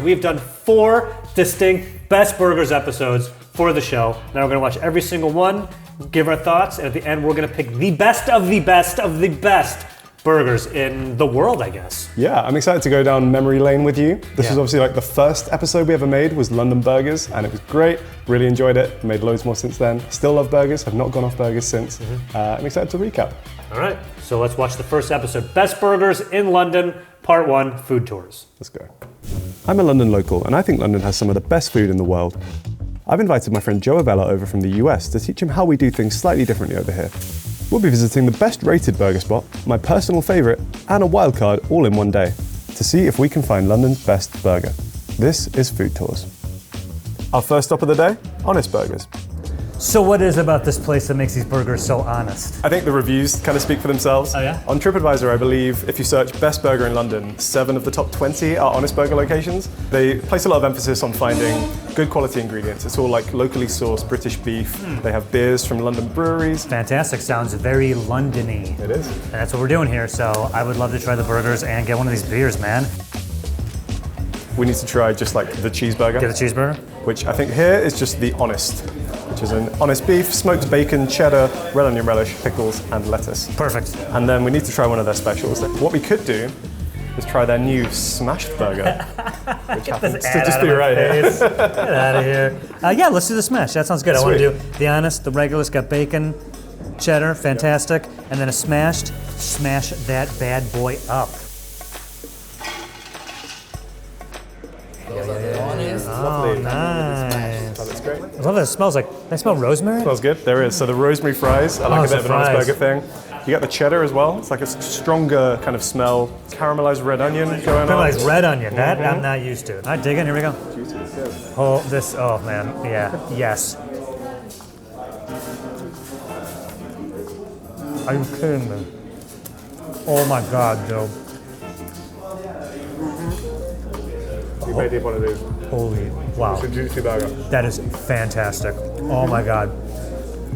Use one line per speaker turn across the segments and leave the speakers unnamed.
We've done 4 distinct Best Burgers episodes for the show. Now we're gonna watch every single one, give our thoughts, and at the end we're gonna pick the best of the best of the best burgers in the world, I guess.
Yeah, I'm excited to go down memory lane with you. This was obviously like the first episode we ever made was London Burgers, and it was great. Really enjoyed it. Made loads more since then. Still love burgers. Have not gone off burgers since. I'm excited to recap.
All right, so let's watch the first episode. Best Burgers in London, Part 1, Food Tours.
Let's go. I'm a London local, and I think London has some of the best food in the world. I've invited my friend Joe Avella over from the US to teach him how we do things slightly differently over here. We'll be visiting the best rated burger spot, my personal favourite, and a wildcard all in one day to see if we can find London's best burger. This is Food Tours. Our first stop of the day, Honest Burgers.
So what is about this place that makes these burgers so honest?
I think the reviews kind of speak for themselves.
Oh yeah?
On TripAdvisor, I believe, if you search best burger in London, 7 of the top 20 are Honest Burger locations. They place a lot of emphasis on finding good quality ingredients. It's all like locally sourced British beef. They have beers from London breweries.
Fantastic, sounds very London-y.
It is.
And that's what we're doing here, so I would love to try the burgers and get one of these beers, man.
We need to try just like the cheeseburger.
Get a cheeseburger?
Which I think here is just the Honest, which is an honest beef, smoked bacon, cheddar, red onion relish, pickles, and lettuce.
Perfect.
And then we need to try one of their specials. What we could do is try their new smashed burger, which happens to just be right here.
Get out of here. Yeah, let's do the smash. That sounds good. I want to do the Honest, the regular, it's got bacon, cheddar, fantastic, and then a smashed. Smash that bad boy up. Oh, nice.
That's great.
I love that. It smells like, I smell rosemary?
Smells good. There is. So the rosemary fries, I like a bit of an honest burger thing. You get the cheddar as well. It's like a stronger kind of smell. Caramelized red onion going on.
Caramelized red onion. That I'm not used to. All right, dig in. Here we go. Oh, this. Oh man. Yeah. Yes. Are you kidding me? Oh my God, dude.
You made one of these.
Holy wow.
It's a juicy burger.
That is fantastic. Oh my God.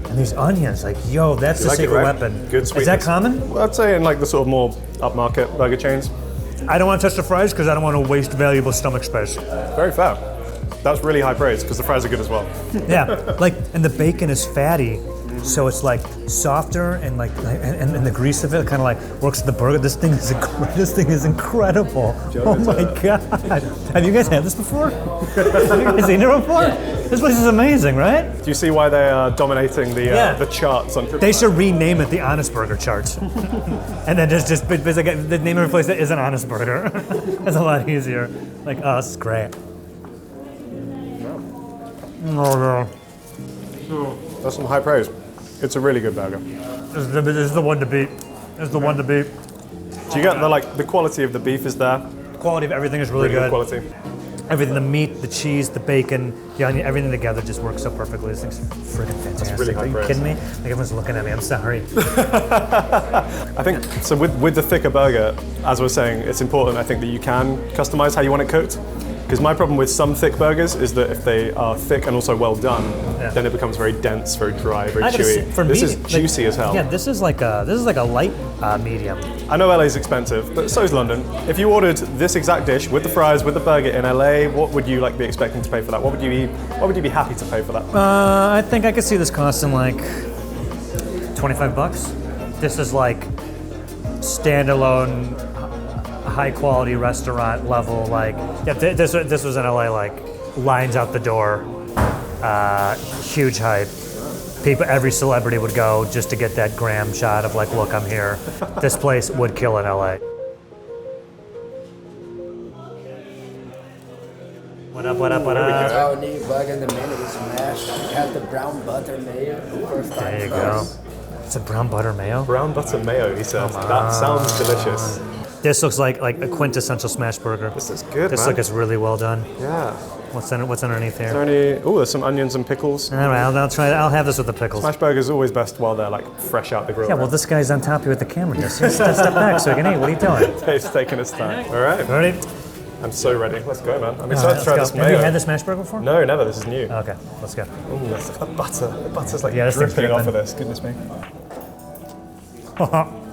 And these onions, like, yo, that's the secret weapon.
Good sweetness.
Is that common?
Well, I'd say in like the sort of more upmarket burger chains.
I don't want to touch the fries because I don't want to waste valuable stomach space.
Very fair. That's really high praise because the fries are good as well.
Yeah, like, and the bacon is fatty, so it's like softer and like, and the grease of it kind of like works with the burger. This thing is incredible. Oh my God. Have you guys had this before? Have you guys seen it before? This place is amazing, right?
Do you see why they are dominating the charts on TripAdvisor?
They should rename it the Honest Burger chart. And then just basically the name of a place that isn't Honest Burger. That's a lot easier. Like, oh, this is great. Oh, no.
That's some high praise. It's a really good burger.
This is the one to beat. This is the one to beat.
Do you get the quality of the beef is there?
The quality of everything is really good.
Quality.
Everything, the meat, the cheese, the bacon, the onion, everything together just works so perfectly. This thing's freaking fantastic.
That's really high
Are you
praise.
kidding me? Like everyone's looking at me, I'm sorry.
I think, so with the thicker burger, as I was saying, it's important, I think, that you can customize how you want it cooked. Because my problem with some thick burgers is that if they are thick and also well done, then it becomes very dense, very dry, very chewy. This is juicy as hell.
Yeah, this is like a light medium.
I know LA is expensive, but so is London. If you ordered this exact dish with the fries, with the burger in LA, what would you be expecting to pay for that? What would you be happy to pay for that?
I think I could see this costing like $25. This is like standalone, high quality restaurant level. Like, yeah, this was in LA. Like, lines out the door, huge hype. People, every celebrity would go just to get that gram shot of like, look, I'm here. This place would kill in LA. What up?
Our new burger in the middle is smashed. It has the brown butter mayo.
There you go. It's a brown butter mayo?
Brown butter mayo, he says. That sounds delicious.
This looks like a quintessential smash burger.
This is good,
This looks really well done.
Yeah.
What's underneath here?
Is there any? Oh, there's some onions and pickles.
All right, I'll try it. I'll have this with the pickles.
Smash burgers are always best while they're like fresh out the grill.
Yeah, well, this guy's on top of you with the camera. Just step back so I can eat. What are you doing?
He's taking his time. All right.
Ready?
I'm so ready. Let's go, man. I'm excited to try this mayo.
Have you had the smash burger before?
No, never. This is new.
Okay, let's go.
Ooh, let's look at the butter. The butter's like
this thing's
dripping off
dripping.
of this. Goodness me.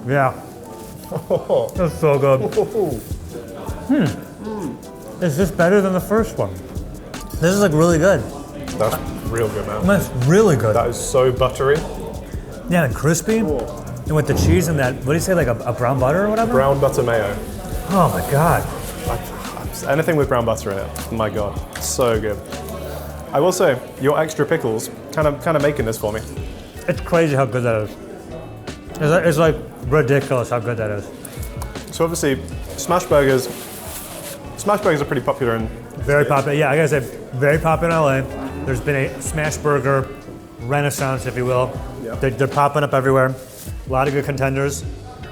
Yeah. That's so good. is this better than the first one? This is like really good.
That's real good, man.
That's really good.
That is so buttery.
Yeah, and crispy. And with the cheese and that, what do you say, like a brown butter or whatever?
Brown butter mayo.
Oh my God.
Anything with brown butter in it, my God, so good. I will say, your extra pickles kind of making this for me.
It's crazy how good that is. It's like ridiculous how good that is.
So obviously, smash burgers are pretty popular in...
Very popular, yeah, I gotta say, very popular in LA. There's been a smash burger renaissance, if you will.
Yep.
They're popping up everywhere. A lot of good contenders.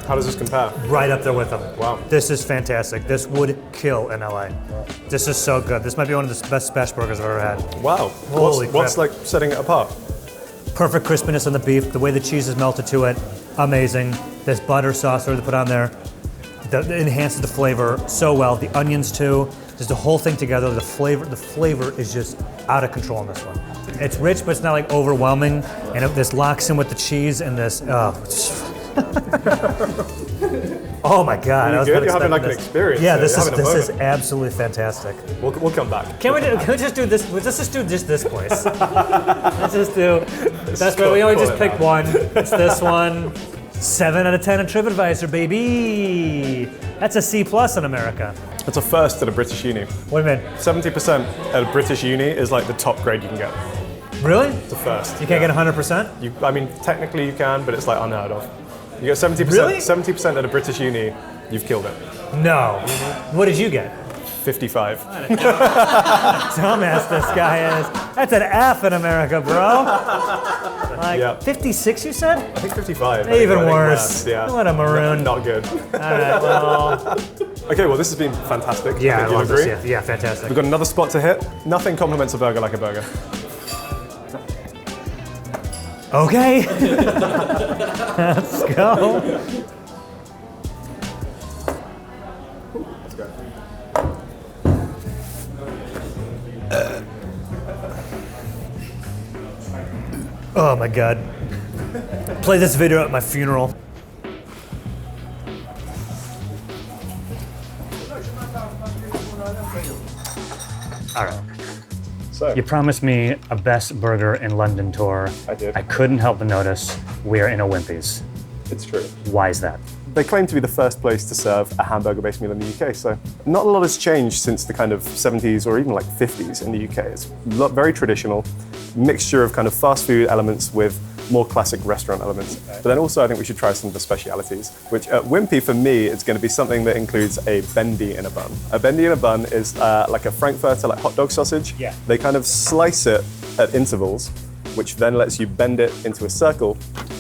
How does this compare?
Right up there with them.
Wow.
This is fantastic. This would kill in LA. This is so good. This might be one of the best smash burgers I've ever had.
Wow.
Holy
What's
crap.
like setting it apart?
Perfect crispiness on the beef, the way the cheese is melted to it, amazing. This butter sauce that they put on there, that enhances the flavor so well. The onions too, just the whole thing together. The flavor is just out of control in this one. It's rich, but it's not like overwhelming. And this locks in with the cheese and this. Oh my God! I was
You're
not
having like
expecting
an experience.
Yeah,
here.
this
You're having a
is
moment.
absolutely fantastic.
We'll come back.
Can we just do this? Let's just do just this place. Let's just do. That's why we only
call
just
it
picked
now.
one. It's this one. 7 out of 10 on TripAdvisor, baby. That's a C+ in America.
It's a first at a British uni.
What do you mean?
70% at a British uni is like the top grade you can get.
Really?
It's a first.
You can't get 100%?
I mean, technically you can, but it's like unheard of. You get 70%.
Really?
70% at a British uni, you've killed it.
No. What did you get?
55.
Dumbass this guy is. That's an F in America, bro. Like
Yeah.
56, you said?
I think 55.
Even
I think
worse.
Yeah.
What a maroon.
Not good.
All right, well.
Okay, well this has been fantastic.
Yeah, I
think you'll
love this.
agree.
Yeah, fantastic.
We've got another spot to hit. Nothing compliments a burger like a burger.
Okay. Let's go.
Let's go.
Oh my God. Play this video at my funeral. All right.
So,
You promised me a best burger in London tour.
I did.
I couldn't help but notice we're in a Wimpy's.
it's true.
Why is that?
They claim to be the first place to serve a hamburger-based meal in the UK, so not a lot has changed since the kind of 70s or even like 50s in the UK. It's very traditional, mixture of kind of fast food elements with more classic restaurant elements. But then also I think we should try some of the specialities, which at Wimpy for me is going to be something that includes a bendy in a bun. A bendy in a bun is like a Frankfurter, like hot dog sausage.
Yeah.
They kind of slice it at intervals, which then lets you bend it into a circle,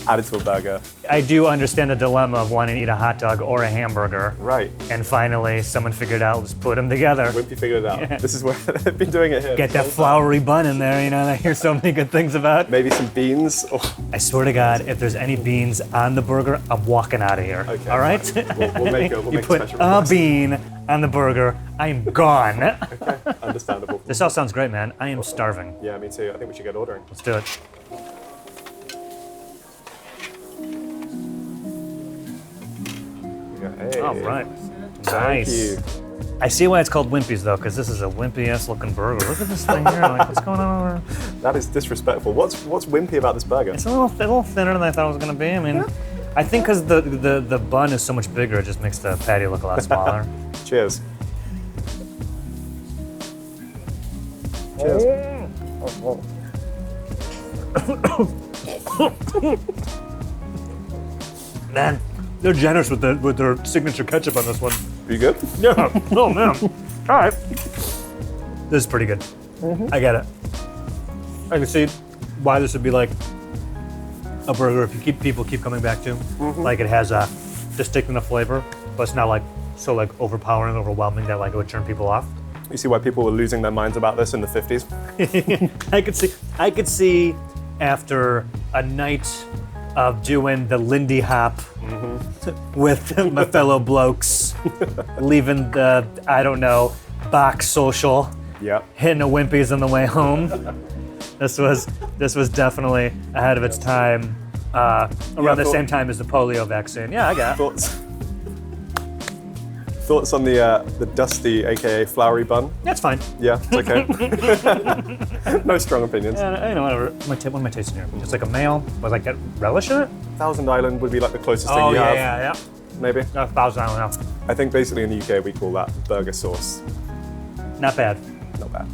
add it to a burger.
I do understand the dilemma of wanting to eat a hot dog or a hamburger.
Right.
And finally, someone figured out, let's put them together.
Wimpy figured it out.
Yeah.
This is where they've been doing it here.
Get that floury bun in there, you know, I hear so many good things about.
Maybe some beans. Oh,
I swear to God, if there's any beans on the burger, I'm walking out of here.
Okay,
All right?
fine. We'll make it. We'll
you
make
put
a special
a
request.
bean on the burger, I'm gone.
Okay, understandable.
This all sounds great, man. I am starving.
Yeah, me too. I think we should get ordering.
Let's do it.
Hey.
All right.
Thank
Nice.
you.
I see why it's called Wimpy's though, because this is a wimpy-ass looking burger. Look at this thing here. Like, what's going on over there?
That is disrespectful. What's wimpy about this burger?
It's a little thinner than I thought it was going to be. I mean, I think because the bun is so much bigger, it just makes the patty look a lot smaller.
Cheers. Cheers.
Man, they're generous with their signature ketchup on this one.
Are you good?
Yeah. Oh man. All right. This is pretty good. I get it. I can see why this would be like a burger if people keep coming back to. Like it has a distinct flavor, but it's not like so like overpowering, overwhelming that like it would turn people off.
You see why people were losing their minds about this in the 50s?
I could see after a night of doing the Lindy Hop with my fellow blokes, leaving the, I don't know, box social,
Yep.
hitting a Wimpy's on the way home. This was definitely ahead of its time, around the
thought-
same time as the polio vaccine. Yeah, I got it.
Thoughts? Thoughts on the dusty, aka flowery bun?
That's fine.
Yeah, it's okay. No strong opinions.
You know, whatever. What am I tasting here? It's like a mayo, but like that relish in it?
Thousand Island would be like the closest thing
Oh,
you
yeah,
have.
yeah.
Maybe.
Thousand Island,
I think basically in the UK we call that burger sauce.
Not bad.
Not bad.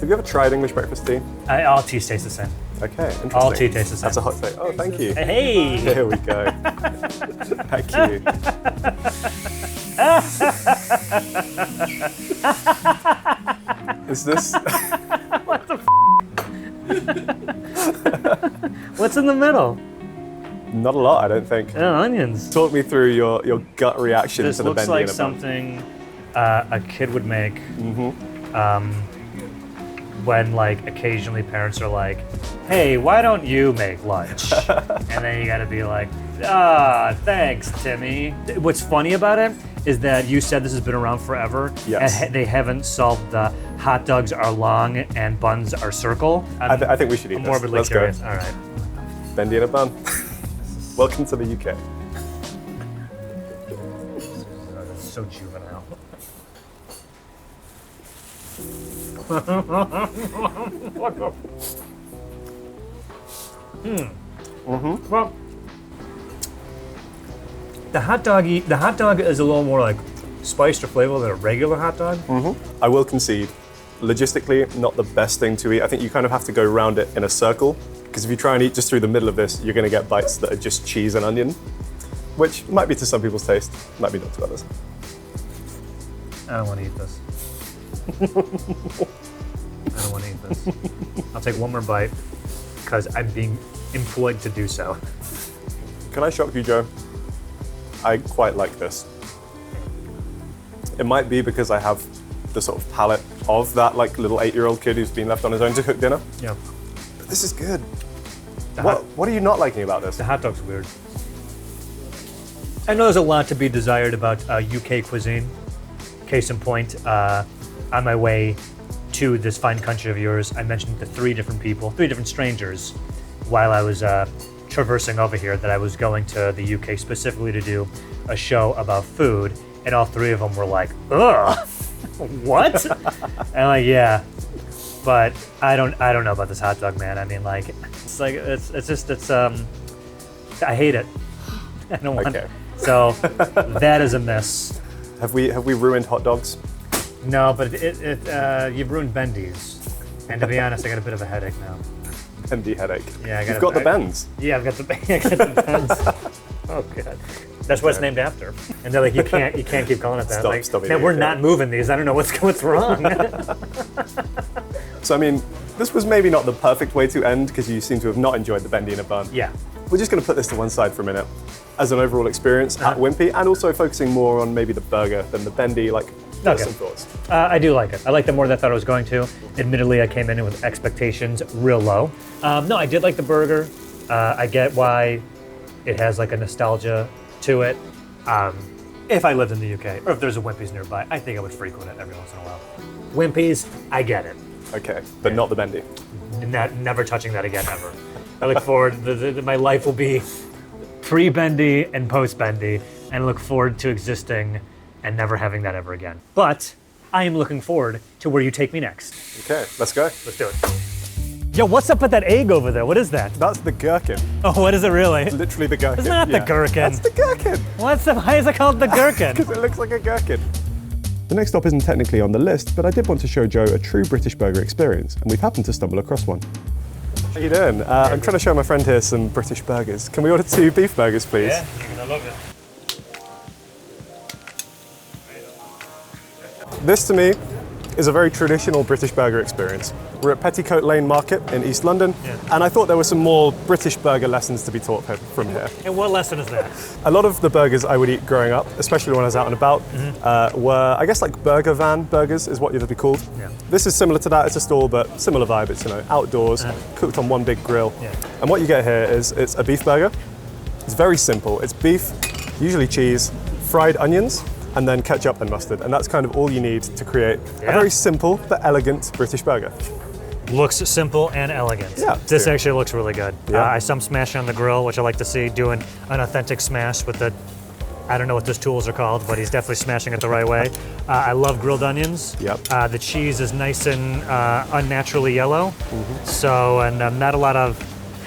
Have you ever tried English breakfast tea?
All teas taste the same.
Okay, interesting.
All tea tastes the same.
That's a hot take. Oh, thank you.
Hey!
Here we go. Thank you. Is this?
What's in the middle?
Not a lot, I don't think.
Oh, onions.
Talk me through your gut reaction
This
to the
looks
bendy
like
in a bun.
something a kid would make when, like, occasionally parents are like, hey, why don't you make lunch? And then you gotta be like, thanks, Timmy. What's funny about it is that you said this has been around forever,
Yes.
and they haven't solved the hot dogs are long and buns are circle.
I think we should eat
I'm
this.
morbidly
Let's
curious.
go.
All right.
Bendy in a bun. Welcome to the UK.
That's so juvenile. Well, the hot dog is a little more like spiced or flavorful than a regular hot dog.
I will concede, logistically, not the best thing to eat. I think you kind of have to go around it in a circle, because if you try and eat just through the middle of this, you're going to get bites that are just cheese and onion, which might be to some people's taste, might be not to others.
I don't want to eat this. I don't want to eat this. I'll take one more bite because I'm being employed to do so.
Can I shock you, Joe? I quite like this. It might be because I have the sort of palate of that like little 8-year-old kid who's been left on his own to cook dinner.
Yeah.
But this is good.
The
What are you not liking about this?
hot dog's weird. I know there's a lot to be desired about UK cuisine. Case in point, on my way to this fine country of yours, I mentioned to 3 different strangers, while I was traversing over here, that I was going to the UK specifically to do a show about food, and all 3 of them were like, ugh, what? And I'm like, yeah, but I don't know about this hot dog, man. I mean, like, I hate it. I don't want it. So that is a miss.
Have we ruined hot dogs?
No, but you've ruined bendies. And to be honest, I got a bit of a headache now.
Bendy headache.
Yeah,
You've got the bends.
Yeah, I've got the bends. Oh god, that's what it's named after. And they're like, you can't keep calling it that.
Stop,
like,
stop it,
man, we're
yeah.
not moving these. I don't know what's wrong.
So I mean, this was maybe not the perfect way to end because you seem to have not enjoyed the bendy in a bun.
Yeah.
We're just going to put this to one side for a minute as an overall experience at Wimpy, and also focusing more on maybe the burger than the bendy. Like,
Okay.
some thoughts.
I do like it. I like it more than I thought I was going to. Admittedly, I came in with expectations real low. No, I did like the burger. I get why it has like a nostalgia to it. If I lived in the UK, or if there's a Wimpy's nearby, I think I would frequent it every once in a while. Wimpy's, I get it.
Okay, but not the bendy.
Never touching that again, ever. I look forward, my life will be pre-bendy and post-bendy, and look forward to existing and never having that ever again. But I am looking forward to where you take me next.
Okay, let's go.
Let's do it. Yo, what's up with that egg over there? What is that?
That's the gherkin.
Oh, what is it really?
Literally the gherkin.
It's not the gherkin.
That's the gherkin.
Why is it called the gherkin?
Because it looks like a gherkin. The next stop isn't technically on the list, but I did want to show Joe a true British burger experience, and we've happened to stumble across one. How you doing? I'm trying to show my friend here some British burgers. Can we order 2 beef burgers, please?
Yeah, you're gonna love it.
This, to me, is a very traditional British burger experience. We're at Petticoat Lane Market in East London, and I thought there were some more British burger lessons to be taught from here.
And what lesson is that?
A lot of the burgers I would eat growing up, especially when I was out and about, were, I guess, like burger van burgers is what they'd be called.
Yeah.
This is similar to that. It's a stall, but similar vibe. It's, outdoors, cooked on one big grill.
Yeah.
And what you get here is it's a beef burger. It's very simple. It's beef, usually cheese, fried onions, and then ketchup and mustard. And that's kind of all you need to create a very simple but elegant British burger.
Looks simple and elegant.
Yeah,
This
true.
actually looks really good.
Yeah.
I some smashing on the grill, which I like to see, doing an authentic smash with the I don't know what those tools are called, but he's definitely smashing it the right way. I love grilled onions.
Yep.
The cheese is nice and unnaturally yellow. So, and not a lot of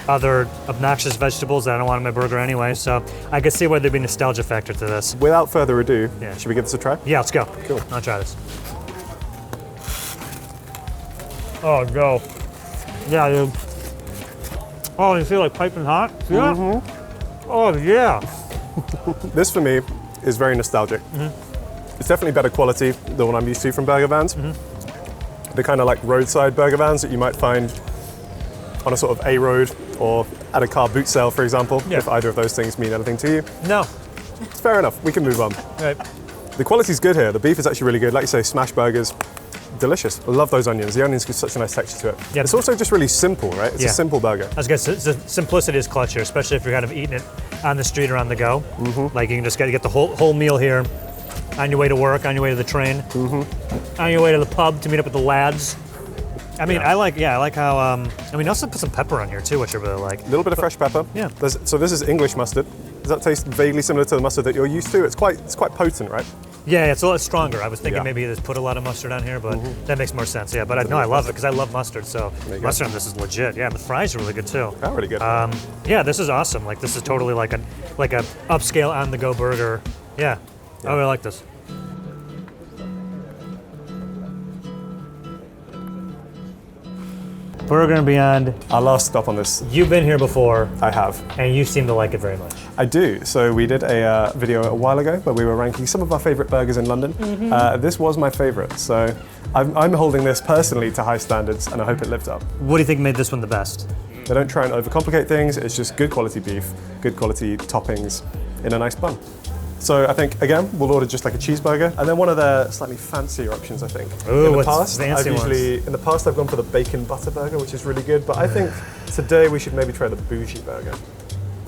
other obnoxious vegetables that I don't want in my burger anyway. So I can see why there'd be nostalgia factor to this.
Without further ado,
Yeah.
should we give this a try?
Yeah, let's go.
Cool.
I'll try this. Oh, go. Yeah, dude. Oh, you feel like piping hot? See that? Oh, yeah.
This for me is very nostalgic. It's definitely better quality than what I'm used to from burger vans. The kind of like roadside burger vans that you might find on a sort of A road or at a car boot sale, for example,
Yeah.
if either of those things mean anything to you.
No.
It's fair enough, we can move on.
Right.
The quality's good here. The beef is actually really good. Like you say, smash burgers, delicious. I love those onions. The onions give such a nice texture to it.
Yeah.
It's also just really simple, right? It's
Yeah.
a simple burger.
I was gonna say, the simplicity is clutch here, especially if you're kind of eating it on the street or on the go. Like you can just get the whole meal here on your way to work, on your way to the train, on your way to the pub to meet up with the lads. I mean,
Yeah.
I like how, I mean, also put some pepper on here too, which I really like.
A little bit of fresh pepper.
Yeah.
So this is English mustard. Does that taste vaguely similar to the mustard that you're used to? It's quite potent, right?
Yeah, it's a lot stronger. I was thinking
Yeah.
maybe they put a lot of mustard on here, but that makes more sense. Yeah, but I love it because I love mustard. So
you go.
mustard on this is legit. Yeah, the fries are really good too.
Oh, really good.
Yeah, this is awesome. Like this is totally like a upscale on the go burger. Yeah, I really like this. Burger and Beyond.
Our last stop on this,
You've been here before,
I have.
and you seem to like it very much.
I do. So we did a video a while ago where we were ranking some of our favorite burgers in London. This was my favorite. So I'm holding this personally to high standards, and I hope it lived up.
What do you think made this one the best?
They don't try and overcomplicate things. It's just good quality beef, good quality toppings in a nice bun. So I think, again, we'll order just like a cheeseburger, and then one of their slightly fancier options, I think.
Ooh,
in the
what's
past,
fancy
in the past I've gone for the bacon butter burger, which is really good, but I think today we should maybe try the bougie burger.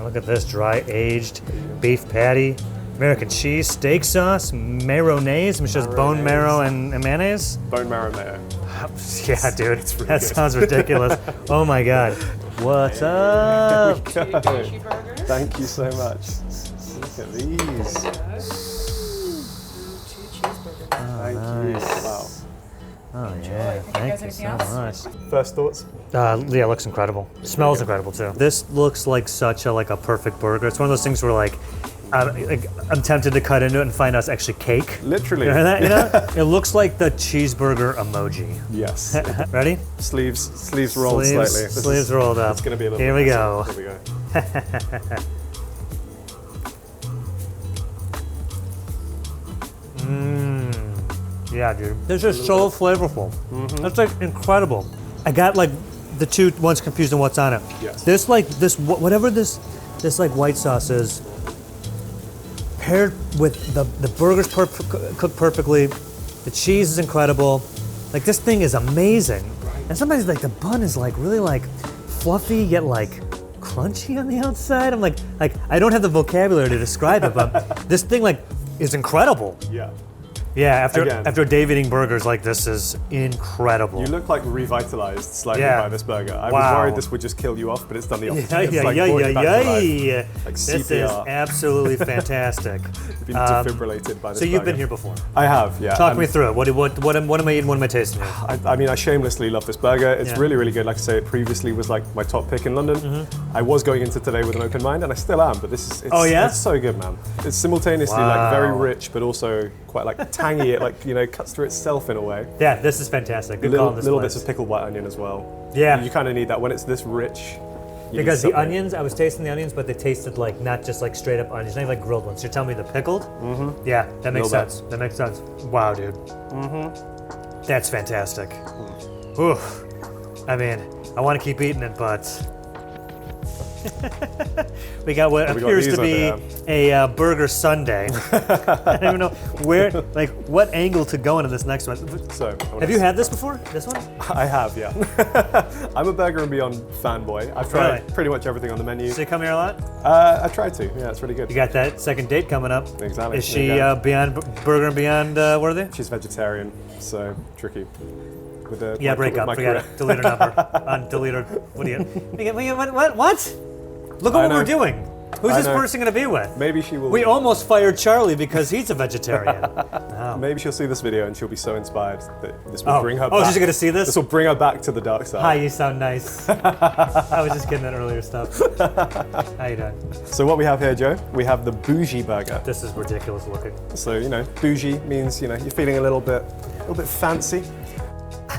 Look at this dry aged beef patty, American cheese, steak sauce, mayonnaise, which is bone marrow and mayonnaise.
Bone marrow mayo.
Yeah, dude,
It's really
that
good.
sounds ridiculous. Oh my god. What's up?
Thank you so much. Look at these. Thank you. Wow.
Oh yeah, thank you so much.
First thoughts?
Yeah, it looks incredible. Smells incredible too. This looks like such a perfect burger. It's one of those things where I'm tempted to cut into it and find out it's actually cake.
Literally.
You know that? You know? It looks like the cheeseburger emoji.
Yes.
Ready?
Sleeves rolled slightly.
Sleeves rolled up.
It's going to be a little
Here
bit
we go.
messy. Here we go.
Yeah, dude. This is so flavorful. That's like incredible. I got like the two ones confused on what's on it.
Yes.
Whatever this like white sauce is, paired with the burgers cooked perfectly. The cheese is incredible. Like this thing is amazing. And sometimes like the bun is like really like fluffy yet like crunchy on the outside. I'm like I don't have the vocabulary to describe it, but this thing like is incredible.
Yeah.
Yeah,
Again.
after Dave eating burgers like this is incredible.
You look like revitalized slightly
Yeah.
by this burger. I
Wow.
was worried this would just kill you off, but it's done the opposite.
Yeah,
It's
yeah,
like
yeah,
brought you back to life.
yeah.
Like
This is
CPR.
absolutely fantastic.
You've been defibrillated by this
So you've
burger.
been here before.
I have, yeah.
Talk
and
me through it. What am I eating? What am I tasting here?
I mean, I shamelessly love this burger. It's
Yeah.
really, really good. Like I say, it previously was like my top pick in London. I was going into today with an open mind, and I still am. But this is,
Oh, yeah?
it's so good, man. It's simultaneously like very
Wow.
rich, but also quite like tangy. It like cuts through itself in a way.
Yeah, this is fantastic. Good call on this
Little
place.
bits of pickled white onion as well.
Yeah.
You kind of need that when it's this rich. you need
Because the
something.
onions, I was tasting the onions, but they tasted like not just like straight up onions, not even like grilled ones. You're telling me the pickled? Mm-hmm. Yeah, that makes
Little bit.
sense. That makes sense. Wow, dude. That's fantastic. Oof. I mean, I want to keep eating it, but we got what
We got
appears
these
to be
under
a burger sundae. I don't even know where, like, what angle to go into this next one.
So,
Have you had this before? This one?
I have, yeah. I'm a Burger and Beyond fanboy. I've tried
Really?
pretty much everything on the menu.
So you come here a lot?
I tried to. Yeah, it's really good.
You got that second date coming up.
Exactly.
Is she
There you go.
Beyond Burger and Beyond? What are they?
She's vegetarian, so tricky. With the
Yeah, break
with
up.
my
Forget
career.
it. Delete her number. Delete her. What do you? What? Look at
I
what we're
know.
doing. Who's
I
this
know.
person going to be with?
Maybe she will.
We almost fired Charlie because he's a vegetarian.
Maybe she'll see this video and she'll be so inspired that this will bring her back.
Oh, she's going to see this?
This will bring her back to the dark side.
Hi, you sound nice. I was just kidding that earlier stuff. How you doing?
So what we have here, Joe, we have the bougie burger.
This is ridiculous looking.
So, you know, bougie means, you know, you're feeling a little bit fancy.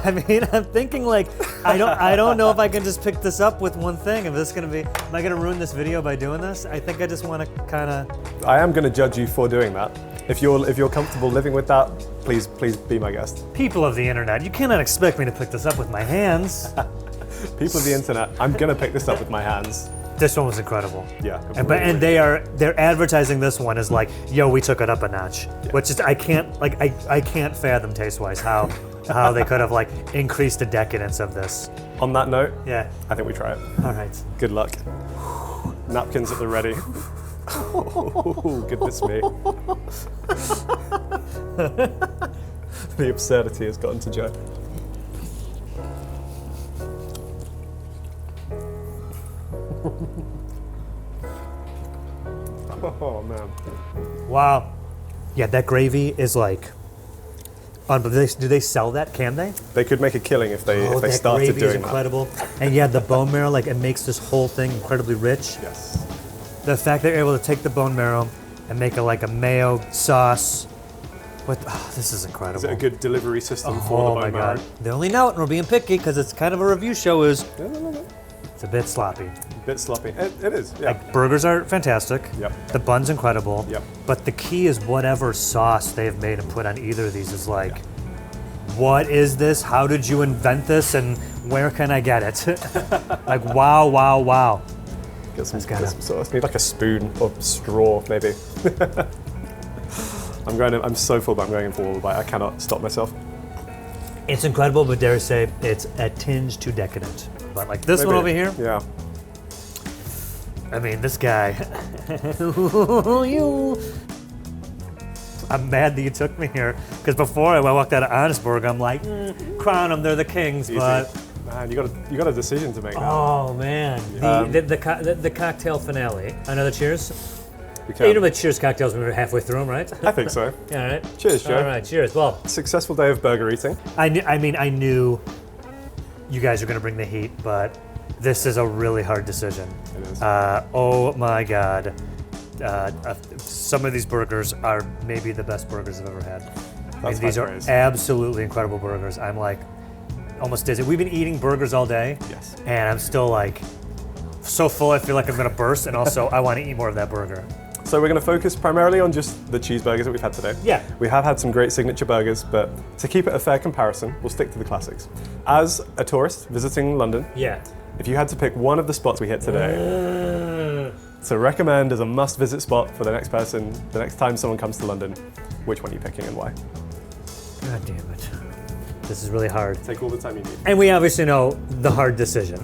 I mean, I'm thinking like, I don't know if I can just pick this up with one thing. If this is gonna be, am I gonna ruin this video by doing this? I think I just want to kind of.
I am going to judge you for doing that. If you're comfortable living with that, please be my guest.
People of the internet, you cannot expect me to pick this up with my hands.
People of the internet, I'm going to pick this up with my hands.
This one was incredible.
Yeah.
And they're advertising this one as like, yo, we took it up a notch, which is I can't fathom taste-wise how they could have like increased the decadence of this.
On that note,
Yeah.
I think we try it.
All right.
Good luck. Napkins at the ready. Oh, goodness me. The absurdity has gotten to Joe. Oh man.
Wow. Yeah, that gravy is like. But do they sell that? Can they?
They could make a killing if they
that
started
gravy is
doing that.
incredible. And yeah, the bone marrow, like it makes this whole thing incredibly rich.
Yes.
The fact they're able to take the bone marrow and make it like a mayo sauce. This is incredible.
Is it a good delivery system for the bone marrow?
The only note, and we're being picky because it's kind of a review show, is it's a bit sloppy.
A bit sloppy. It is, yeah.
Like burgers are fantastic.
Yep.
The bun's incredible.
Yep.
But the key is whatever sauce they've made and put on either of these is like, what is this? How did you invent this? And where can I get it? Like, wow, wow, wow.
Get some sauce. Need like a spoon or straw, maybe. I'm so full, but I'm going in for all the bite. I cannot stop myself.
It's incredible, but dare I say, it's a tinge too decadent. But like this one over here,
Yeah.
I mean, this guy. I'm mad that you took me here, because before I walked out of Honestburg, I'm like, crown them, they're the kings,
Easy.
but.
Man, you got a decision to make now.
Oh man, the cocktail finale. Another cheers.
We can.
You know about cheers cocktails when we're halfway through them, right?
I think so.
Yeah, all right.
Cheers, Joe.
All right, cheers. Well,
Successful day of burger eating.
I knew you guys were gonna bring the heat, but this is a really hard decision.
It is.
Oh my God. Some of these burgers are maybe the best burgers I've ever had.
That's
these
high
are
praise.
absolutely incredible burgers. I'm like almost dizzy. We've been eating burgers all day,
Yes.
and I'm still like so full I feel like I'm gonna burst, and also I want to eat more of that burger.
So we're going to focus primarily on just the cheeseburgers that we've had today.
Yeah.
We have had some great signature burgers, but to keep it a fair comparison, we'll stick to the classics. As a tourist visiting London,
Yeah.
if you had to pick one of the spots we hit today to recommend as a must-visit spot for the next person, the next time someone comes to London, which one are you picking and why?
God damn it. This is really hard.
Take all the time you need.
And we obviously know the hard decision.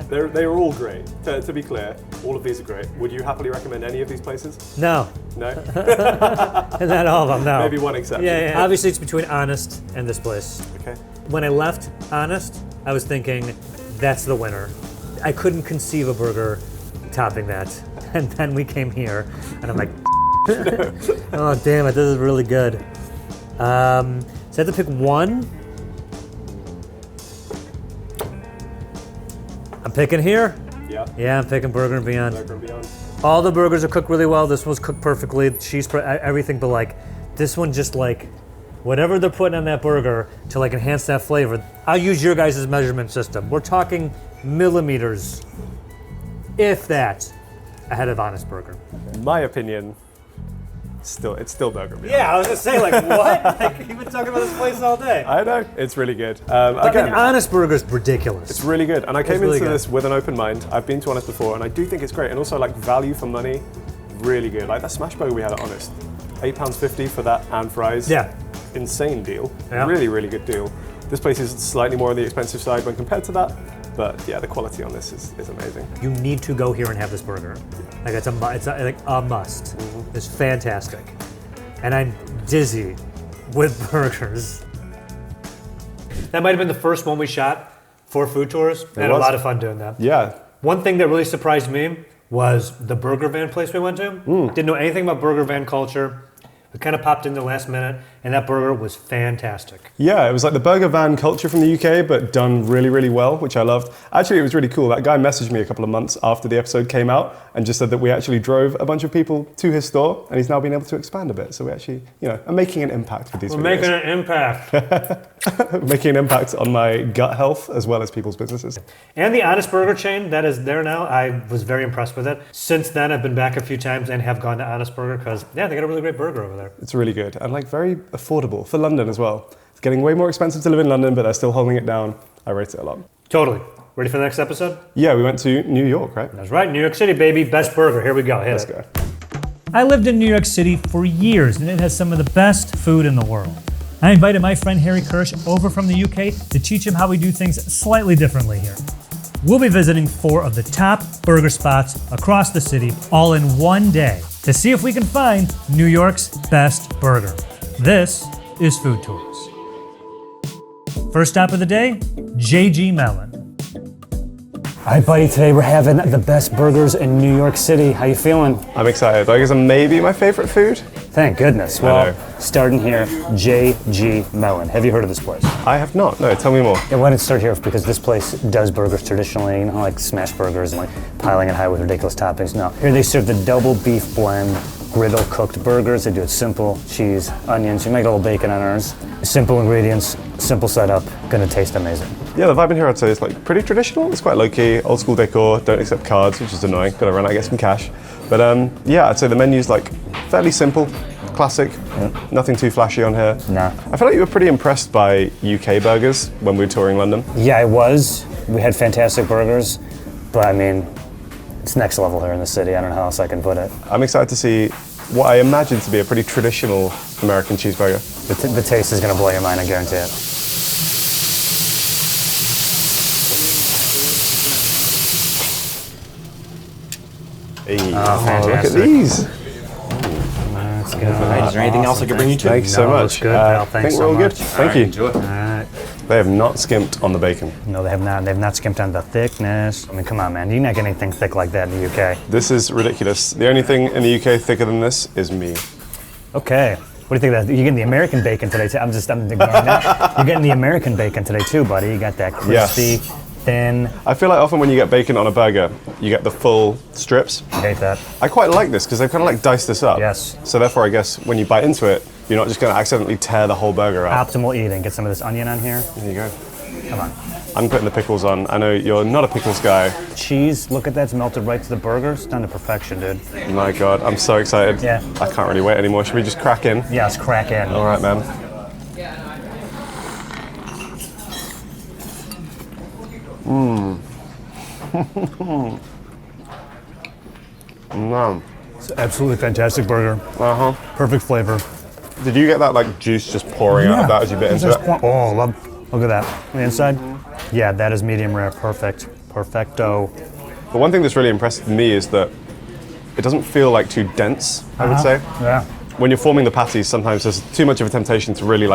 They're all great. To be clear, all of these are great. Would you happily recommend any of these places?
No.
No?
Not all of them, no.
Maybe one exception.
Yeah. Obviously, it's between Honest and this place.
Okay.
When I left Honest, I was thinking, that's the winner. I couldn't conceive a burger topping that. And then we came here, and I'm like, oh, damn it, this is really good. So I have to pick one. I'm picking here.
Yeah.
Yeah, I'm picking Burger and Beyond.
Burger and Beyond.
All the burgers are cooked really well. This one's cooked perfectly. The cheese, everything, but like this one, just like whatever they're putting on that burger to like enhance that flavor. I'll use your guys' measurement system. We're talking millimeters, if that, ahead of Honest Burger.
In my opinion, it's still Burger and Beyond.
Yeah, I was gonna say like what? Like you've been talking about this place all day.
I know, it's really good.
I
Again,
mean, Honest Burger's ridiculous.
it's really good. And I came
really
into
good.
this with an open mind. I've been to Honest before, and I do think it's great. And also, like, value for money, really good. Like that smash burger we had at Honest, £8.50 for that and fries.
Yeah.
Insane deal.
Yeah.
Really, really good deal. This place is slightly more on the expensive side when compared to that. But yeah, the quality on this is amazing.
You need to go here and have this burger. Like it's like a must. It's fantastic. And I'm dizzy with burgers. That might have been the first one we shot for food tours. I had a
was.
lot of fun doing that.
Yeah.
One thing that really surprised me was the burger van place we went to. Didn't know anything about burger van culture. We kind of popped in the last minute, and that burger was fantastic.
Yeah, it was like the burger van culture from the UK, but done really, really well, which I loved. Actually, it was really cool. That guy messaged me a couple of months after the episode came out and just said that we actually drove a bunch of people to his store, and he's now been able to expand a bit. So we actually, are making an impact with these videos.
We're making an impact.
Making an impact on my gut health as well as people's businesses.
And the Honest Burger chain that is there now, I was very impressed with it. Since then, I've been back a few times and have gone to Honest Burger because, they got a really great burger over there.
It's really good and very affordable for London as well. It's getting way more expensive to live in London, but they're still holding it down. I rate it a lot.
Totally. Ready for the next episode?
Yeah, we went to New York, right?
That's right, New York City, baby. Best burger. Here we go.
Let's go.
I lived in New York City for years, and it has some of the best food in the world. I invited my friend Harry Kersh over from the UK to teach him how we do things slightly differently here. We'll be visiting 4 of the top burger spots across the city all in one day to see if we can find New York's best burger. This is Food Tours. First stop of the day, J.G. Mellon.
All right, buddy, today we're having the best burgers in New York City. How you feeling?
I'm excited. Burgers are maybe my favorite food.
Thank goodness. Well, starting here, J.G. Mellon. Have you heard of this place?
I have not. No, tell me more.
Yeah, why don't start here because this place does burgers traditionally, like smash burgers and like piling it high with ridiculous toppings. No, here they serve the double beef blend griddle cooked burgers. They do it simple, cheese, onions. You make a little bacon on ours. Simple ingredients, simple setup, gonna taste amazing.
Yeah, the vibe in here I'd say is pretty traditional. It's quite low key, old school decor, don't accept cards, which is annoying. Gotta run out and get some cash. But yeah, I'd say the menu's fairly simple, classic, nothing too flashy on here.
Nah.
I feel like you were pretty impressed by UK burgers when we were touring London.
Yeah, I was. We had fantastic burgers, but I mean, it's next level here in the city. I don't know how else I can put it.
I'm excited to see what I imagine to be a pretty traditional American cheeseburger.
The taste is gonna blow your mind, I guarantee it.
Hey,
fantastic.
look at these.
Let's go.
All right, is there anything else I can bring you to?
Thank you so
No,
much.
it's good, pal.
I
Thanks
think
so
we're all good.
much.
Thank you.
Enjoy it.
All right.
They have not skimped on the bacon.
No, they have not. They've not skimped on the thickness. I mean, come on, man. You're not getting anything thick like that in the UK.
This is ridiculous. The only thing in the UK thicker than this is me.
Okay. What do you think of that? You're getting the American bacon today, too. I'm ignoring that. You're getting the American bacon today, too, buddy. You got that crispy, thin.
I feel like often when you get bacon on a burger, you get the full strips.
I hate that.
I quite like this because they've kind of diced this up.
Yes.
So therefore, I guess when you bite into it, you're not just going to accidentally tear the whole burger out.
Optimal eating. Get some of this onion on here.
There you go.
Come on.
I'm putting the pickles on. I know you're not a pickles guy.
Cheese, look at that. It's melted right to the burger. It's done to perfection, dude.
My God, I'm so excited.
Yeah.
I can't really wait anymore. Should we just crack in?
Yes, crack in.
All right, man. No.
It's an absolutely fantastic burger.
Uh-huh.
Perfect flavor.
Did you get that juice just pouring out of that as you bit into it?
Oh, look at that. On the inside? Yeah, that is medium rare. Perfect. Perfecto.
But one thing that's really impressed me is that it doesn't feel too dense, I would say.
Yeah.
When you're forming the patties, sometimes there's too much of a temptation to really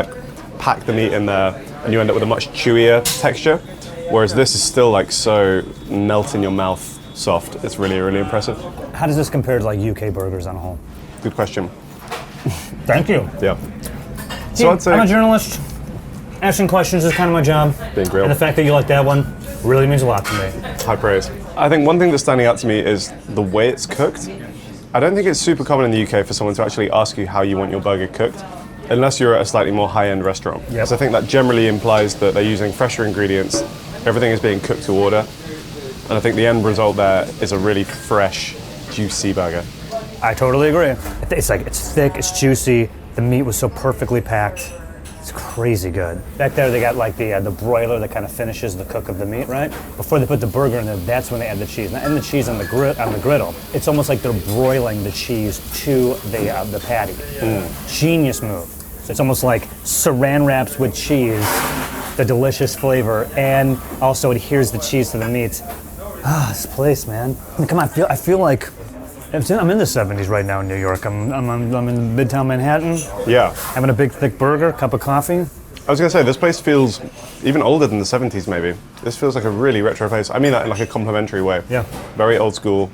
pack the meat in there and you end up with a much chewier texture. Whereas this is still so melt in your mouth soft. It's really, really impressive.
How does this compare to UK burgers on a whole?
Good question.
Thank you.
Yeah.
See,
So I'd say
I'm a journalist. Asking questions is kind of my job.
Being grilled.
And the fact that you like that one really means a lot to me.
high praise. I think one thing that's standing out to me is the way it's cooked. I don't think it's super common in the UK for someone to actually ask you how you want your burger cooked, unless you're at a slightly more high-end restaurant.
Yep.
So I think that generally implies that they're using fresher ingredients, everything is being cooked to order, and I think the end result there is a really fresh, juicy burger.
I totally agree. It's thick, it's juicy. The meat was so perfectly packed. It's crazy good. Back there they got the broiler that kind of finishes the cook of the meat, right? Before they put the burger in there, that's when they add the cheese. And the cheese on the griddle. It's almost like they're broiling the cheese to the patty. Genius move. So it's almost like saran wraps with cheese, the delicious flavor, and also adheres the cheese to the meat. This place, man. I mean, come on, I feel like I'm in the 70s right now in New York. I'm in Midtown Manhattan.
Yeah.
Having a big, thick burger, cup of coffee.
I was going to say, this place feels even older than the 70s maybe. This feels like a really retro place. I mean that in a complimentary way.
Yeah.
Very old school,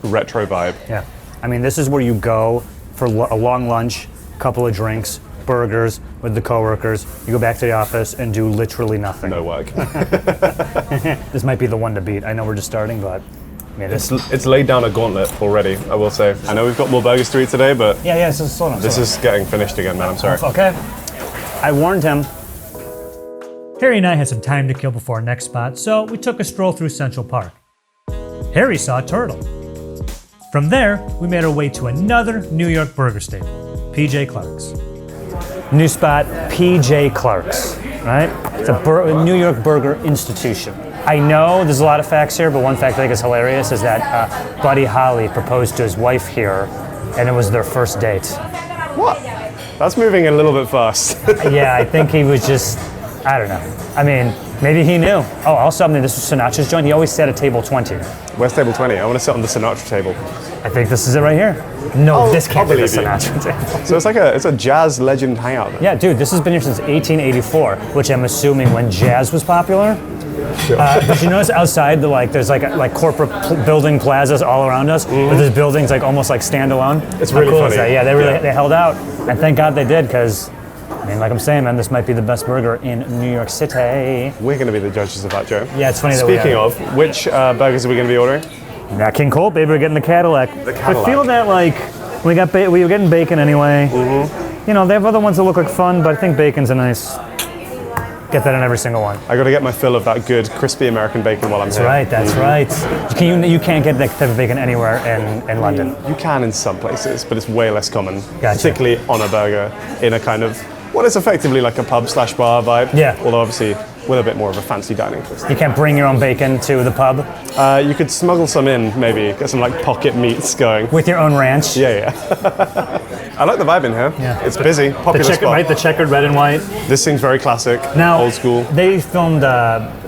retro vibe.
Yeah. I mean, this is where you go for a long lunch, couple of drinks, burgers with the coworkers. You go back to the office and do literally nothing.
No work.
This might be the one to beat. I know we're just starting, but man,
It's laid down a gauntlet already, I will say. I know we've got more burgers to eat today, but
yeah. So slow down.
this is getting finished again, man. I'm sorry.
Okay. I warned him.
Harry and I had some time to kill before our next spot, so we took a stroll through Central Park. Harry saw a turtle. From there, we made our way to another New York burger staple, P.J. Clark's.
New spot, P.J. Clark's, right? It's a New York burger institution. I know there's a lot of facts here, but one fact I think is hilarious is that Buddy Holly proposed to his wife here, and it was their first date.
What? That's moving a little bit fast.
Yeah, I think he was just, I don't know. I mean, maybe he knew. Oh, also, I mean, this was Sinatra's joint. He always sat at table 20.
Where's table 20? I want to sit on the Sinatra table.
I think this is it right here. No, this can't be the
believe you.
Sinatra table.
So it's a jazz legend hangout.
Yeah, dude, this has been here since 1884, which I'm assuming when jazz was popular. Did you notice outside there's like corporate building plazas all around us, but there's buildings like almost like standalone.
It's
How
really
cool
funny.
is that? Yeah, they held out, and thank God they did, because I mean, like I'm saying, man, this might be the best burger in New York City.
We're going to be the judges of that, Joe.
Yeah, it's funny that we
Speaking of, which burgers are we going to be ordering?
Nat King Cole, baby, we're getting the Cadillac.
The Cadillac.
I feel that like we were getting bacon anyway. You know, they have other ones that look like fun, but I think bacon's a nice. Get that in every single one.
I got to get my fill of that good crispy American bacon while I'm here.
That's right. You can't get that type of bacon anywhere in London.
You can in some places, but it's way less common.
Gotcha.
Particularly on a burger in a kind of what is effectively like a pub/bar vibe.
Yeah.
Although obviously with a bit more of a fancy dining twist.
You can't bring your own bacon to the pub
You could smuggle some in, maybe get some like pocket meats going.
with your own ranch.
Yeah. I like the vibe in here.
Yeah.
It's busy, popular spot.
The checkered red and white.
This seems very classic,
Now,
old school.
They filmed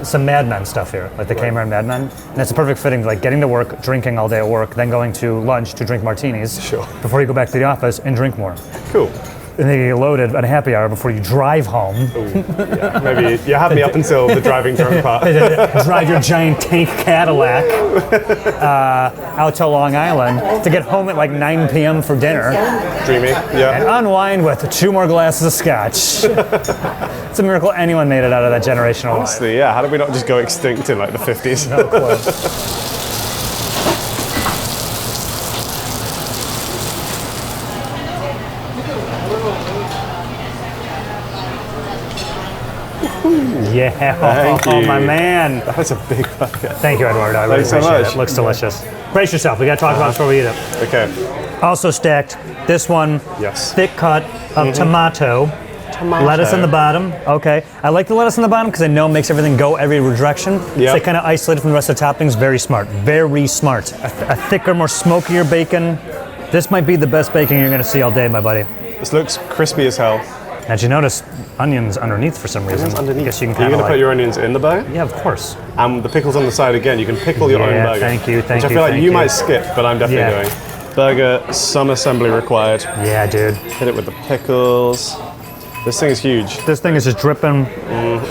some Mad Men stuff here, like the camera and Mad Men, and it's a perfect fitting, like getting to work, drinking all day at work, then going to lunch to drink martinis.
Sure.
Before you go back to the office and drink more.
Cool.
And then you get loaded at a happy hour before you drive home.
Yeah, maybe you have me up until the driving drunk part.
Drive your giant tank Cadillac out to Long Island to get home at like 9 p.m. for dinner
Dreamy. Yeah.
and unwind with 2 more glasses of scotch. It's a miracle anyone made it out of that generation alive.
Honestly, yeah. How did we not just go extinct in like the 50s?
No clue. Yeah,
Thank you.
my man.
That's a big burger.
Thank you, Eduardo. I really
Thanks so
appreciate
much.
it. Looks delicious. Brace yourself. We got to talk about it before we eat it.
Okay.
Also stacked, this one,
Yes.
thick cut of tomato. Lettuce in the bottom. Okay. I like the lettuce in the bottom because I know it makes everything go every direction.
Yep.
It's like kind of isolated from the rest of the toppings. Very smart. Very smart. A thicker, more smokier bacon. This might be the best bacon you're going to see all day, my buddy.
This looks crispy as hell.
Did you notice onions underneath for some reason?
Underneath.
I guess you can
Are you
kind
going
of
to put your onions in the burger?
Yeah, of course.
And the pickles on the side again. You can pickle your own
Yeah,
burger.
thank you,
Which I feel like
thank
you
you.
might skip, but I'm definitely
Yeah.
doing. Burger, some assembly required.
Yeah, dude.
Hit it with the pickles. This thing is huge.
This thing is just dripping.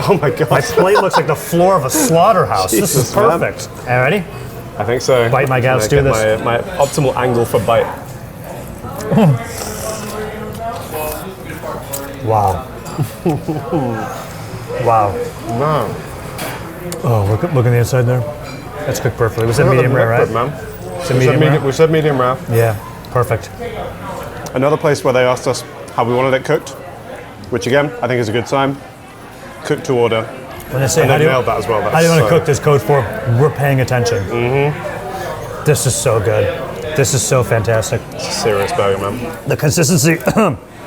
Oh my god.
My plate looks like the floor of a slaughterhouse. This is
Jesus, man.
perfect. All right, ready?
I think so.
Bite, my guy, let's
Gonna
do
get
this.
My optimal angle for bite.
Wow. Wow.
No.
Oh, look on the inside there. That's cooked perfectly. Was that medium rare, right?
Man.
Was it medium rare?
We said medium rare.
Yeah, perfect.
Another place where they asked us how we wanted it cooked, which again, I think is a good sign. Cooked to order.
When they say
And
how
they
do you,
nailed that as well.
how do you want to
That's
cook this code for? We're paying attention. This is so good. This is so fantastic.
It's a serious burger, man.
The consistency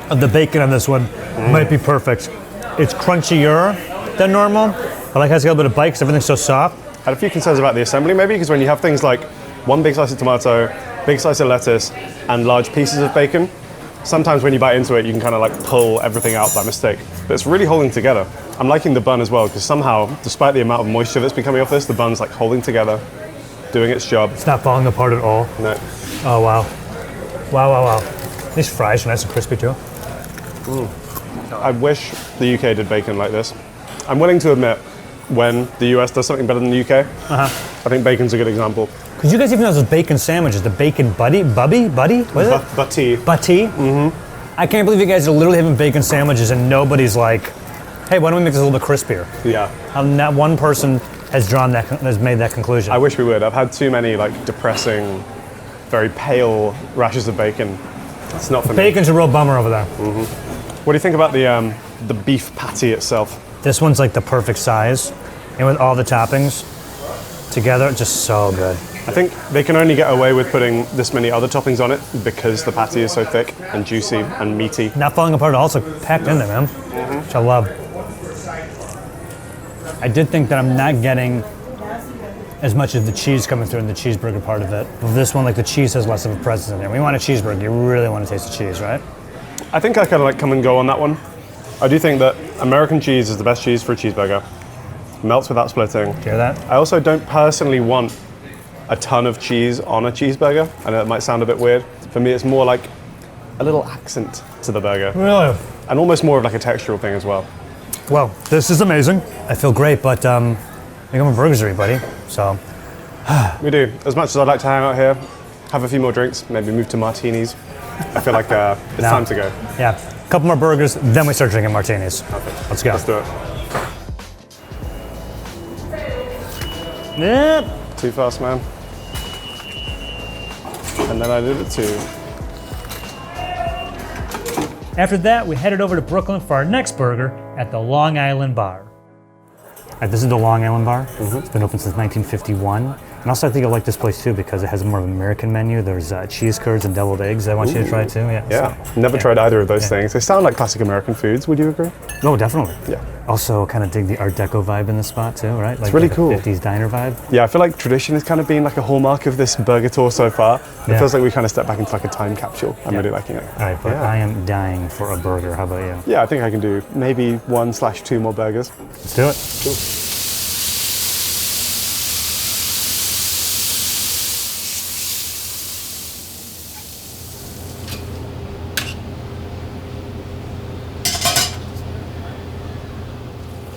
of the bacon on this one might be perfect. It's crunchier than normal. I like how it's got a bit of bite because everything's so soft.
I had a few concerns about the assembly maybe, because when you have things like one big slice of tomato, big slice of lettuce, and large pieces of bacon, sometimes when you bite into it, you can kind of like pull everything out by mistake. But it's really holding together. I'm liking the bun as well, because somehow, despite the amount of moisture that's been coming off this, the bun's like holding together, doing its job.
It's not falling apart at all.
No.
Oh, wow. Wow. These fries are nice and crispy too.
I wish the UK did bacon like this. I'm willing to admit when the US does something better than the UK. I think bacon's a good example.
Did you guys even know those bacon sandwiches? The bacon buddy? What is it?
Butty.
Butty? Mm-hmm. I can't believe you guys are literally having bacon sandwiches and nobody's like, hey, why don't we make this a little bit crispier?
Yeah.
Not one person has made that conclusion.
I wish we would. I've had too many like depressing, very pale rashers of bacon. It's not for me.
Bacon's a real bummer over there.
What do you think about the beef patty itself?
This one's like the perfect size, and with all the toppings together, it's just so good.
I think they can only get away with putting this many other toppings on it because the patty is so thick and juicy and meaty.
Not falling apart at all, it's like packed in there, man. Which I love. I did think that I'm not getting as much of the cheese coming through in the cheeseburger part of it. With this one, like the cheese has less of a presence in there. When you want a cheeseburger, you really want to taste the cheese, right?
I think I kind of like come and go on that one. I do think that American cheese is the best cheese for a cheeseburger. Melts without splitting.
Hear that?
I also don't personally want a ton of cheese on a cheeseburger. I know it might sound a bit weird. For me, it's more like a little accent to the burger.
Really?
And almost more of like a textural thing as well.
Well, this is amazing. I feel great, but I think I'm a burgers eat, buddy. So.
We do. As much as I'd like to hang out here, have a few more drinks, maybe move to martinis, I feel like it's time to go.
Yeah, a couple more burgers, then we start drinking martinis.
Perfect.
Let's go.
Let's do it.
Yep.
Too fast, man. And then I did it too.
After that, we headed over to Brooklyn for our next burger at the Long Island Bar. All right, this is the Long Island Bar. It's been open since 1951. And also, I think you'll like this place too because it has a more of an American menu. There's cheese curds and deviled eggs I want you to try too.
Yeah,
so-
never tried either of those things. They sound like classic American foods, would you agree?
Oh, definitely.
Yeah.
Also, kind of dig the Art Deco vibe in the spot too, right? Like,
really
like
cool.
A 50s diner vibe.
Yeah, I feel like tradition has kind of been like a hallmark of this burger tour so far. It
Yeah.
feels like we kind of stepped back into like a time capsule. I'm really liking it.
All right, but I am dying for a burger. How about you?
Yeah, I think I can do maybe 1/2 more burgers.
Let's do it.
Cool.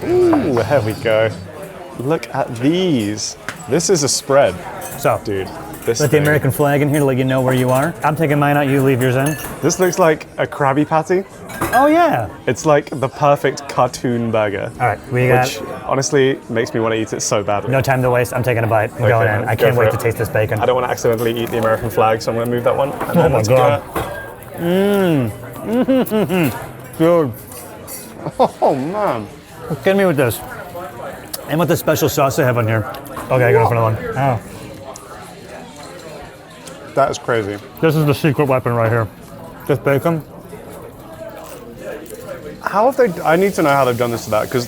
Ooh, there we go. Look at these. This is a spread,
So,
dude. This
put the
thing.
American flag in here to let you know where you are. I'm taking mine out, you leave yours in.
This looks like a Krabby Patty.
Oh, yeah.
It's like the perfect cartoon burger.
All right, we got
Which honestly makes me want to eat it so badly.
no time to waste. I'm taking a bite. I'm going in.
man,
I
go
can't
for
wait
it.
to taste this bacon.
I don't want to accidentally eat the American flag, so I'm going to move that one. And
Oh
then
my
let's
God.
go.
Dude,
Oh man.
get me with this. And with the special sauce they have on here. Okay, I got another one. Oh.
That is crazy.
This is the secret weapon right here. This bacon.
How have they? I need to know how they've done this to that because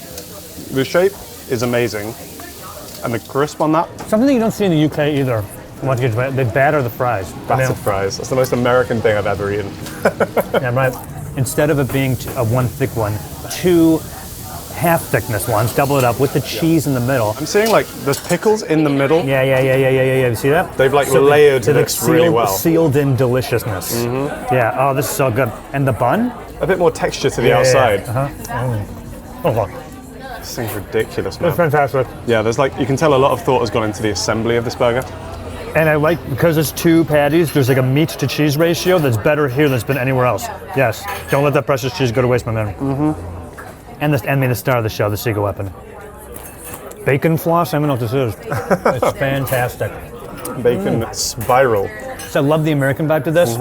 the shape is amazing, and the crisp on that.
Something you don't see in the UK either. Once you get they batter the fries.
Battered fries. That's the most American thing I've ever eaten.
Yeah, right. Instead of it being one thick one, two half thickness ones, double it up with the cheese in the middle.
I'm seeing like there's pickles in the middle.
Yeah. You see that?
They've like
So
layered
to
this
sealed,
really well.
Sealed in deliciousness. Yeah. Oh, this is so good. And the bun?
A bit more texture to the outside.
Oh, fuck.
This thing's ridiculous,
It's
man.
fantastic.
Yeah, there's like you can tell a lot of thought has gone into the assembly of this burger.
And I like, because there's two patties, there's like a meat to cheese ratio that's better here than it's been anywhere else. Yes. Don't let that precious cheese go to waste, my man. And the star of the show, the secret weapon. Bacon floss, I don't know what this is. It's fantastic.
Bacon spiral.
So I love the American vibe to this.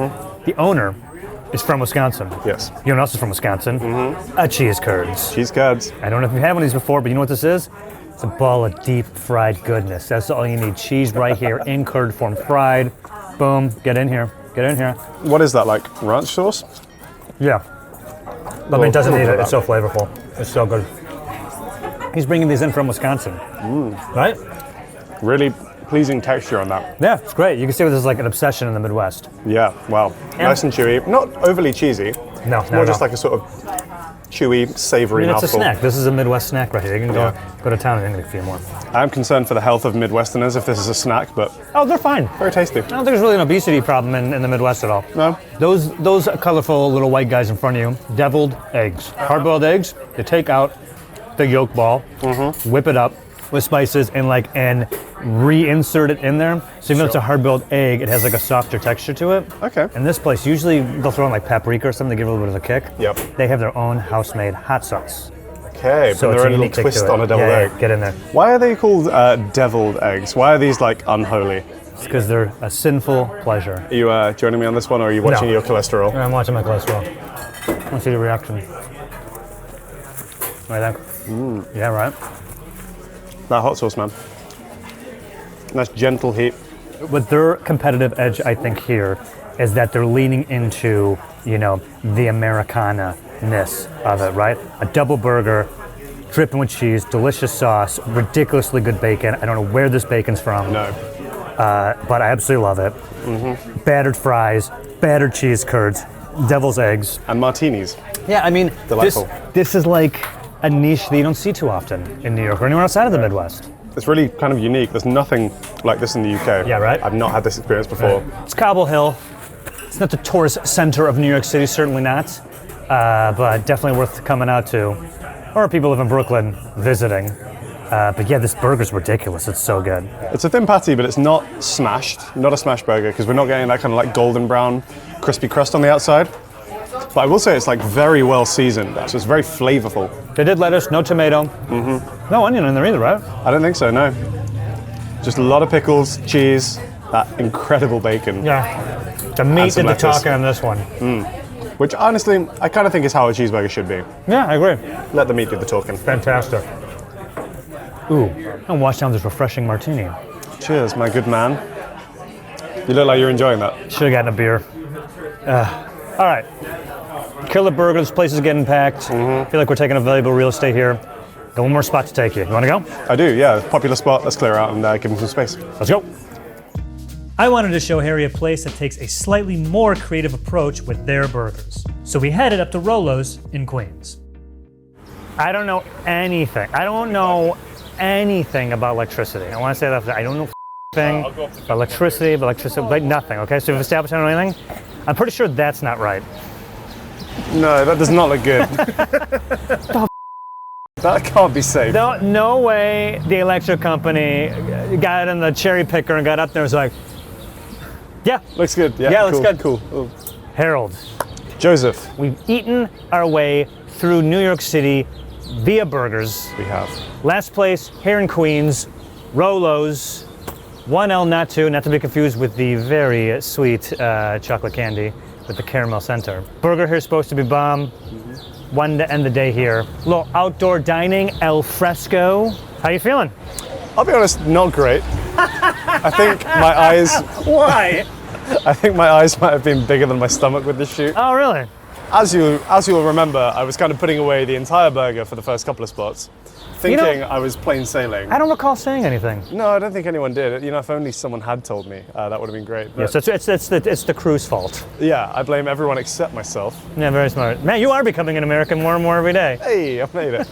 The owner is from Wisconsin.
Yes.
You know what else is from Wisconsin? A cheese curds.
Cheese curds.
I don't know if you've had one of these before, but you know what this is? It's a ball of deep fried goodness. That's all you need. Cheese right here in curd form, fried. Boom. Get in here. Get in here.
What is that, like ranch sauce?
Yeah. I mean, it doesn't
Little
need
bit
it.
of
It's so flavorful. It's so good. He's bringing these in from Wisconsin. Right?
Really pleasing texture on that.
Yeah, it's great. You can see this is like an obsession in the Midwest.
Yeah, wow. Nice and chewy. Not overly cheesy.
No,
More just like a sort of chewy,
I
savory
mean, it's a
mouthful.
snack. This is a Midwest snack right here. You can go
Yeah.
go to town and get a few more.
I'm concerned for the health of Midwesterners if this is a snack, but
Oh, they're fine.
very tasty.
I don't think there's really an obesity problem in the Midwest at all.
No?
Those colorful little white guys in front of you, deviled eggs. Hard-boiled eggs, you take out the yolk ball, whip it up with spices and like an
reinsert it in there. So even though it's a hard-boiled egg, it has like a softer texture to it.
Okay.
In this place, usually they'll throw in like paprika or something to give it a little bit of a kick.
Yep.
They have their own house-made hot sauce.
Okay,
So
but
it's
they're
a
a little
unique kick
twist
to it.
on a deviled
Yeah,
egg.
yeah, get in there.
Why are they called deviled eggs? Why are these like unholy?
It's because they're a sinful pleasure.
Are you joining me on this one, or are you watching
No.
your cholesterol?
I'm watching my cholesterol. I want to see the reaction. What do you think? Yeah, right.
That hot sauce, man. Nice gentle heat.
But their competitive edge, I think, here is that they're leaning into, you know, the Americana-ness of it, right? A double burger, dripping with cheese, delicious sauce, ridiculously good bacon. I don't know where this bacon's from.
No.
But I absolutely love it. Battered fries, battered cheese curds, devil's eggs.
And martinis.
Yeah, I mean,
Delightful.
this is like a niche that you don't see too often in New York or anywhere outside of the Midwest.
It's really kind of unique. There's nothing like this in the UK.
Yeah, right?
I've not had this experience before.
It's Cobble Hill. It's not the tourist center of New York City, certainly not, but definitely worth coming out to. Or people live in Brooklyn visiting. But yeah, this burger's ridiculous. It's so good.
It's a thin patty, but it's not smashed. Not a smash burger, because we're not getting that kind of like golden brown, crispy crust on the outside. But I will say it's like very well seasoned, so it's very flavorful.
They did lettuce, no tomato, no onion in there either, right?
I don't think so, no. Just a lot of pickles, cheese, that incredible bacon.
Yeah. The meat
some
did the
lettuce.
talking on this one.
Which honestly, I kind of think is how a cheeseburger should be.
Yeah, I agree.
Let the meat do the talking.
Fantastic. Ooh, and wash down this refreshing martini.
Cheers, my good man. You look like you're enjoying that.
Should have gotten a beer. All right. Killer burger. This place is getting packed. I feel like we're taking a valuable real estate here. Got one more spot to take you. You want to go?
I do, yeah. Popular spot. Let's clear out and give him some space.
Let's go.
I wanted to show Harry a place that takes a slightly more creative approach with their burgers. So we headed up to Rolo's in Queens.
I don't know anything. I don't know anything about electricity. I want to say that I don't know thing about electricity, like nothing. Okay, so if established I don't know anything, I'm pretty sure that's not right.
No, that does not look good. That can't be safe.
No way the electric company got in the cherry picker and got up there and was like, yeah,
Looks good. Yeah,
Yeah, looks
cool,
good.
Cool. Oh.
Harold,
Joseph,
we've eaten our way through New York City via burgers.
we have.
Last place here in Queens, Rolo's. 1L, not to be confused with the very sweet chocolate candy with the caramel center. Burger here is supposed to be bomb. One to end the day here. Little outdoor dining, al fresco. How you feeling?
I'll be honest, not great. I think my eyes.
Why?
I think my eyes might have been bigger than my stomach with this shoot.
Oh, really?
As you'll remember, I was kind of putting away the entire burger for the first couple of spots, thinking I was plain sailing.
I don't recall saying anything.
No, I don't think anyone did. You know, if only someone had told me, that would have been great. But
Yes, it's the crew's fault.
yeah, I blame everyone except myself.
Yeah, very smart. Man, you are becoming an American more and more every day.
Hey, I made it.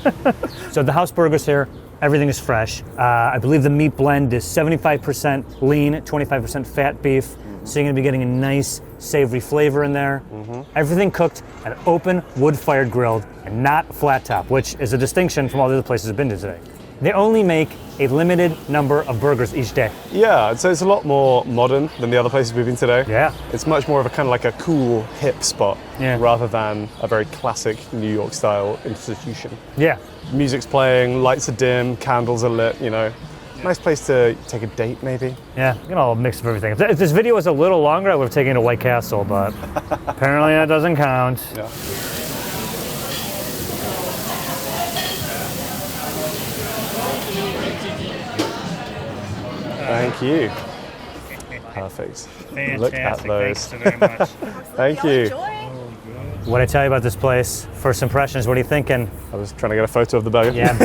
So the house burgers here, everything is fresh. I believe the meat blend is 75% lean, 25% fat beef. So you're gonna be getting a nice savory flavor in there. Everything cooked at an open wood-fired grilled and not flat top, which is a distinction from all the other places I've been to today. They only make a limited number of burgers each day.
Yeah, I'd say it's a lot more modern than the other places we've been today.
Yeah.
It's much more of a kind of like a cool, hip spot,
Yeah.
rather than a very classic New York style institution.
Yeah.
Music's playing, lights are dim, candles are lit, you know. Nice place to take a date, maybe.
Yeah, you get all a mix of everything. If this video was a little longer, I would have taken it to White Castle, but apparently that doesn't count.
Yeah. Thank you. Perfect. Look at those.
Thank you very much.
Thank you.
What I tell you about this place? First impressions, what are you thinking?
I was trying to get a photo of the burger.
Yeah,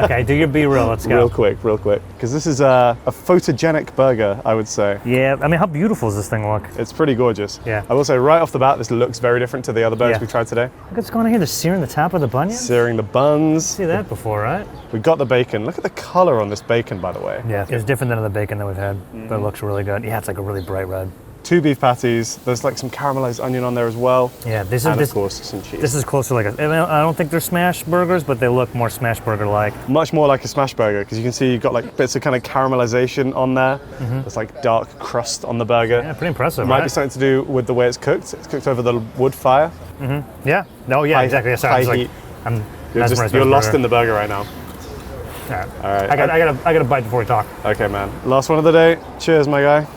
okay, do your B-roll, let's go.
Real quick. Because this is a photogenic burger, I would say.
Yeah, I mean, how beautiful does this thing look?
It's pretty gorgeous.
Yeah.
I will say right off the bat, this looks very different to the other burgers
Yeah.
we tried today.
Look what's going on here, they're searing the top of the bunion?
Searing the buns.
See that before, right?
We got the bacon. Look at the color on this bacon, by the way.
Yeah, it's different than the bacon that we've had, but it looks really good. Yeah, it's like a really bright red.
2 beef patties. There's like some caramelized onion on there as well.
Yeah, this
And
is
of course some cheese.
This is closer like I don't think they're smash burgers, but they look more smash burger like.
Much more like a smash burger because you can see you've got like bits of kind of caramelization on there. There's like dark crust on the burger.
Yeah, pretty impressive.
Might
right?
be something to do with the way it's cooked. It's cooked over the wood fire.
Yeah. No. Yeah. Exactly. Sorry, I was
high
like,
heat.
I'm
You're lost in the burger right now.
All right.
All right.
I got a bite before we talk.
Okay, man. Last one of the day. Cheers, my guy.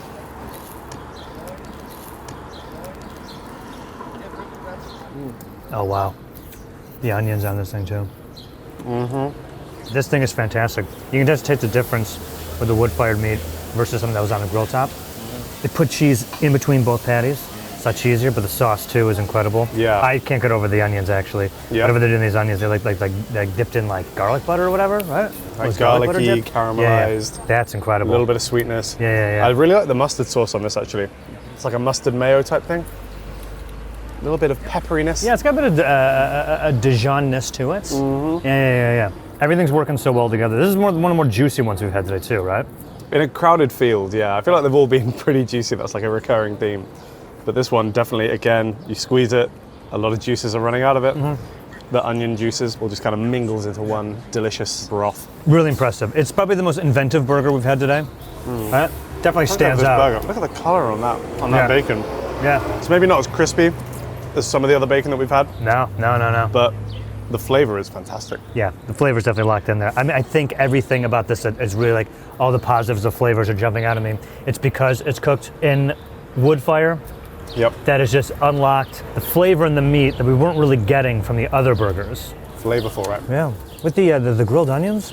Oh wow, the onions on this thing too. This thing is fantastic. You can just taste the difference with the wood-fired meat versus something that was on a grill top. They put cheese in between both patties. It's not cheesier, but the sauce too is incredible.
Yeah.
I can't get over the onions actually.
Yeah.
Whatever they're doing these onions, they're like dipped in like garlic butter or whatever, right?
Like
Was garlic butter
garlicky,
dipped?
caramelized.
Yeah. That's
A
incredible.
little bit of sweetness.
Yeah.
I really like the mustard sauce on this actually. It's like a mustard mayo type thing. A little bit of pepperiness.
Yeah, it's got a bit of a Dijon-ness to it. Yeah. Everything's working so well together. This is one of the more juicy ones we've had today too, right?
In a crowded field, yeah. I feel like they've all been pretty juicy. That's like a recurring theme. But this one, definitely, again, you squeeze it, a lot of juices are running out of it. The onion juices will just kind of mingles into one delicious broth.
Really impressive. It's probably the most inventive burger we've had today. Right? Definitely stands
Look at
out.
this burger. Look at the color on that bacon.
Yeah.
It's maybe not as crispy as some of the other bacon that we've had,
No.
but the flavor is fantastic.
Yeah, the flavor's definitely locked in there. I mean, I think everything about this is really like all the positives of flavors are jumping out at me. It's because it's cooked in wood fire
Yep.
that has just unlocked the flavor in the meat that we weren't really getting from the other burgers.
Flavorful, right?
Yeah. With the grilled onions,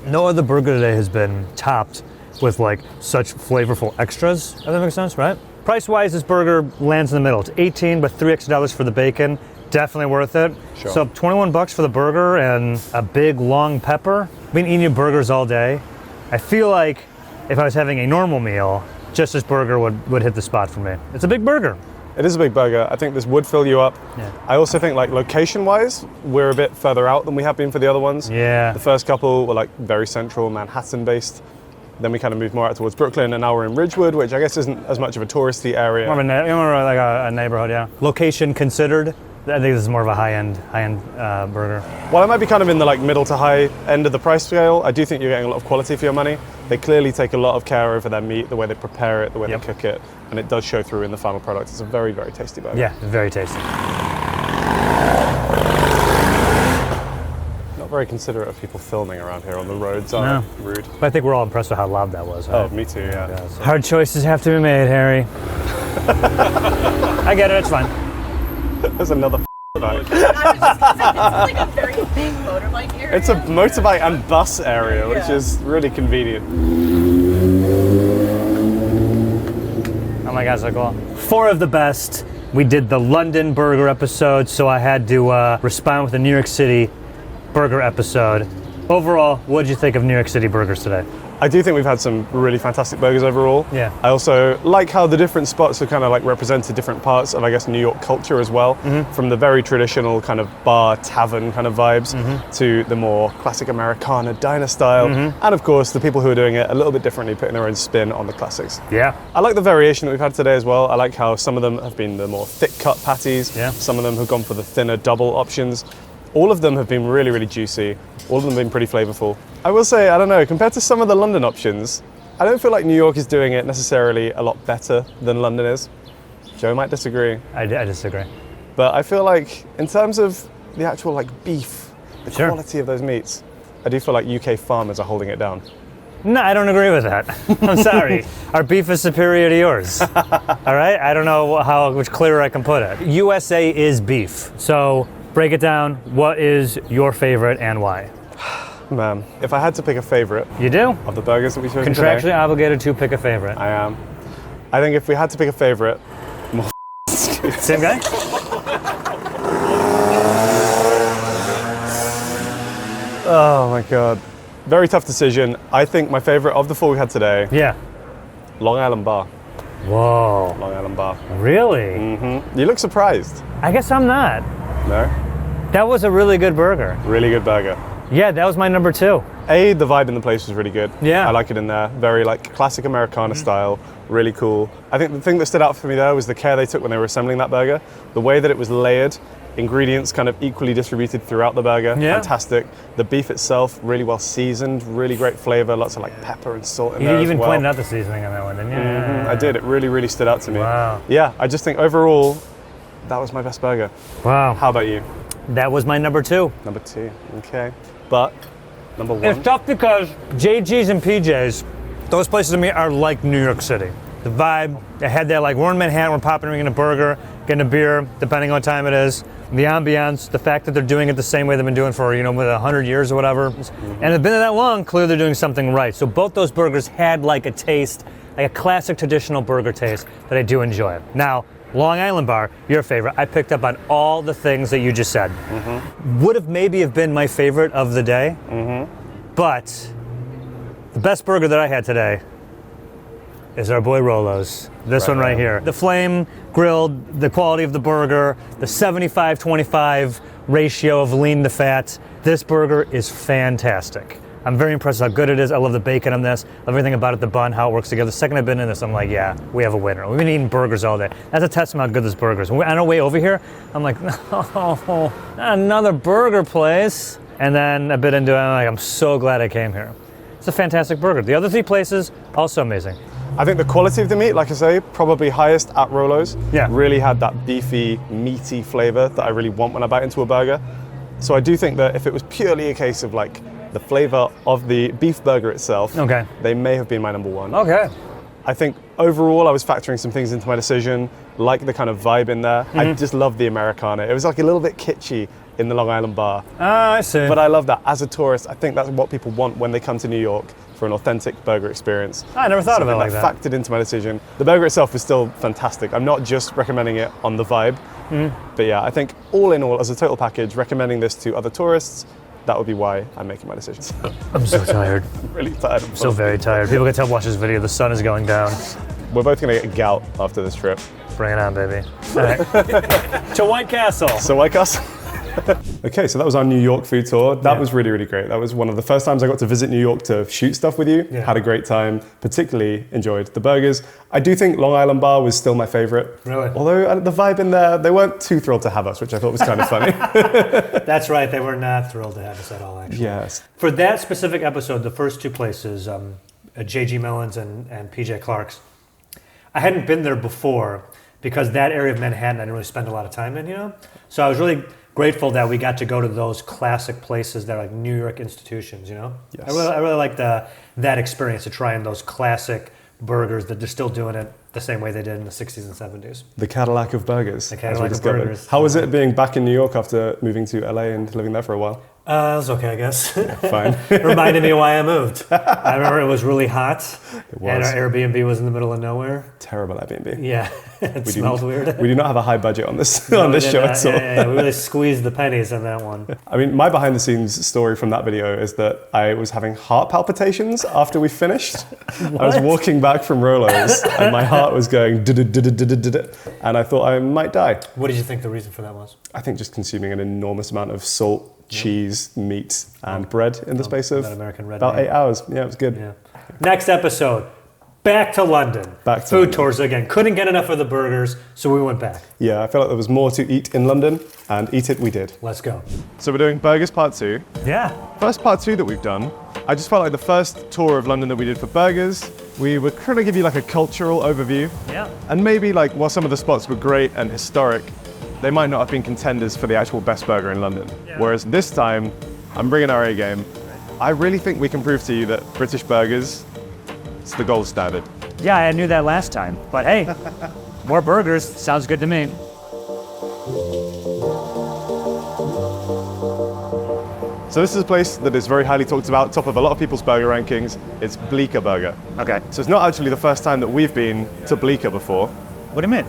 no other burger today has been topped with like such flavorful extras. Does that make sense, right? Price-wise, this burger lands in the middle. It's $18, but $3 extra for the bacon. Definitely worth it.
Sure.
So $21 for the burger and a big long pepper. I've been eating burgers all day. I feel like if I was having a normal meal, just this burger would hit the spot for me. It's a big burger.
It is a big burger. I think this would fill you up.
Yeah.
I also think like location-wise, we're a bit further out than we have been for the other ones.
Yeah.
The first couple were like very central, Manhattan-based. Then we kind of moved more out towards Brooklyn, and now we're in Ridgewood, which I guess isn't as much of a touristy area.
More of a neighborhood, yeah. Location considered, I think this is more of a high-end burger.
While it might be kind of in the like middle to high end of the price scale, I do think you're getting a lot of quality for your money. They clearly take a lot of care over their meat, the way they prepare it, the way
Yep.
they cook it, and it does show through in the final product. It's a very, very tasty burger.
Yeah, very tasty.
Not very considerate of people filming around here on the roads, are they? Rude.
But I think we're all impressed with how loud that was.
Oh,
Right?
me too, yeah.
Hard choices have to be made, Harry. I get it, it's fine.
There's another bike.
It's like a very big motorbike area.
It's a motorbike and bus area, which is really convenient.
Oh my God, so cool. 4 of the best. We did the London burger episode, so I had to respond with the New York City burger episode. Overall, what did you think of New York City burgers today?
I do think we've had some really fantastic burgers overall.
Yeah.
I also like how the different spots have kind of like represented different parts of, I guess, New York culture as well. From the very traditional kind of bar, tavern kind of vibes to the more classic Americana diner style. And of course, the people who are doing it a little bit differently, putting their own spin on the classics.
Yeah.
I like the variation that we've had today as well. I like how some of them have been the more thick cut patties.
Yeah.
Some of them have gone for the thinner double options. All of them have been really, really juicy. All of them have been pretty flavorful. I will say, I don't know, compared to some of the London options, I don't feel like New York is doing it necessarily a lot better than London is. Joe might disagree.
I disagree.
But I feel like in terms of the actual like beef, the
Sure.
quality of those meats, I do feel like UK farmers are holding it down.
No, I don't agree with that. I'm sorry. Our beef is superior to yours. All right? I don't know how much clearer I can put it. USA is beef. So break it down. What is your favorite and why?
Man, if I had to pick a favorite
You do?
of the burgers that we chose
Contractually
today,
obligated to pick a favorite.
I am. I think if we had to pick a favorite,
Same guy?
oh my God. Very tough decision. I think my favorite of the 4 we had today,
Yeah.
Long Island Bar.
Whoa.
Long Island Bar.
Really?
You look surprised.
I guess I'm not.
No?
That was a really good burger.
Really good burger.
Yeah, that was my number 2.
The vibe in the place was really good.
Yeah.
I like it in there. Very like classic Americana style, really cool. I think the thing that stood out for me there was the care they took when they were assembling that burger. The way that it was layered, ingredients kind of equally distributed throughout the burger.
Yeah.
Fantastic. The beef itself, really well seasoned, really great flavor, lots of like pepper and salt in there
You even
as well.
pointed out the seasoning on that one, didn't you?
I did. It really, really stood out to me.
Wow.
Yeah, I just think overall, that was my best burger.
Wow.
How about you?
That was my number 2.
Number 2. Okay. But number 1.
It's tough because JG's and PJ's, those places to me are like New York City. The vibe, they had that like we're in Manhattan, we're popping in a burger, getting a beer, depending on what time it is. The ambiance, the fact that they're doing it the same way they've been doing for, 100 years or whatever. And it's been that long, clearly they're doing something right. So both those burgers had like a taste, like a classic traditional burger taste that I do enjoy. Now, Long Island Bar, your favorite, I picked up on all the things that you just said. Would have maybe have been my favorite of the day, but the best burger that I had today is our boy Rolo's. This one right here. The flame grilled, the quality of the burger, the 75-25 ratio of lean to fat. This burger is fantastic. I'm very impressed with how good it is. I love the bacon on this, love everything about it, the bun, how it works together. The second I've been in this, I'm like, yeah, we have a winner. We've been eating burgers all day. That's a testament how good this burger is. On our way over here, I'm like, oh, not another burger place. And then a bit into it, I'm so glad I came here. It's a fantastic burger. The other 3 places, also amazing.
I think the quality of the meat, like I say, probably highest at Rolo's.
Yeah.
Really had that beefy, meaty flavor that I really want when I bite into a burger. So I do think that if it was purely a case of like the flavor of the beef burger itself,
Okay.
they may have been my number 1.
Okay.
I think overall I was factoring some things into my decision, like the kind of vibe in there. I just love the Americana. It was like a little bit kitschy in the Long Island Bar.
I see.
But I love that. As a tourist, I think that's what people want when they come to New York for an authentic burger experience.
I never thought of it
Something
like that.
Factored into my decision. The burger itself was still fantastic. I'm not just recommending it on the vibe, but yeah, I think all in all, as a total package, recommending this to other tourists, that would be why I'm making my decisions.
I'm so tired.
I'm really tired.
So very tired. People can tell watch this video, the sun is going down.
We're both gonna get gout after this trip.
Bring it on, baby. All right. To White Castle.
So like us. Okay, so that was our New York food tour. That was really, really great. That was one of the first times I got to visit New York to shoot stuff with you.
Yeah.
Had a great time, particularly enjoyed the burgers. I do think Long Island Bar was still my favorite.
Really?
Although the vibe in there, they weren't too thrilled to have us, which I thought was kind of funny.
That's right, they were not thrilled to have us at all, actually.
Yes.
For that specific episode, the first 2 places, J.G. Mellon's and P.J. Clark's, I hadn't been there before because that area of Manhattan I didn't really spend a lot of time in, So I was really grateful that we got to go to those classic places that are like New York institutions,
Yes.
I really liked that experience of trying those classic burgers that they're still doing it the same way they did in the 60s and 70s.
The Cadillac of burgers.
The
as we
Cadillac of
discovered.
burgers.
How was it being back in New York after moving to LA and living there for a while?
It was okay, I guess.
Fine.
Reminded me why I moved. I remember it was really hot.
It was.
And our Airbnb was in the middle of nowhere.
Terrible Airbnb.
Yeah, it smelled weird.
We do not have a high budget on this
No,
on this
we
show
did
at
not.
all.
Yeah, we really squeezed the pennies on that one.
I mean, my behind the scenes story from that video is that I was having heart palpitations after we finished. I was walking back from Rolo's and my heart was going and I thought I might die.
What did you think the reason for that was?
I think just consuming an enormous amount of salt, cheese, meat, and bread in the space of
that American red
about
meat.
8 hours. Yeah, it was good.
Yeah. Next episode, back to London.
Back to
Food
London.
tours again. Couldn't get enough of the burgers, so we went back.
Yeah, I felt like there was more to eat in London, and eat it we did.
Let's go.
So we're doing burgers part 2.
Yeah.
First part 2 that we've done, I just felt like the first tour of London that we did for burgers, we were trying to give you like a cultural overview.
Yeah.
And maybe like while some of the spots were great and historic, they might not have been contenders for the actual best burger in London.
Yeah.
Whereas this time, I'm bringing our A game. I really think we can prove to you that British burgers, it's the gold standard.
Yeah, I knew that last time. But hey, more burgers. Sounds good to me.
So this is a place that is very highly talked about, top of a lot of people's burger rankings. It's Bleecker Burger.
Okay.
So it's not actually the first time that we've been to Bleecker before.
What do you mean?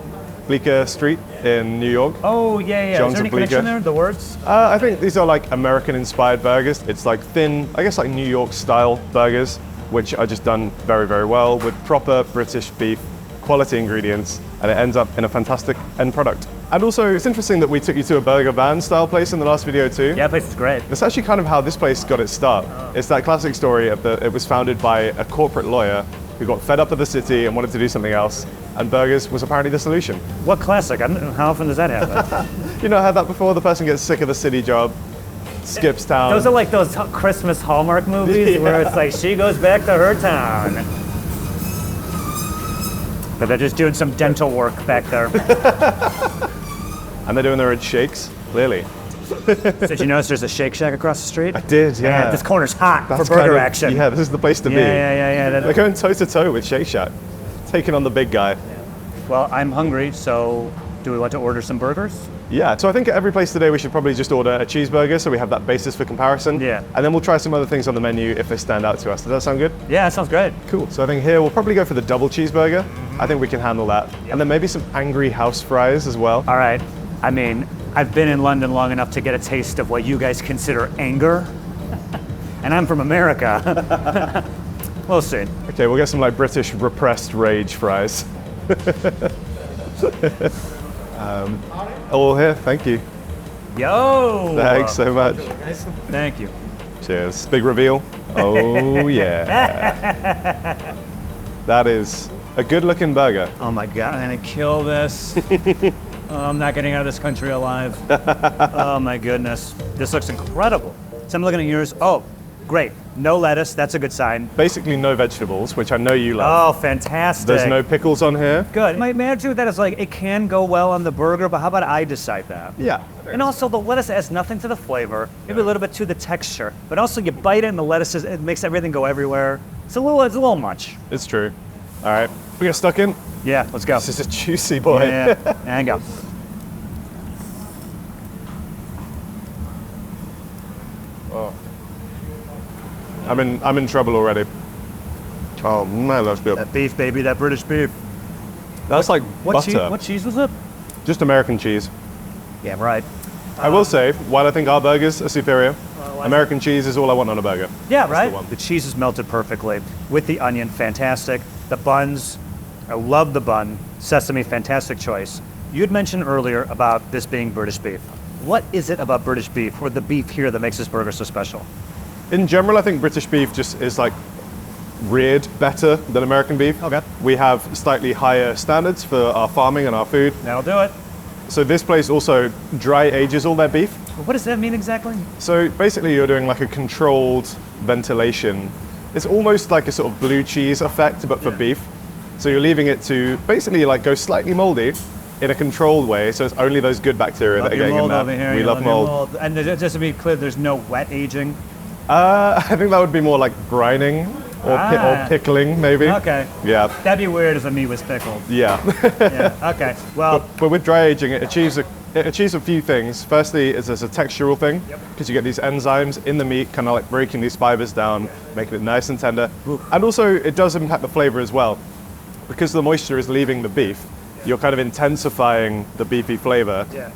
Bleecker Street in New York.
Oh, yeah.
John's
Is there any
of Bleecker.
connection there? The words?
I think these are like American-inspired burgers. It's like thin, I guess like New York-style burgers, which are just done very, very well with proper British beef, quality ingredients, and it ends up in a fantastic end product. And also, it's interesting that we took you to a burger van style place in the last video too.
Yeah, that place is great.
That's actually kind of how this place got its start. It's that classic story of it was founded by a corporate lawyer who got fed up with the city and wanted to do something else, and burgers was apparently the solution.
What classic? How often does that happen?
You know, had that before, the person gets sick of the city job, skips town.
Those are like those Christmas Hallmark movies where it's like she goes back to her town. But they're just doing some dental work back there.
And they're doing their own shakes, clearly.
Did you notice there's a Shake Shack across the street?
I did, yeah.
This corner's hot
That's
for burger
kind of-
action.
Yeah, this is the place to be.
Yeah.
They're going toe to toe with Shake Shack, taking on the big guy.
Well, I'm hungry, so do we want to order some burgers?
Yeah, so I think at every place today we should probably just order a cheeseburger so we have that basis for comparison.
Yeah.
And then we'll try some other things on the menu if they stand out to us. Does that sound good?
Yeah, that sounds great.
Cool. So I think here we'll probably go for the double cheeseburger. I think we can handle that. And then maybe some angry house fries as well.
All right. I mean, I've been in London long enough to get a taste of what you guys consider anger. And I'm from America. We'll see.
Okay, we'll get some like British repressed rage fries. All here, thank you.
Yo!
Thanks so much.
Thank you.
Cheers. Big reveal. Oh yeah. That is a good looking burger.
Oh my God, I'm gonna kill this. Oh, I'm not getting out of this country alive. Oh my goodness. This looks incredible. So I'm looking at yours. Oh, great. No lettuce, that's a good sign.
Basically no vegetables, which I know you love.
Oh, fantastic.
There's no pickles on here.
Good. My attitude with that is like, it can go well on the burger, but how about I decide that?
Yeah.
And also the lettuce adds nothing to the flavor, maybe a little bit to the texture, but also you bite it and the lettuce, it makes everything go everywhere. It's a little much.
It's true. All right, we get stuck in.
Yeah, let's go.
This is a juicy boy.
Yeah, and go.
I'm in trouble already. Oh man, that's good.
That beef, baby, that British beef.
That's like butter.
What cheese was it?
Just American cheese.
Yeah, right.
I will say, while I think our burgers are superior, American cheese is all I want on a burger.
Yeah, right.
the one.
The cheese is melted perfectly with the onion, fantastic. The buns, I love the bun. Sesame, fantastic choice. You had mentioned earlier about this being British beef. What is it about British beef, or the beef here, that makes this burger so special?
In general, I think British beef just is like reared better than American beef.
Okay.
We have slightly higher standards for our farming and our food.
That'll do it.
So this place also dry ages all their beef.
What does that mean exactly?
So basically you're doing like a controlled ventilation. It's almost like a sort of blue cheese effect, but for beef. So you're leaving it to basically like go slightly moldy in a controlled way, so it's only those good bacteria that are getting in there. We love mold.
And just to be clear, there's no wet aging?
I think that would be more like brining or pickling, maybe.
Okay.
Yeah.
That'd be weird if the meat was pickled.
Yeah.
Yeah, okay. Well,
But with dry aging, it achieves a few things. Firstly, there's a textural thing, because you get these enzymes in the meat, kind of like breaking these fibers down, making it nice and tender. And also, it does impact the flavor as well. Because the moisture is leaving the beef, you're kind of intensifying the beefy flavor.
yeah.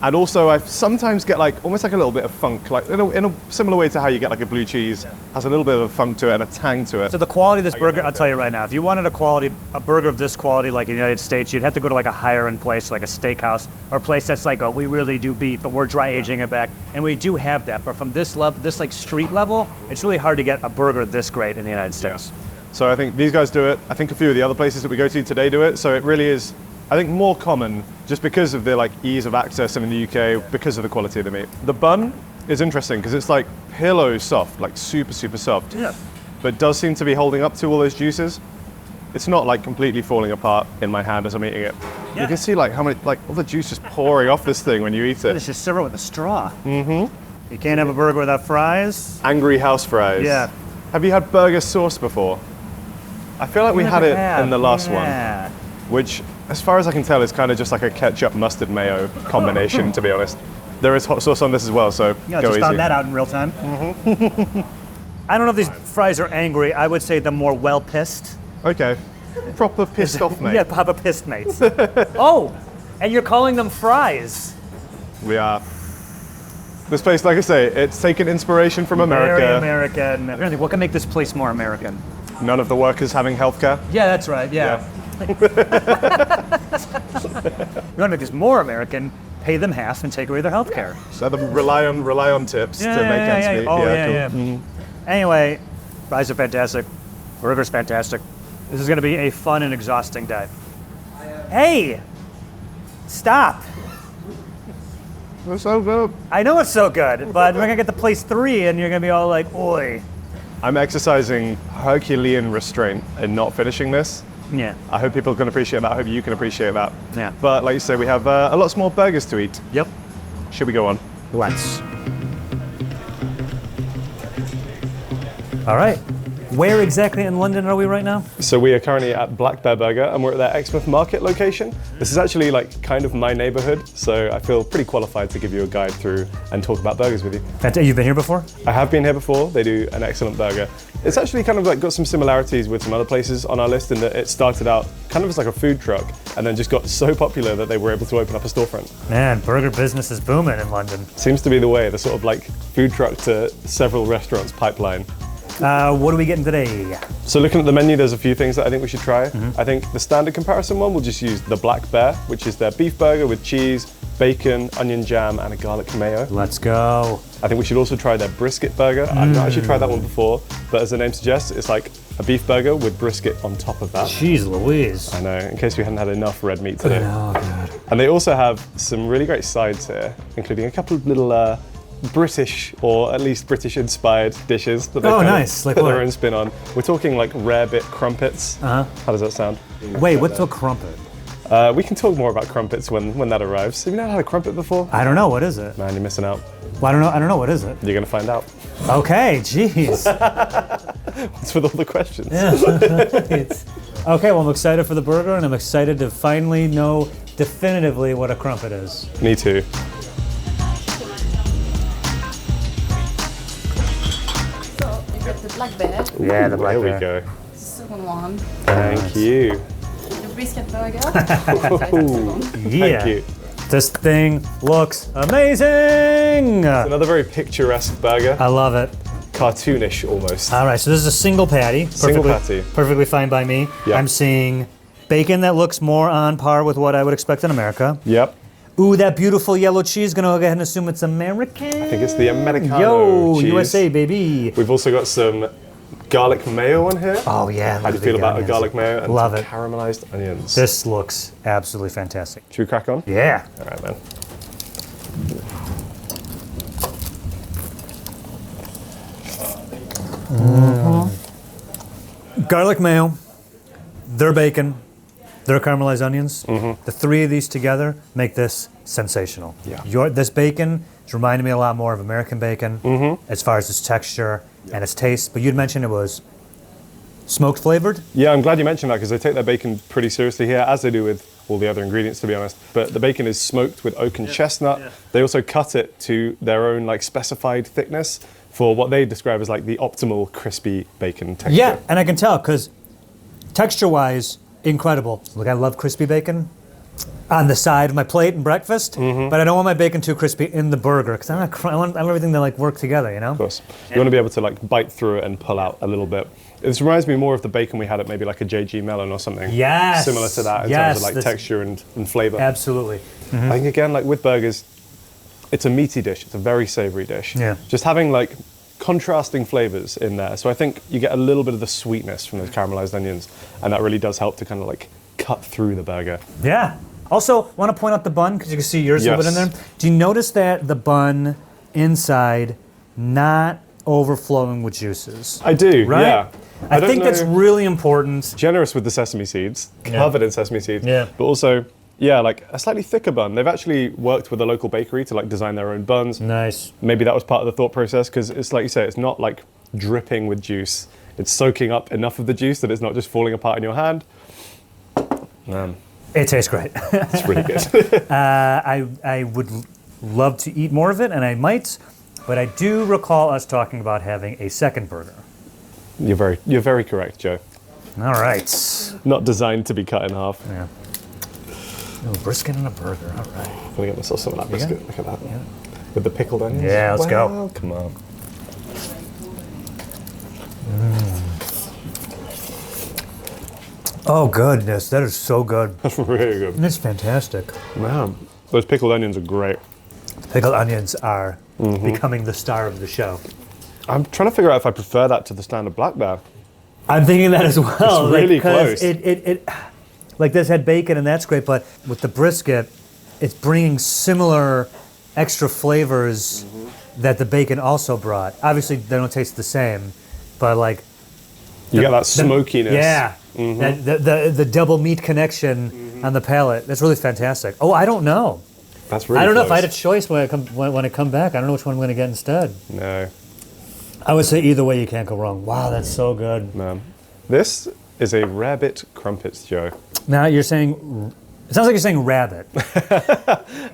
And also, I sometimes get like almost like a little bit of funk, like in a similar way to how you get like a blue cheese, has a little bit of a funk to it and a tang to it.
So the quality of this burger, I'll tell you right now, if you wanted a burger of this quality, like in the United States, you'd have to go to like a higher end place, like a steakhouse, or a place that's like, oh, we really do beef, but we're dry aging it back, and we do have that. But from this level, this like street level, it's really hard to get a burger this great in the United States.
So I think these guys do it. I think a few of the other places that we go to today do it. So it really is, I think, more common just because of the like ease of access in the UK, because of the quality of the meat. The bun is interesting because it's like pillow soft, like super, super soft.
Yeah.
But does seem to be holding up to all those juices. It's not like completely falling apart in my hand as I'm eating it.
Yeah.
You can see like how many, like all the juice just pouring off this thing when you eat
Let's
it.
just serve it with a straw. Mm-hmm. You can't have a burger without fries.
Angry house fries.
Yeah.
Have you had burger sauce before? I feel like we had it in the last one, which, as far as I can tell, is kind of just like a ketchup mustard mayo combination, to be honest. There is hot sauce on this as well, so
Yeah,
go
just
easy.
found that out in real time. I don't know if these fries are angry. I would say they're more well pissed.
Okay. Proper pissed off, mate.
Yeah, Papa pissed mates. Oh, and you're calling them fries.
We are. This place, like I say, it's taken inspiration from America.
Very American. I'm trying to think, what can make this place more American?
None of the workers having healthcare.
Yeah, that's right. Yeah.
want to make this more American, pay them half and take away their health care.
So them rely on tips to make ends meet.
Oh,
Yeah, cool.
yeah. Anyway, fries are fantastic. Burger's fantastic. This is going to be a fun and exhausting day. Hey! Stop!
That's so good.
I know it's so good, but we're going to get to place 3 and you're going to be all like, oi.
I'm exercising Herculean restraint in not finishing this.
Yeah.
I hope people can appreciate that. I hope you can appreciate that.
Yeah.
But like you say, we have a lot more burgers to eat.
Yep.
Should we go on?
Let's. All right. Where exactly in London are we right now?
So we are currently at Black Bear Burger and we're at their Exmouth Market location. This is actually like kind of my neighborhood, so I feel pretty qualified to give you a guide through and talk about burgers with you.
You've been here before?
I have been here before. They do an excellent burger. It's actually kind of like got some similarities with some other places on our list in that it started out kind of as like a food truck and then just got so popular that they were able to open up a storefront.
Man, burger business is booming in London.
Seems to be the way, the sort of like food truck to several restaurants pipeline.
What are we getting today?
So looking at the menu, there's a few things that I think we should try. I think the standard comparison one, we'll just use the Black Bear, which is their beef burger with cheese, bacon, onion jam, and a garlic mayo.
Let's go.
I think we should also try their brisket burger. I've not actually tried that one before, but as the name suggests, it's like a beef burger with brisket on top of that.
Jeez Louise.
I know, in case we hadn't had enough red meat today.
Oh, God.
And they also have some really great sides here, including a couple of little British, or at least British-inspired dishes that they
nice. Like
put
what?
their own spin on. We're talking like rarebit crumpets. How does that sound?
Wait, what's a crumpet?
We can talk more about crumpets when that arrives. Have you not had a crumpet before?
I don't know. What is it?
Man, you're missing out.
Well, I don't know. What is it?
You're gonna find out.
Okay, jeez.
What's with all the questions?
Okay, well, I'm excited for the burger, and I'm excited to finally know definitively what a crumpet is.
Me too.
So you got the Black Bear,
Yeah, the Black
There we
Bear.
go.
second one,
Thank you.
the brisket burger. Second.
Yeah.
Thank you.
This thing looks amazing.
Another very picturesque burger.
I love it.
Cartoonish almost.
All right, so this is a single patty.
Single patty.
Perfectly fine by me.
Yep.
I'm seeing bacon that looks more on par with what I would expect in America.
Yep.
Ooh, that beautiful yellow cheese. Gonna go ahead and assume it's American.
I think it's the Americano
Yo,
cheese.
USA, baby.
We've also got some garlic mayo on here.
Oh, yeah.
How do you feel about a garlic mayo and
Love
some
it.
caramelized onions?
This looks absolutely fantastic.
Should we crack on?
Yeah.
All right, man.
Garlic mayo, their bacon, their caramelized onions. The 3 of these together make this sensational.
Yeah.
This bacon is reminding me a lot more of American bacon as far as its texture and its taste. But you'd mentioned it was smoked flavored.
Yeah, I'm glad you mentioned that because they take their bacon pretty seriously here, as they do with all the other ingredients, to be honest. But the bacon is smoked with oak and chestnut. They also cut it to their own like specified thickness for what they describe as like the optimal crispy bacon texture.
Yeah, and I can tell because texture-wise, incredible. Look, I love crispy bacon on the side of my plate and breakfast, but I don't want my bacon too crispy in the burger because I want everything to like work together, you know?
Of course. You want to be able to like bite through it and pull out a little bit. This reminds me more of the bacon we had at maybe like a JG Melon or something.
Yes.
Similar to that in
Yes,
terms of like
this-
texture and flavor.
Absolutely.
I think again, like with burgers, it's a meaty dish. It's a very savory dish.
Yeah.
Just having like contrasting flavors in there. So I think you get a little bit of the sweetness from those caramelized onions, and that really does help to kind of like cut through the burger.
Yeah. Also, want to point out the bun because you can see yours a little bit in
Yes.
there. Do you notice that the bun inside not overflowing with juices?
I do,
Right?
yeah.
I
don't
think that's
know-
really important.
Generous with the sesame seeds, covered in sesame seeds.
Yeah.
But also, yeah, like a slightly thicker bun. They've actually worked with a local bakery to like design their own buns.
Nice.
Maybe that was part of the thought process because it's like you say, it's not like dripping with juice. It's soaking up enough of the juice that it's not just falling apart in your hand. Man,
It tastes great.
it's really good.
I would love to eat more of it, and I might, but I do recall us talking about having a second burger.
You're very correct, Joe.
All right.
Not designed to be cut in half.
Yeah. Oh, brisket and a burger. All right.
I'm gonna get myself some of that biscuit. Look at that. With the pickled onions.
Yeah, let's go.
Well, come on.
Oh goodness, that is so good.
That's really good.
That's fantastic.
Wow. Those pickled onions are great.
Pickled onions are becoming the star of the show.
I'm trying to figure out if I prefer that to the standard black bear.
I'm thinking that as well.
It's really
'cause
close.
It like this had bacon and that's great, but with the brisket, it's bringing similar extra flavors that the bacon also brought. Obviously, they don't taste the same, but like
You get that smokiness.
yeah, the double meat connection on the palate. That's really fantastic. Oh, I don't know.
That's really
I don't know if
close.
I had a choice when I come back. I don't know which one I'm going to get instead.
No,
I would say either way, you can't go wrong. Wow, that's so good.
man. This is a rabbit crumpets, Joe.
Now you're saying, it sounds like you're saying rabbit.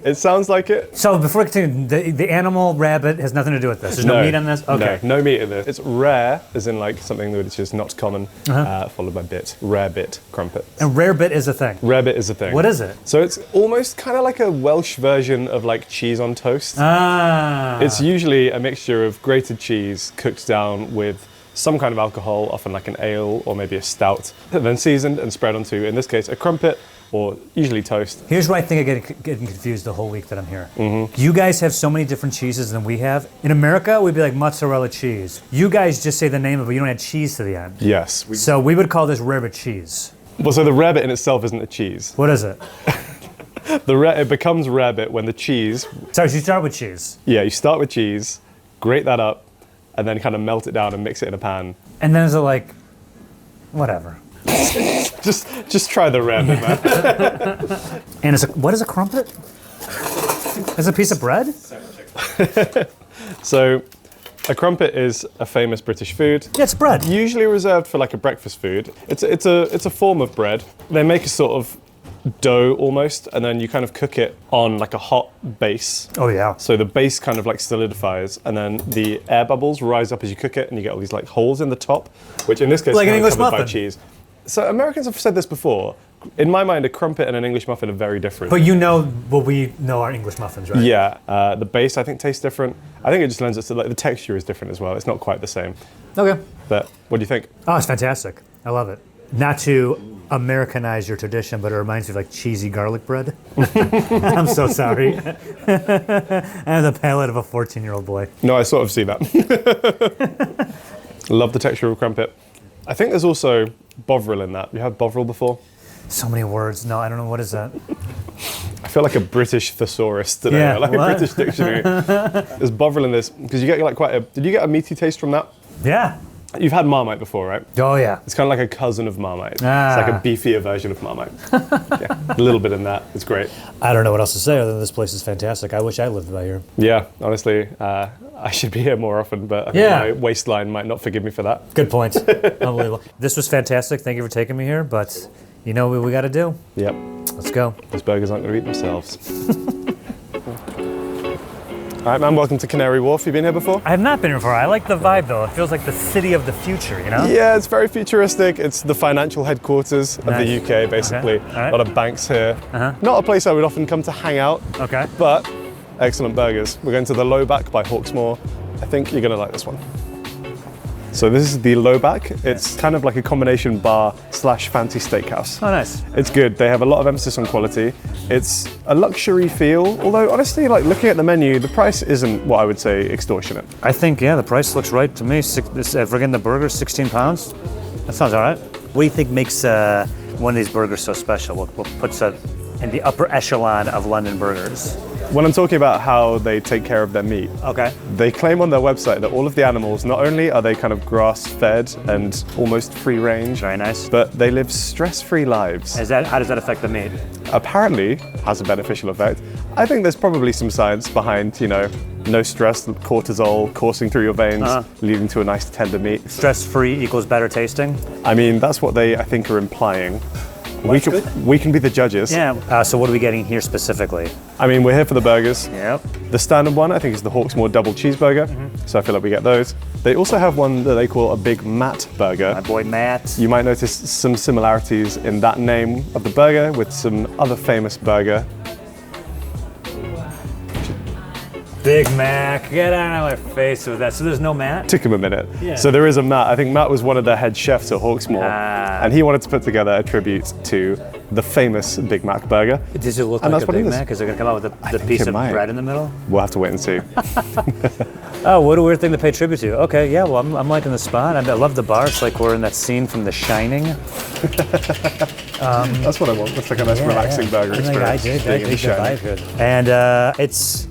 It sounds like it.
So before I continue, the animal rabbit has nothing to do with this. There's no meat on this? Okay.
No meat in this. It's rare, as in like something that is just not common, followed by bit. Rare bit crumpet.
And rare bit is a thing.
Rare bit is a thing.
What is it?
So it's almost kind of like a Welsh version of like cheese on toast.
Ah.
It's usually a mixture of grated cheese cooked down with some kind of alcohol, often like an ale or maybe a stout, and then seasoned and spread onto, in this case, a crumpet or usually toast.
Here's where I think I get getting confused the whole week that I'm here. You guys have so many different cheeses than we have. In America, we'd be like mozzarella cheese. You guys just say the name of it, but you don't add cheese to the end.
Yes.
So we would call this rarebit cheese.
Well, so the rarebit in itself isn't a cheese.
What is it?
It becomes rarebit when the cheese,
Sorry, so you start with cheese.
yeah, you start with cheese, grate that up, and then kind of melt it down and mix it in a pan.
And then is it like, whatever.
Just try the rarebit, man.
And what is a crumpet? It's a piece of bread?
So, a crumpet is a famous British food.
Yeah, it's bread.
Usually reserved for like a breakfast food. It's a form of bread. They make a sort of dough almost, and then you kind of cook it on like a hot base.
Oh yeah.
So the base kind of like solidifies, and then the air bubbles rise up as you cook it, and you get all these like holes in the top, which in this case
Like an
are
English
covered by
muffin.
cheese. So Americans have said this before. In my mind, a crumpet and an English muffin are very different.
But you know what we know are English muffins, right?
Yeah, the base I think tastes different. I think it just lends itself to like the texture is different as well. It's not quite the same.
Okay.
But what do you think?
Oh, it's fantastic. I love it. Not to Americanize your tradition, but it reminds me of like cheesy garlic bread. I'm so sorry. I have the palate of a 14-year-old boy.
No, I sort of see that. Love the texture of crumpet. I think there's also bovril in that. You had bovril before?
So many words. No, I don't know. What is that?
I feel like a British thesaurus today,
Yeah,
like
what?
a British dictionary. There's bovril in this because you get like did you get a meaty taste from that?
Yeah.
You've had Marmite before, right?
Oh, yeah.
It's kind of like a cousin of Marmite.
Ah.
It's like a beefier version of Marmite. Yeah, a little bit in that. It's great.
I don't know what else to say other than this place is fantastic. I wish I lived by here.
Yeah, honestly, I should be here more often, but I think
Yeah.
my waistline might not forgive me for that.
Good point. Unbelievable. This was fantastic. Thank you for taking me here, but you know what we got to do.
Yep,
Let's go.
those burgers aren't going to eat themselves. All right, man, welcome to Canary Wharf. You been here before?
I have not been here before. I like the vibe, though. It feels like the city of the future, you know?
Yeah, it's very futuristic. It's the financial headquarters of
Nice.
the UK, basically.
Okay, all right.
A lot of banks here. Not a place I would often come to hang out,
Okay.
but excellent burgers. We're going to the Lowback by Hawksmoor. I think you're going to like this one. So this is the Lowback. It's kind of like a combination bar / fancy steakhouse.
Oh, nice.
It's good. They have a lot of emphasis on quality. It's a luxury feel, although honestly, like looking at the menu, the price isn't what I would say extortionate.
I think, yeah, the price looks right to me. If we're getting the burger, 16 pounds. That sounds all right. What do you think makes one of these burgers so special? What puts it in the upper echelon of London burgers?
When I'm talking about how they take care of their meat,
Okay.
they claim on their website that all of the animals, not only are they kind of grass-fed and almost free range,
Very nice.
but they live stress-free lives.
How does that affect the meat?
Apparently, has a beneficial effect. I think there's probably some science behind, no stress, cortisol coursing through your veins, leading to a nice tender meat.
Stress-free equals better tasting?
I mean, that's what they, I think, are implying. We can be the judges.
Yeah. So what are we getting here specifically?
I mean, we're here for the burgers.
Yep.
The standard one, I think, is the Hawksmoor double cheeseburger. So I feel like we get those. They also have one that they call a Big Matt burger.
My boy Matt.
You might notice some similarities in that name of the burger with some other famous burger.
Big Mac. Get out of my face with that. So there's no Matt?
Took him a minute.
Yeah.
So there is a Matt. I think Matt was one of the head chefs at Hawksmoor,
Ah.
and he wanted to put together a tribute to the famous Big Mac burger.
Does it look
And
like
that's
a
what it
Big
is.
Mac? Is it going to come out with the
think
piece
it
of
might.
bread in the middle?
We'll have to wait and see.
Oh, what a weird thing to pay tribute to. Okay, yeah, well, I'm liking the spot. I love the bar. It's like we're in that scene from The Shining.
That's what I want. It's like a nice relaxing burger experience.
I
being in
dig
The
the
Shining.
vibe here. And it's,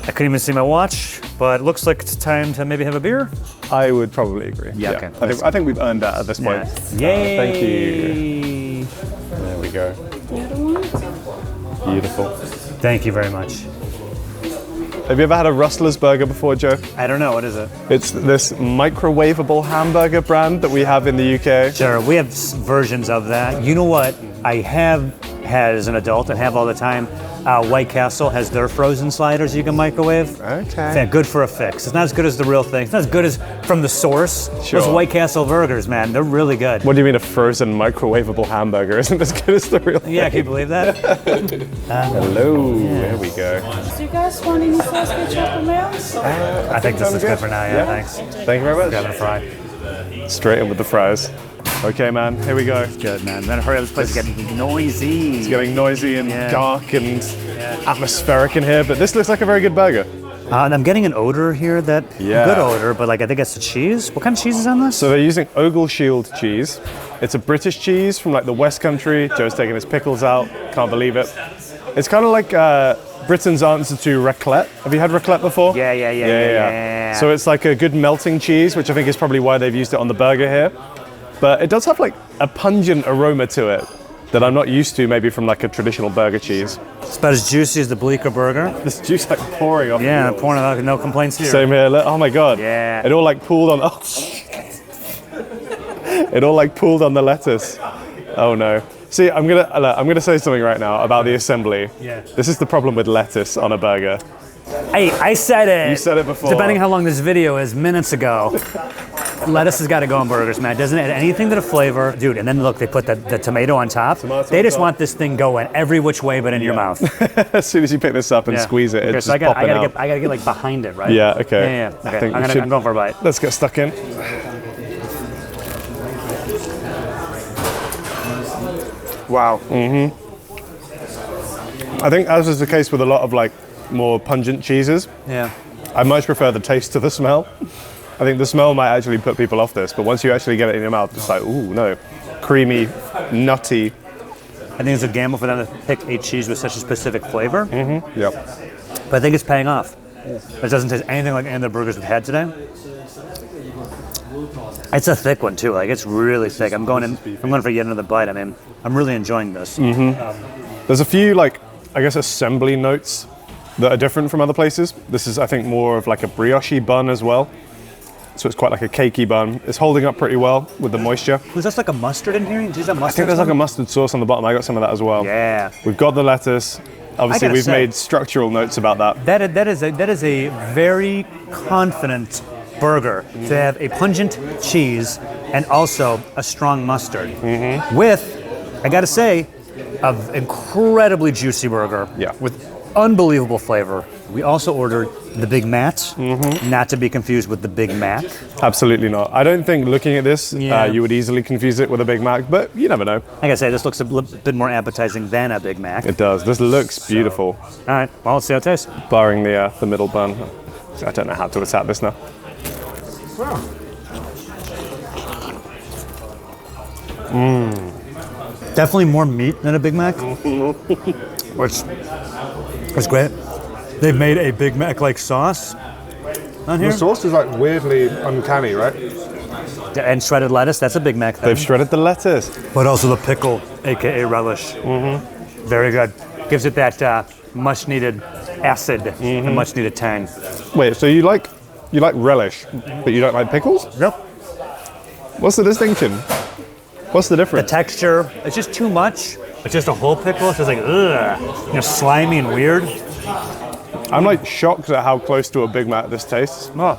I couldn't even see my watch, but it looks like it's time to maybe have a beer.
I would probably agree.
Yeah, okay.
I think we've earned that at this point.
Yay!
Thank you. There we go. Beautiful.
Thank you very much.
Have you ever had a Rustler's burger before, Joe?
I don't know, what is it?
It's this microwavable hamburger brand that we have in the UK.
Sure, we have versions of that. You know what I have had as an adult and have all the time? White Castle has their frozen sliders you can microwave.
Okay.
Yeah, good for a fix. It's not as good as the real thing. It's not as good as from the source.
Sure.
Those White Castle burgers, man, they're really good.
What do you mean a frozen microwavable hamburger isn't as good as the real thing?
Yeah, can you believe that?
Hello, there we go.
Do you guys want any sauce ketchup or mayo?
I think this is good for now, yeah, thanks.
Thank you very much.
Grabbing a fry.
Straight in with the fries. Okay, man, here we go.
Good, man. Better hurry up, this place is getting noisy.
It's getting noisy and
Yeah.
dark and atmospheric in here, but this looks like a very good burger.
And I'm getting an odor here that,
Yeah.
good odor, but like I think it's the cheese. What kind of cheese is on this?
So they're using Ogleshield cheese. It's a British cheese from like the West Country. Joe's taking his pickles out. Can't believe it. It's kind of like Britain's answer to raclette. Have you had raclette before?
Yeah.
So it's like a good melting cheese, which I think is probably why they've used it on the burger here. But it does have like a pungent aroma to it that I'm not used to maybe from like a traditional burger cheese.
It's about as juicy as the Bleecker burger.
This juice like pouring off.
Yeah,
the wheels.
pouring it out, no complaints here.
Same here. Oh my god.
Yeah.
It all like pooled on. Oh. It all like pooled on the lettuce. Oh no. See, I'm gonna say something right now about the assembly.
Yeah.
This is the problem with lettuce on a burger.
Hey, I said it.
You said it before.
Depending how long this video is, minutes ago. Lettuce has got to go on burgers, man. It doesn't add anything to the flavor. Dude, and then look, they put the tomato on top. They just want this thing going every which way but in your mouth.
As soon as you pick this up and
Yeah.
squeeze it,
Okay,
it's
so
just
I
popping out.
gotta get like behind it, right?
Yeah, okay.
Yeah.
I
Okay.
think we
I'm
should-
going for a bite.
Let's get stuck in.
Wow.
I think as is the case with a lot of like more pungent cheeses,
Yeah.
I much prefer the taste to the smell. I think the smell might actually put people off this, but once you actually get it in your mouth, it's like, ooh, no. Creamy, nutty.
I think it's a gamble for them to pick a cheese with such a specific flavor,
Yep.
but I think it's paying off. It doesn't taste anything like any of the burgers we've had today. It's a thick one too. Like it's really thick. I'm going for yet another bite. I mean, I'm really enjoying this.
There's a few like, I guess, assembly notes that are different from other places. This is, I think, more of like a brioche bun as well. So it's quite like a cakey bun. It's holding up pretty well with the moisture.
Was that like a mustard in here? Is that mustard?
I think there's like a mustard sauce on the bottom. I got some of that as well.
Yeah.
We've got the lettuce. Obviously,
gotta
we've
say-
made structural notes about that.
That is a very confident burger to have a pungent cheese and also a strong mustard with, I gotta say, an incredibly juicy burger.
Yeah.
With unbelievable flavor. We also ordered the Big Mac, not to be confused with the Big Mac.
Absolutely not. I don't think looking at this,
Yeah.
you would easily confuse it with a Big Mac, but you never know.
Like I say, this looks a bit more appetizing than a Big Mac.
It does. This looks beautiful,
All right, well, let's see how it tastes.
barring the middle bun. I don't know how to attack this now.
Definitely more meat than a Big Mac. Which is great. They've made a Big Mac-like sauce on here.
sauce is like weirdly uncanny, right?
And shredded lettuce, that's a Big Mac thing.
They've shredded the lettuce.
But also the pickle, aka relish. Very good. Gives it that much-needed acid and much-needed tang.
Wait, so you like relish, but you don't like pickles?
Yep.
What's the distinction? What's the
The
difference?
texture, it's just too much. It's just a whole pickle. It's just like, ugh, slimy and weird.
I'm like shocked at how close to a Big Mac this tastes.
Oh,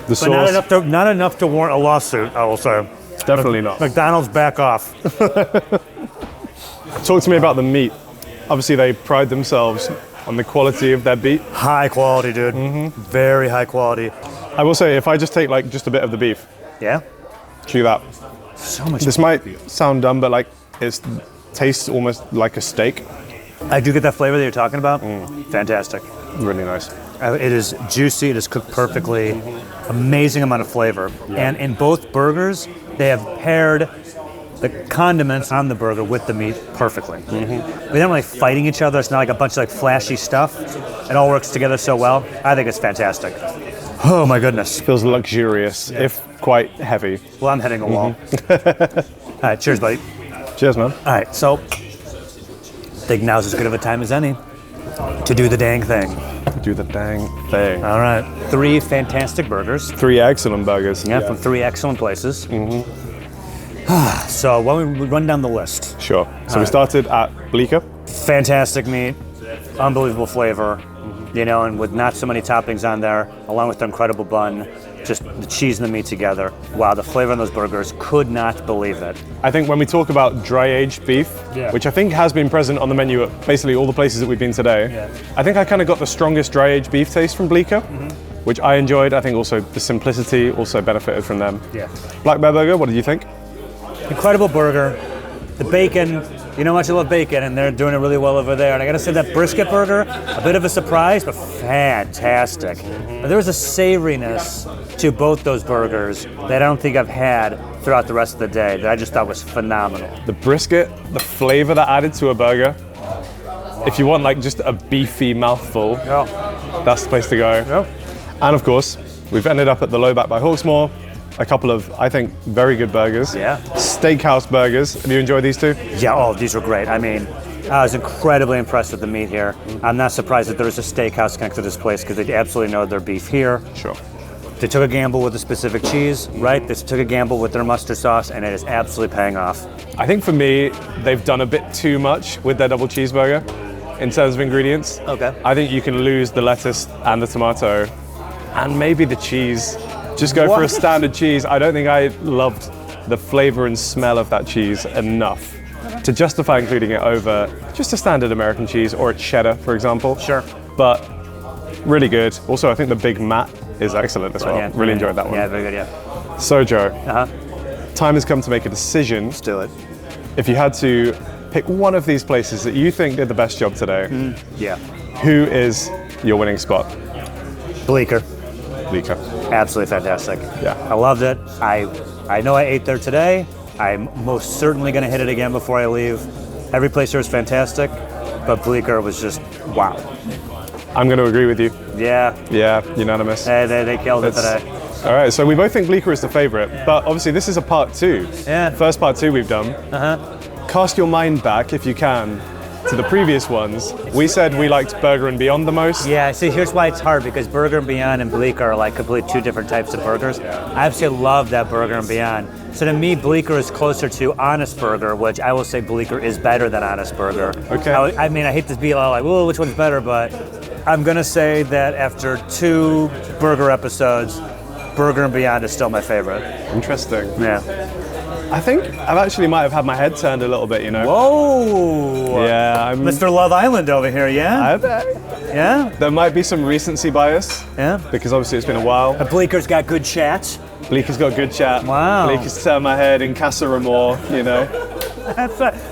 The
but not
sauce,
not enough to warrant a lawsuit, I will say.
definitely not.
McDonald's, back off.
Talk to me about the meat. Obviously, they pride themselves on the quality of their beef.
High quality, dude. Very high quality.
I will say, if I just take like just a bit of the beef,
Yeah.
chew that.
So much.
This might sound dumb, but like it tastes almost like a steak.
I do get that flavor that you're talking about. Fantastic.
Really nice.
It is juicy. It is cooked perfectly. Amazing amount of flavor. And in both burgers, they have paired the condiments on the burger with the meat perfectly. They're not really fighting each other. It's not like a bunch of like flashy stuff. It all works together so well. I think it's fantastic. Oh my goodness.
Feels luxurious, if quite heavy.
Well, I'm hitting a wall. All right, cheers, buddy.
Cheers, man.
All right, so I think now's as good of a time as any to do the dang thing.
Do the dang thing.
All right, 3 fantastic burgers.
3 excellent burgers.
Yeah, from 3 excellent places. So why don't we run down the list?
Sure. So we started at Bleecker.
Fantastic meat, unbelievable flavor, you know, and with not so many toppings on there, along with the incredible bun, just the cheese and the meat together. Wow, the flavor on those burgers, could not believe it.
I think when we talk about dry-aged beef, which I think has been present on the menu at basically all the places that we've been today, I think I kind of got the strongest dry-aged beef taste from Bleecker, which I enjoyed. I think also the simplicity also benefited from them.
Yeah.
Black Bear Burger, what did you think?
Incredible burger. The bacon, you know how much I love bacon, and they're doing it really well over there. And I gotta say that brisket burger, a bit of a surprise, but fantastic. There was a savoriness to both those burgers that I don't think I've had throughout the rest of the day that I just thought was phenomenal.
The brisket, the flavor that added to a burger. If you want like just a beefy mouthful, that's the place to go. And of course, we've ended up at the Low Back by Hawksmoor. A couple of, I think, very good burgers.
Yeah.
Steakhouse burgers. Have you enjoyed these two?
Yeah, oh, these were great. I mean, I was incredibly impressed with the meat here. I'm not surprised that there's a steakhouse connected to this place because they absolutely know their beef here.
Sure.
They took a gamble with a specific cheese, right? They took a gamble with their mustard sauce, and it is absolutely paying off.
I think for me, they've done a bit too much with their double cheeseburger in terms of ingredients.
Okay.
I think you can lose the lettuce and the tomato and maybe the cheese. Just go for a standard cheese. I don't think I loved the flavor and smell of that cheese enough to justify including it over just a standard American cheese or a cheddar, for example.
Sure.
But really good. Also, I think the Big Mac is excellent as well.
Yeah,
really enjoyed that one.
Yeah, very good, yeah.
So, Joe,
Uh-huh.
time has come to make a decision.
Let's do it.
If you had to pick one of these places that you think did the best job today,
Yeah.
who is your winning spot?
Bleecker.
Bleecker.
Absolutely fantastic.
Yeah.
I loved it. I know I ate there today. I'm most certainly going to hit it again before I leave. Every place here was fantastic, but Bleecker was just wow.
I'm going to agree with you.
Yeah.
Yeah, unanimous.
They killed it
That's-
today.
All right, so we both think Bleecker is the favorite, but obviously this is a part 2.
Yeah.
First part 2 we've done. Cast your mind back, if you can, to the previous ones. We said we liked Burger and Beyond the most.
Yeah, see, here's why it's hard, because Burger and Beyond and Bleecker are like completely 2 different types of burgers. I absolutely love that Burger and Beyond. So to me, Bleecker is closer to Honest Burger, which I will say Bleecker is better than Honest Burger.
Okay.
I mean, I hate to be all like, well, which one's better, but I'm gonna say that after 2 burger episodes, Burger and Beyond is still my favorite.
Interesting.
Yeah.
I think I actually might have had my head turned a little bit, you know.
Whoa!
Yeah, I'm.
Mr. Love Island over here, yeah?
I bet.
Yeah?
There might be some recency bias.
Yeah?
Because obviously it's been a while.
Bleeker's got good chat.
Bleeker's got good chat.
Wow.
Bleeker's turned my head in Casa Amor, you know.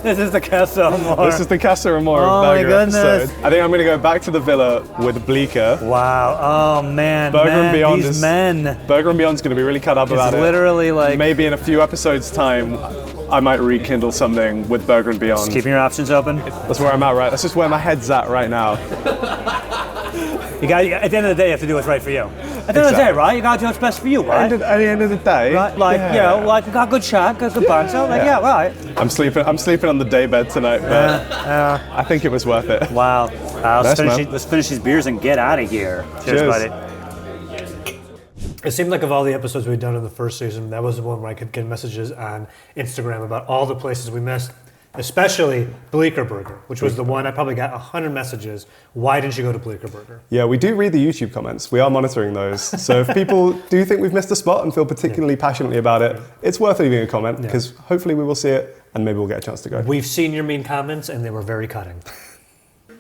This is the Casa Amor.
This is the Casa Amor
Oh my
burger
goodness.
episode. I think I'm going to go back to the villa with Bleecker.
Wow. Oh man.
Burger
man,
and Beyond
these
is
men.
Burger and Beyond's going to be really cut up about
It's
it.
literally like
Maybe in a few episodes' time, I might rekindle something with Burger and Beyond.
keeping your options open.
That's where I'm at, right? That's just where my head's at right now.
You got at the end of the day, you have to do what's right for you. At the end of the day, right? You got to do what's best for you, right?
At the end of the day,
Right? Like,
yeah.
you know, like you got good shot, got good bunch. So, like, yeah, right.
I'm sleeping on the daybed tonight, but I think it was worth it.
Wow.
Nice, man.
Let's finish these beers and get out of here. Cheers,
Cheers.
buddy.
It seemed like of all the episodes we'd done in the first season, that was the one where I could get messages on Instagram about all the places we missed, especially Bleecker Burger, which was the one I probably got 100 messages. Why didn't you go to Bleecker Burger?
Yeah, we do read the YouTube comments. We are monitoring those. So if people do think we've missed a spot and feel particularly passionately about it, it's worth leaving a comment because hopefully we will see it and maybe we'll get a chance to go.
We've seen your mean comments and they were very cutting.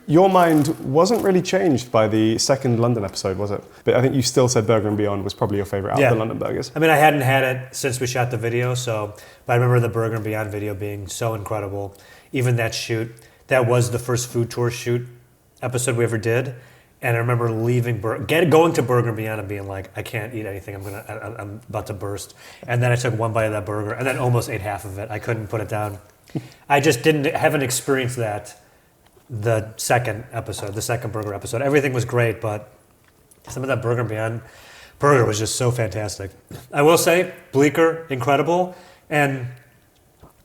your mind wasn't really changed by the second London episode, was it? But I think you still said Burger and Beyond was probably your favorite out of the London burgers.
I mean, I hadn't had it since we shot the video, but I remember the Burger and Beyond video being so incredible. Even that shoot, that was the first food tour shoot episode we ever did. And I remember going to Burger and Beyond and being like, I can't eat anything. I'm about to burst. And then I took one bite of that burger and then almost ate half of it. I couldn't put it down. I just haven't experienced that the second burger episode. Everything was great, but some of that Burger and Beyond burger was just so fantastic. I will say, Bleecker, incredible. And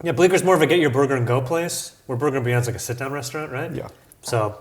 yeah, Bleeker's more of a get your burger and go place, where Burger and Beyond's like a sit-down restaurant, right?
Yeah.
So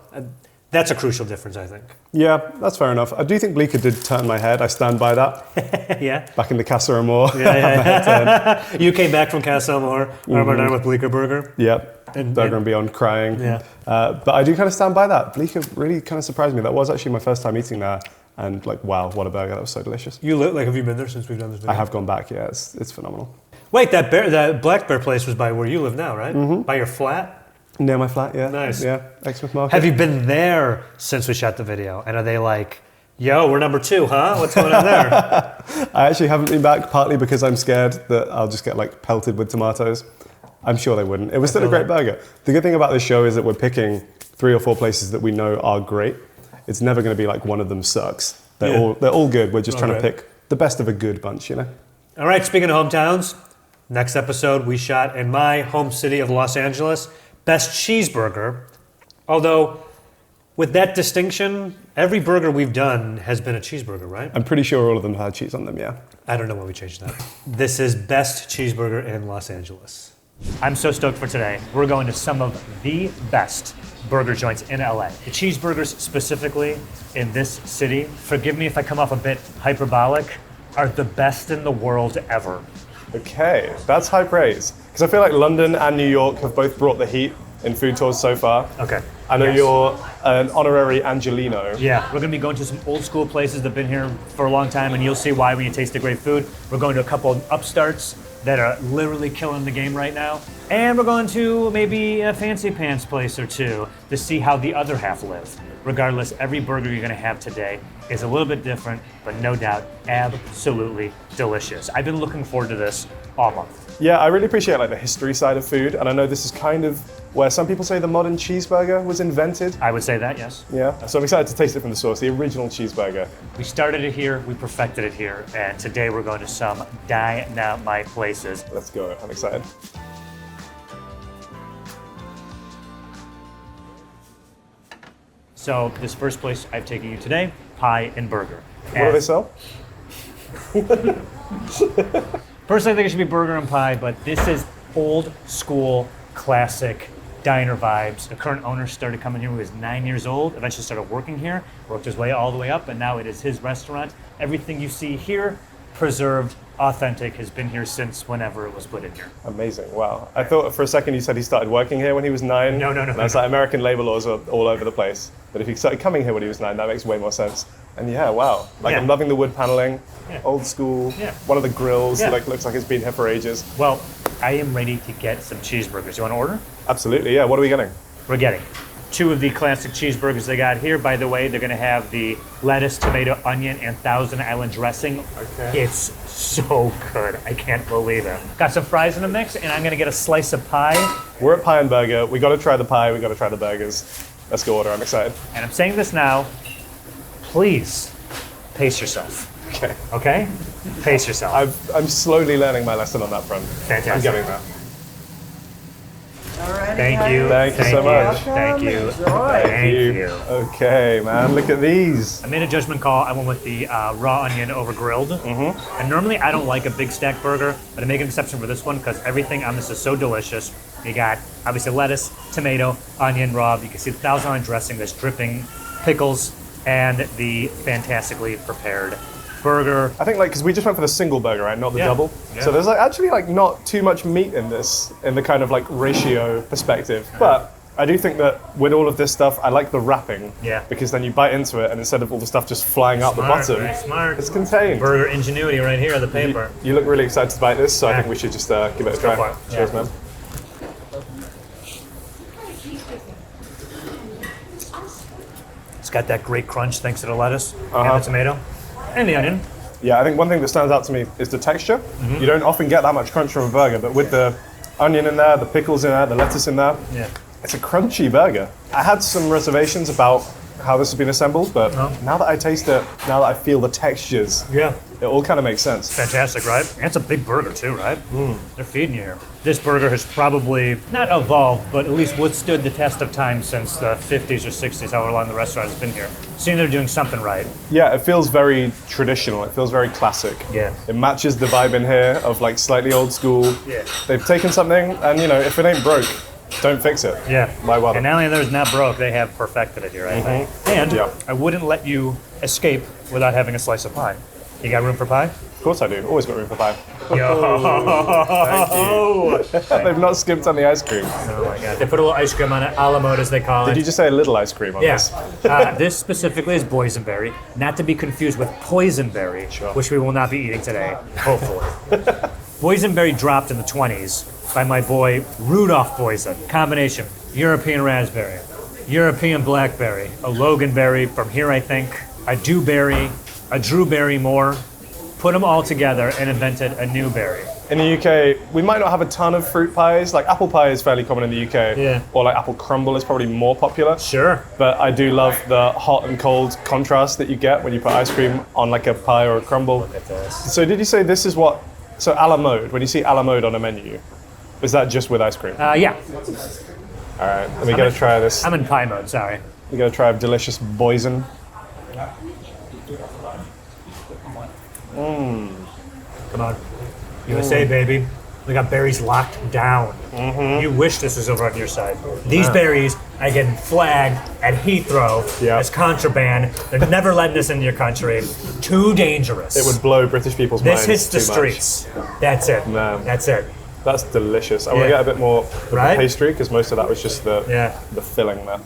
that's a crucial difference, I think.
Yeah, that's fair enough. I do think Bleecker did turn my head. I stand by that.
Yeah.
Back in the Casa Amor.
Yeah. You came back from Casa Amor. Remember done with Bleecker Burger?
Yep. Burger and Beyond crying.
Yeah.
But I do kind of stand by that. Bleecker really kind of surprised me. That was actually my first time eating there. And like, wow, what a burger. That was so delicious.
Have you been there since we've done this video?
I have gone back, yeah. It's phenomenal.
Wait, that Black Bear place was by where you live now, right? Mm-hmm. By your flat?
Near my flat, yeah.
Nice.
Yeah, Exmouth Market.
Have you been there since we shot the video? And are they like, yo, we're number 2, huh? What's going on there?
I actually haven't been back, partly because I'm scared that I'll just get like pelted with tomatoes. I'm sure they wouldn't. It was still a great burger. The good thing about this show is that we're picking 3 or 4 places that we know are great. It's never going to be like one of them sucks. They're all good. We're just trying to pick the best of a good bunch, you know?
All right, speaking of hometowns, next episode we shot in my home city of Los Angeles. Best cheeseburger. Although, with that distinction, every burger we've done has been a cheeseburger, right?
I'm pretty sure all of them had cheese on them, yeah.
I don't know why we changed that. This is best cheeseburger in Los Angeles. I'm so stoked for today. We're going to some of the best burger joints in LA. The cheeseburgers specifically in this city, forgive me if I come off a bit hyperbolic, are the best in the world ever.
Okay, that's high praise. Because I feel like London and New York have both brought the heat in food tours so far.
Okay.
I know you're an honorary Angelino.
Yeah, we're going to be going to some old school places that have been here for a long time, and you'll see why when you taste the great food. We're going to a couple of upstarts that are literally killing the game right now. And we're going to maybe a fancy pants place or two to see how the other half live. Regardless, every burger you're going to have today is a little bit different, but no doubt absolutely delicious. I've been looking forward to this all month.
Yeah, I really appreciate like the history side of food, and I know this is kind of where some people say the modern cheeseburger was invented.
I would say that, yes.
Yeah, so I'm excited to taste it from the source, the original cheeseburger.
We started it here, we perfected it here, and today we're going to some dynamite places.
Let's go, I'm excited.
So this first place I've taken you today, Pie and Burger.
What do they sell?
Personally, I think it should be burger and pie, but this is old school, classic diner vibes. The current owner started coming here when he was 9 years old, eventually started working here, worked his way all the way up, and now it is his restaurant. Everything you see here, preserved, authentic, has been here since whenever it was put in here.
Amazing, wow. I thought for a second you said he started working here when he was 9.
No.
And I was like, American labor laws are all over the place. But if he started coming here when he was 9, that makes way more sense. And yeah, wow. Like
Yeah.
I'm loving the wood paneling,
Yeah.
old school,
Yeah.
one of the grills,
Yeah.
like looks like it's been here for ages.
Well, I am ready to get some cheeseburgers. You want to order?
Absolutely, yeah. What are we getting?
We're getting 2 of the classic cheeseburgers they got here. By the way, they're going to have the lettuce, tomato, onion, and Thousand Island dressing.
Okay.
It's so good. I can't believe it. Got some fries in the mix, and I'm going to get a slice of pie.
We're at Pie and Burger. We got to try the pie. We got to try the burgers. Let's go order. I'm excited.
And I'm saying this now. Please pace yourself.
Okay.
Okay? Pace yourself.
I'm slowly learning my lesson on that front.
Fantastic.
I'm getting that.
Thank you.
Thank you so much.
Thank you.
Enjoy.
Thank you.
Okay, man. Look at these.
I made a judgment call. I went with the raw onion over grilled. Mm-hmm. And normally I don't like a big stack burger, but I make an exception for this one because everything on this is so delicious. You got obviously lettuce, tomato, onion, raw. You can see the Thousand Island dressing that's dripping, pickles, and the fantastically prepared burger.
I think because we just went for the single burger, right? Not the
Yeah.
double.
Yeah.
So there's actually not too much meat in this, in the kind of ratio perspective. But I do think that with all of this stuff, I like the wrapping.
Yeah.
Because then you bite into it, and instead of all the stuff just flying out the bottom,
Very smart.
it's contained.
Burger ingenuity right here, the paper.
You look really excited to bite this, so I
Yeah.
think we should just give it a
go
try.
for it.
Cheers,
Yeah.
man.
got that great crunch thanks to the lettuce and the tomato and the onion.
Yeah, I think one thing that stands out to me is the texture. You don't often get that much crunch from a burger, but with the onion in there, the pickles in there, the lettuce in there, it's a crunchy burger. I had some reservations about how this has been assembled, but now that I taste it, now that I feel the textures, it all kind of makes sense.
Fantastic, right? And it's a big burger too, right? They're feeding you here. This burger has probably not evolved, but at least withstood the test of time since the 50s or 60s, however long the restaurant has been here. Seeing they're doing something right.
Yeah, it feels very traditional. It feels very classic.
Yeah.
It matches the vibe in here of like slightly old school.
Yeah.
They've taken something and, you know, if it ain't broke, don't fix it.
Yeah.
Why bother?
And not only that it's not broke, they have perfected it here, I think. And I wouldn't let you escape without having a slice of pie. You got room for pie?
Of course I do. Always got room for pie.
Yo!
They've not skimped on the ice cream.
Oh my god. They put a little ice cream on it, a la mode as they call it.
Did you just say a little ice cream on this?
This specifically is boysenberry, not to be confused with poisonberry, which we will not be eating today, hopefully. Boysenberry dropped in the 20s by my boy Rudolph Boysen. Combination, European raspberry, European blackberry, a Loganberry from here I think, a dewberry, a drewberry more, put them all together and invented a new berry.
In the UK, we might not have a ton of fruit pies. Like apple pie is fairly common in the UK.
Yeah.
Or like apple crumble is probably more popular.
Sure.
But I do love the hot and cold contrast that you get when you put ice cream on like a pie or a crumble.
Look at this.
So did you say this is what, so a la mode, when you see a la mode on a menu, is that just with ice cream?
Yeah.
All right, let me get a try of this.
I'm in pie mode, sorry.
We're gonna try a delicious boysen.
Come on. USA, baby. We got berries locked down. You wish this was over on your side. These berries are getting flagged at Heathrow as contraband. They're never letting this into your country. Too dangerous.
It would blow British people's minds.
This hits the
too much.
streets. That's it.
Man.
That's it.
That's delicious. I want to get a bit more of the
Right?
pastry because most of that was just the filling there.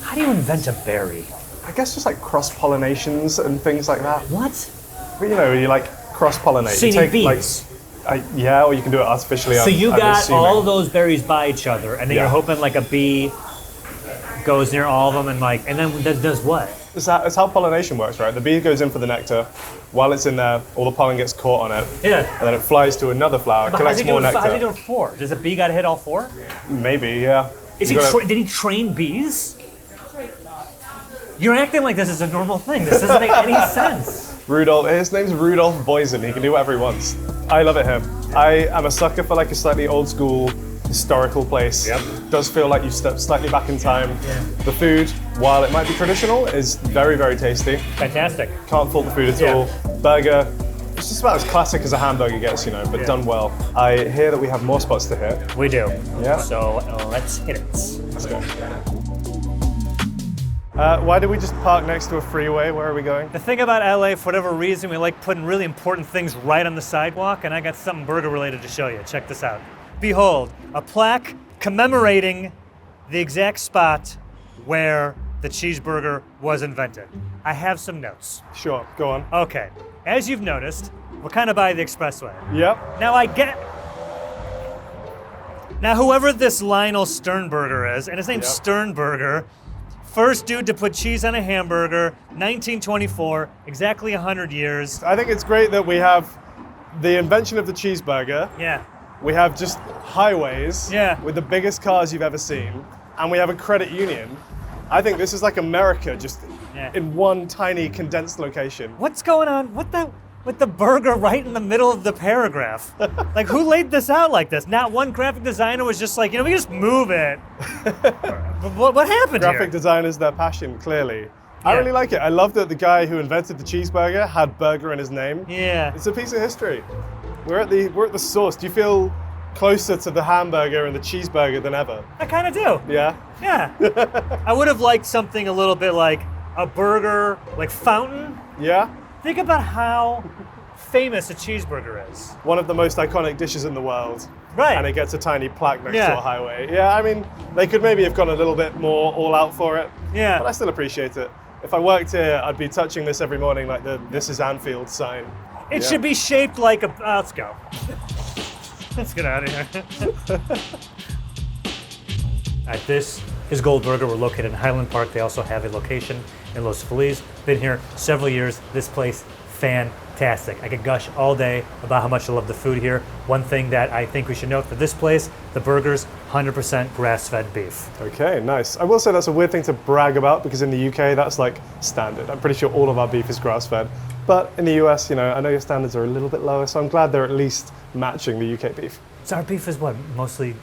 How do you invent a berry?
I guess just like cross-pollinations and things like that.
What?
But, you know, you like cross-pollinate.
So you need bees.
Like, yeah, or you can do it artificially.
So you
I'm
got
assuming.
all those berries by each other, and then you're
Yeah.
hoping like a bee goes near all of them, and then does what?
It's how pollination works, right? The bee goes in for the nectar. While it's in there, all the pollen gets caught on it.
Yeah.
And then it flies to another flower,
But
collects more nectar.
How's he doing 4? Does a bee got to hit all 4?
Maybe, yeah.
Did he train bees? You're acting like this is a normal thing. This doesn't make any sense.
Rudolph, his name's Rudolph Boysen. He can do whatever he wants. I love it here. I am a sucker for like a slightly old school historical place.
Yep.
Does feel like you stepped slightly back in time. The food, while it might be traditional, is very, very tasty.
Fantastic.
Can't fault the food at all. Burger, it's just about as classic as a hamburger gets, you know, but done well. I hear that we have more spots to hit.
We do.
Yeah.
So let's hit it.
Let's go. Why did we just park next to a freeway? Where are we going?
The thing about LA, for whatever reason, we like putting really important things right on the sidewalk, and I got something burger related to show you. Check this out. Behold, a plaque commemorating the exact spot where the cheeseburger was invented. I have some notes.
Sure, go on.
Okay, as you've noticed, we're kind of by the expressway.
Yep.
Now, whoever this Lionel Sternberger is, and his name's Sternberger, first dude to put cheese on a hamburger, 1924, exactly 100 years.
I think it's great that we have the invention of the cheeseburger.
Yeah.
We have just highways
Yeah.
with the biggest cars you've ever seen, and we have a credit union. I think this is like America, just in one tiny condensed location.
What's going on? With the burger right in the middle of the paragraph? Like, who laid this out like this? Not one graphic designer was just like, we can just move it. What happened
Graphic
here?
design is their passion, clearly. I really like it. I love that the guy who invented the cheeseburger had burger in his name.
Yeah.
It's a piece of history. We're at the source. Do you feel closer to the hamburger and the cheeseburger than ever?
I kind of do.
Yeah?
Yeah. I would have liked something a little bit like a burger, like fountain.
Yeah?
Think about how famous a cheeseburger is.
One of the most iconic dishes in the world.
Right.
And it gets a tiny plaque next to a highway. Yeah, I mean, they could maybe have gone a little bit more all out for it.
Yeah.
But I still appreciate it. If I worked here, I'd be touching this every morning like the "This is Anfield" sign.
It should be shaped like a. Let's go. Let's get out of here. All right, this is Goldberger. We're located in Highland Park. They also have a location in Los Feliz. Been here several years. This place, fantastic. I could gush all day about how much I love the food here. One thing that I think we should note for this place, the burgers, 100% grass-fed beef.
Okay, nice. I will say that's a weird thing to brag about because in the UK that's like standard. I'm pretty sure all of our beef is grass-fed. But in the US, you know, I know your standards are a little bit lower, so I'm glad they're at least matching the UK beef.
So our beef is what, mostly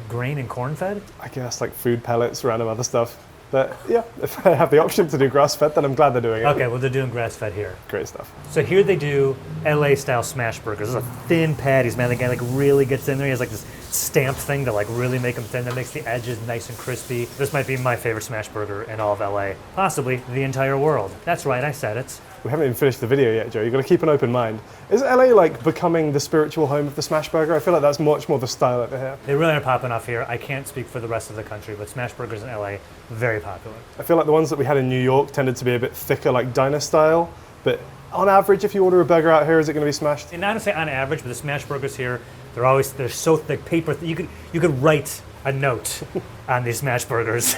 grain and corn-fed?
I guess like food pellets, random other stuff. But yeah, if I have the option to do grass-fed, then I'm glad they're doing it.
Okay, well they're doing grass-fed here.
Great stuff.
So here they do LA-style smash burgers. Those are thin patties, man. The guy like really gets in there. He has like this stamped thing to like really make them thin. That makes the edges nice and crispy. This might be my favorite smash burger in all of LA. Possibly the entire world. That's right, I said it.
We haven't even finished the video yet, Joe. You've got to keep an open mind. Is LA like becoming the spiritual home of the smash burger? I feel like that's much more the style over here.
They really are popping off here. I can't speak for the rest of the country, but smash burgers in LA, very popular.
I feel like the ones that we had in New York tended to be a bit thicker, like diner style. But on average, if you order a burger out here, is it going to be smashed?
And not to say on average, but the smash burgers here, they're so thick, paper. You could write a note on these smash burgers.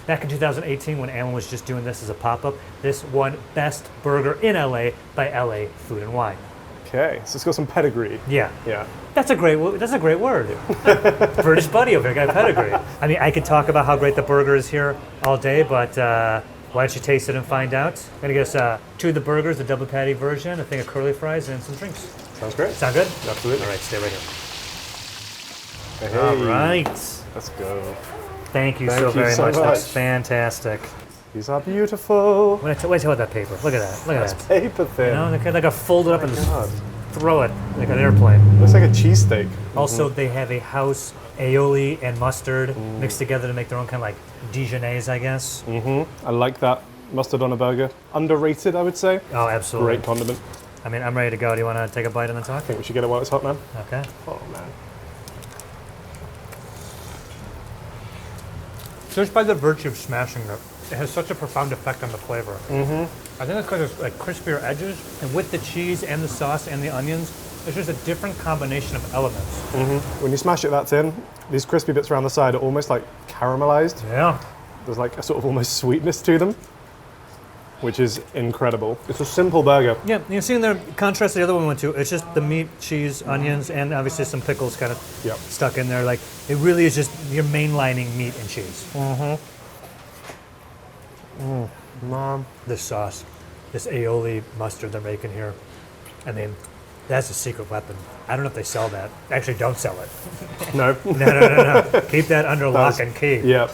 Back in 2018, when Alan was just doing this as a pop-up, this won Best Burger in LA by LA Food and Wine.
Okay, so it's got some pedigree.
Yeah.
Yeah.
That's a great word. British buddy over here, got pedigree. I mean, I could talk about how great the burger is here all day, but why don't you taste it and find out? I'm gonna get us 2 of the burgers, the double patty version, a thing of curly fries, and some drinks.
Sounds great.
Sound good?
Absolutely.
All right, stay right here.
Hey.
All right.
Let's go.
Thank you
Thank
so
you
very
so
much.
much.
That's fantastic.
These are beautiful.
Wait till that paper. Look at that. Look at
That's
that.
paper thin.
You know, they got folded up and
God.
just throw it like an airplane.
Looks like a cheesesteak.
Also, they have a house aioli and mustard mixed together to make their own kind of like Dijonnaise, I guess.
I like that mustard on a burger. Underrated, I would say.
Oh, absolutely.
Great condiment.
I mean, I'm ready to go. Do you want to take a bite and then talk?
I think we should get it while it's hot, man.
Okay.
Oh, man.
Just by the virtue of smashing it, it has such a profound effect on the flavor. I think it's because it's like crispier edges, and with the cheese and the sauce and the onions, it's just a different combination of elements.
When you smash it that thin, these crispy bits around the side are almost like caramelized.
Yeah.
There's like a sort of almost sweetness to them, which is incredible. It's a simple burger.
Yeah, you see in there, contrast to the other one we went to, it's just the meat, cheese, onions, and obviously some pickles kind of
Yep.
stuck in there. Like, it really is just your mainlining meat and cheese.
Mom.
This sauce, this aioli mustard they're making here, I mean, that's a secret weapon. I don't know if they sell that. Actually, don't sell it.
No.
No. Keep that under lock and key.
Yeah.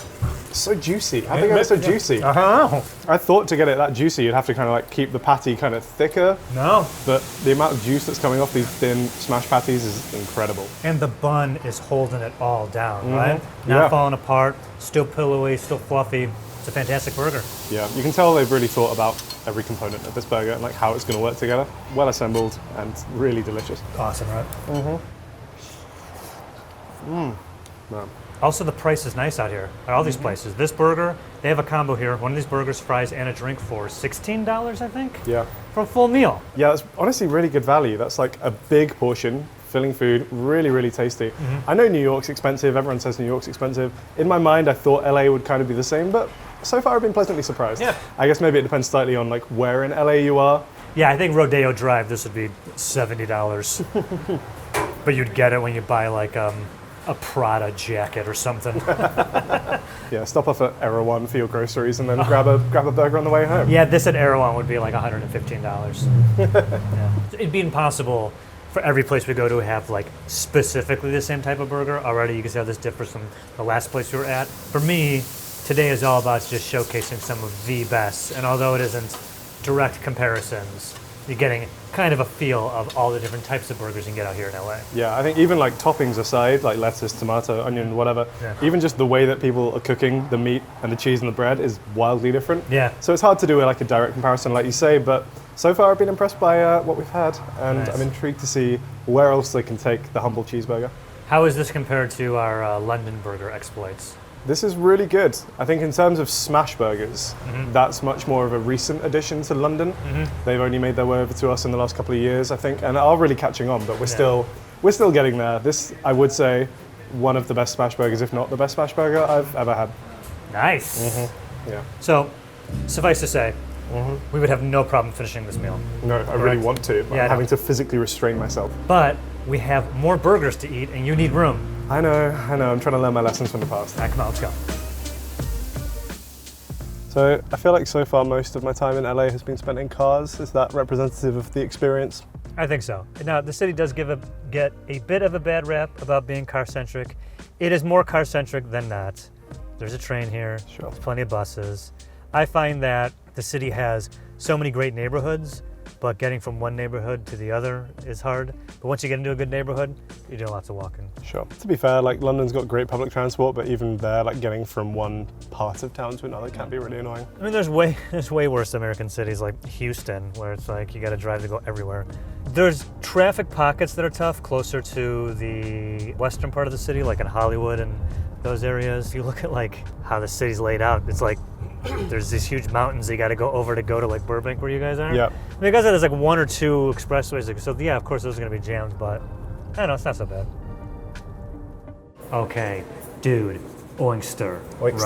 So juicy. How big are they so juicy?
Uh-huh.
I thought to get it that juicy, you'd have to kind of like keep the patty kind of thicker,
No.
but the amount of juice that's coming off these thin smash patties is incredible.
And the bun is holding it all down, right?
Yeah.
Not falling apart, still pillowy, still fluffy. It's a fantastic burger.
Yeah, you can tell they've really thought about every component of this burger and like how it's going to work together. Well assembled and really delicious.
Awesome, right?
Man.
Also, the price is nice out here at all these places. This burger, they have a combo here. One of these burgers, fries, and a drink for $16, I think,
Yeah.
for a full meal.
Yeah, that's honestly really good value. That's like a big portion, filling food, really, really tasty. I know New York's expensive. Everyone says New York's expensive. In my mind, I thought LA would kind of be the same, but so far I've been pleasantly surprised.
Yeah.
I guess maybe it depends slightly on like where in LA you are.
Yeah, I think Rodeo Drive, this would be $70. But you'd get it when you buy like a Prada jacket or something.
Yeah, stop off at Erewhon for your groceries and then grab a burger on the way home.
Yeah, this at Erewhon would be like $115. Yeah. It'd be impossible for every place we go to have like specifically the same type of burger. Already you can see how this differs from the last place we were at. For me, today is all about just showcasing some of the best. And although it isn't direct comparisons, you're getting kind of a feel of all the different types of burgers you can get out here in LA.
Yeah, I think even like toppings aside, like lettuce, tomato, onion, whatever,
Yeah.
even just the way that people are cooking the meat and the cheese and the bread is wildly different.
Yeah.
So it's hard to do like a direct comparison, like you say, but so far I've been impressed by what we've had, and
Nice.
I'm intrigued to see where else they can take the humble cheeseburger.
How is this compared to our London burger exploits?
This is really good. I think in terms of smash burgers, that's much more of a recent addition to London. They've only made their way over to us in the last couple of years, I think, and are really catching on. But we're still getting there. This, I would say, one of the best smash burgers, if not the best smash burger I've ever had.
Nice.
Yeah.
So, suffice to say, we would have no problem finishing this meal.
No, I really
Correct.
want to. But
Yeah, I
I'm
know.
having to physically restrain myself.
But we have more burgers to eat, and you need room.
I know. I'm trying to learn my lessons from the past.
All right, come on, let's go.
So I feel like so far most of my time in LA has been spent in cars. Is that representative of the experience?
I think so. Now, the city does get a bit of a bad rap about being car-centric. It is more car-centric than not. There's a train here,
Sure.
there's plenty of buses. I find that the city has so many great neighborhoods, but getting from one neighborhood to the other is hard. But once you get into a good neighborhood, you're doing lots of walking.
Sure. To be fair, like London's got great public transport, but even there, like getting from one part of town to another can be really annoying.
I mean, there's way worse American cities like Houston, where it's like you got to drive to go everywhere. There's traffic pockets that are tough closer to the western part of the city, like in Hollywood and those areas. If you look at like how the city's laid out, it's like there's these huge mountains you got to go over to go to like Burbank, where you guys are.
Yeah.
Because there's like one or two expressways, so yeah, of course those are gonna be jammed, but I don't know, it's not so bad. Okay, dude, Oyster,
Oyster.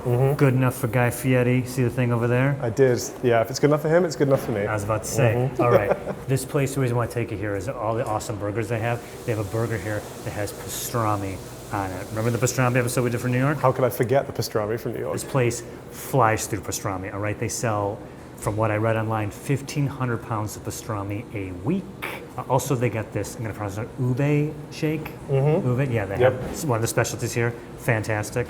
right? Good enough for Guy Fieri. See the thing over there?
I did. Yeah, if it's good enough for him, it's good enough for me.
I was about to say. All right, this place, the reason why I take you here is all the awesome burgers they have. They have a burger here that has pastrami on it. Remember the pastrami episode we did for New York?
How could I forget the pastrami from New York?
This place flies through pastrami, all right? They sell, from what I read online, 1,500 pounds of pastrami a week. Also, they got this, I'm gonna pronounce it, ube shake. Ube, yeah, they have it's one of the specialties here. Fantastic.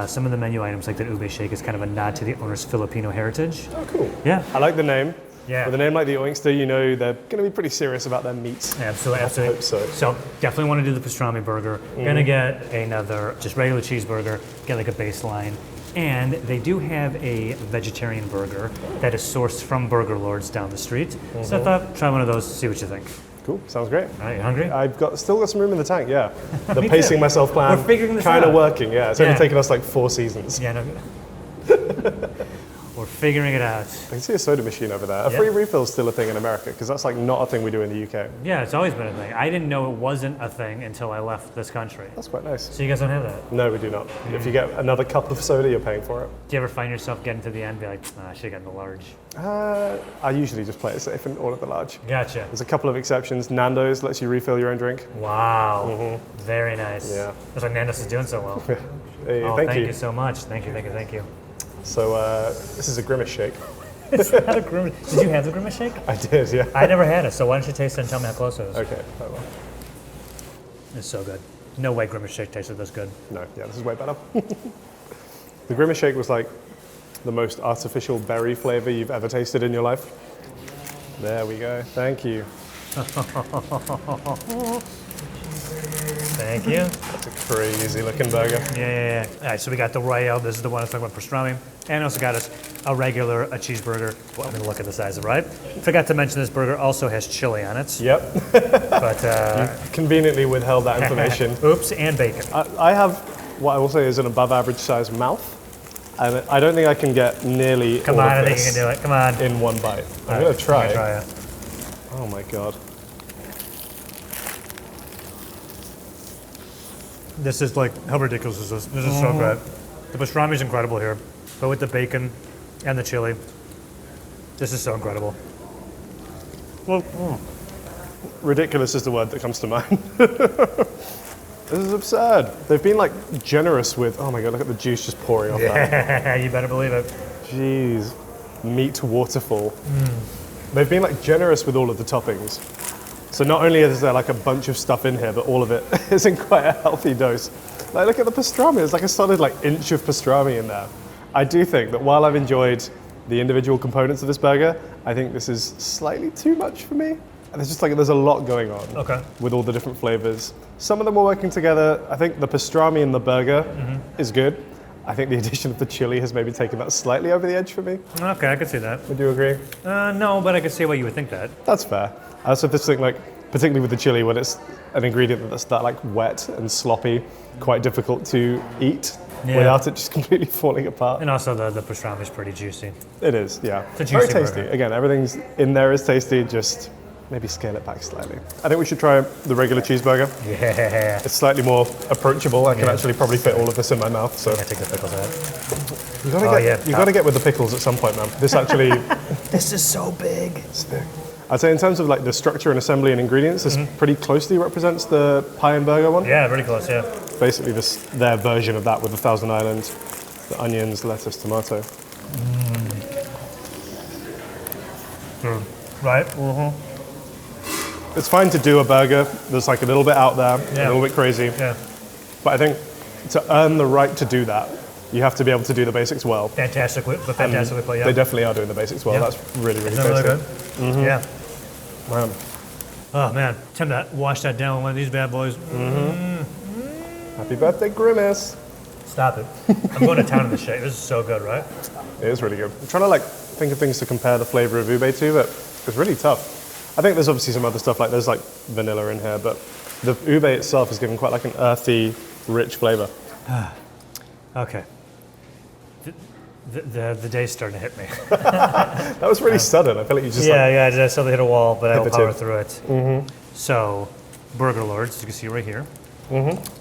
Some of the menu items, like the ube shake, is kind of a nod to the owner's Filipino heritage.
Oh, cool.
Yeah.
I like the name.
Yeah.
With a name like the Oyster, you know they're going to be pretty serious about their meats.
Absolutely,
I
absolutely.
hope so.
So definitely want to do the pastrami burger. Gonna get another just regular cheeseburger, get like a baseline. And they do have a vegetarian burger that is sourced from Burger Lords down the street. So I thought, try one of those, see what you think.
Cool. Sounds great.
All right, you hungry?
I've still got some room in the tank. Yeah. The
Me
pacing
too.
myself plan.
We're figuring this
kind of
out.
working. Yeah. It's only
Yeah.
taken us like 4 seasons.
Yeah, no. We're figuring it out.
I can see a soda machine over there. A
Yeah.
free refill is still a thing in America because that's like not a thing we do in the UK.
Yeah, it's always been a thing. I didn't know it wasn't a thing until I left this country.
That's quite nice.
So you guys don't have that?
No, we do not. If you get another cup of soda, you're paying for it.
Do you ever find yourself getting to the end and be like, I should have gotten the large?
I usually just play it safe and order the large.
Gotcha.
There's a couple of exceptions. Nando's lets you refill your own drink.
Wow. Very nice.
Yeah.
That's why Nando's is doing so well.
Hey,
Oh,
thank you.
you so much. Thank you.
So this is a Grimace shake.
It's not a grimace. Did you have the grimace shake?
I did, yeah.
I never had it, so why don't you taste it and tell me how close it is?
Okay. I will.
It's so good. No way grimace shake tasted this good.
No, yeah, this is way better. The Grimace shake was like the most artificial berry flavor you've ever tasted in your life. There we go. Thank you.
Thank you.
That's a crazy looking burger.
Yeah. All right, so we got the Royale. This is the one that's talking about pastrami. And also got us a cheeseburger. Well, I'm gonna look at the size of it, right? Forgot to mention this burger also has chili on it.
Yep.
But,
Conveniently withheld that information.
oops, and bacon.
I have what I will say is an above average size mouth. And I don't think I can get nearly
Come
all
on,
of
I think you
this
can do it. Come on.
in one bite. I'm
All
gonna
right,
try.
I'm gonna it.
Oh my god.
This is like, how ridiculous is this? This is so good. The pastrami is incredible here, but with the bacon and the chili, this is so incredible. Well,
Ridiculous is the word that comes to mind. This is absurd. They've been like generous with, oh my god, look at the juice just pouring off that.
you better believe it.
Jeez. Meat waterfall. They've been like generous with all of the toppings. So not only is there like a bunch of stuff in here, but all of it is in quite a healthy dose. Like look at the pastrami, there's like a solid like inch of pastrami in there. I do think that while I've enjoyed the individual components of this burger, I think this is slightly too much for me. And there's just like, there's a lot going on with all the different flavors. Some of them are working together. I think the pastrami in the burger is good. I think the addition of the chili has maybe taken that slightly over the edge for me.
Okay, I can see that.
Would you agree?
No, but I can see why you would think that.
That's fair. I also just think like, particularly with the chili, when it's an ingredient that's that like wet and sloppy, quite difficult to eat without it just completely falling apart.
And also the pastrami is pretty juicy.
It is, yeah.
It's a
Very
juicy
tasty.
burger.
Again, everything's in there is tasty, just maybe scale it back slightly. I think we should try the regular cheeseburger.
Yeah.
It's slightly more approachable. I can actually probably fit all of this in my mouth. So
I take the pickles out.
you gotta get with the pickles at some point, man. This actually,
This is so big.
it's thick. I'd say in terms of like the structure and assembly and ingredients, this pretty closely represents the pie and burger one.
Yeah, pretty close, yeah.
Basically their version of that with the Thousand Island, the onions, lettuce, tomato.
Right?
It's fine to do a burger that's like a little bit out there, a little bit crazy.
Yeah.
But I think to earn the right to do that, you have to be able to do the basics well.
Fantastically put, yeah.
They definitely are doing the basics well.
Yeah.
That's really, really
Isn't that
tasty.
really good? Yeah.
Man.
Oh man, time to wash that down with one of these bad boys.
Happy birthday, Grimace.
Stop it. I'm going to town in this shake. This is so good, right?
It is really good. I'm trying to like think of things to compare the flavor of ube to, but it's really tough. I think there's obviously some other stuff, like there's like vanilla in here, but the ube itself is giving quite like an earthy, rich flavor.
Okay. The day's starting to hit me.
That was really sudden. I feel like you just
Yeah, I just suddenly hit a wall, but I will
the
power
tip.
through it. So, Burger Lords, as you can see right here,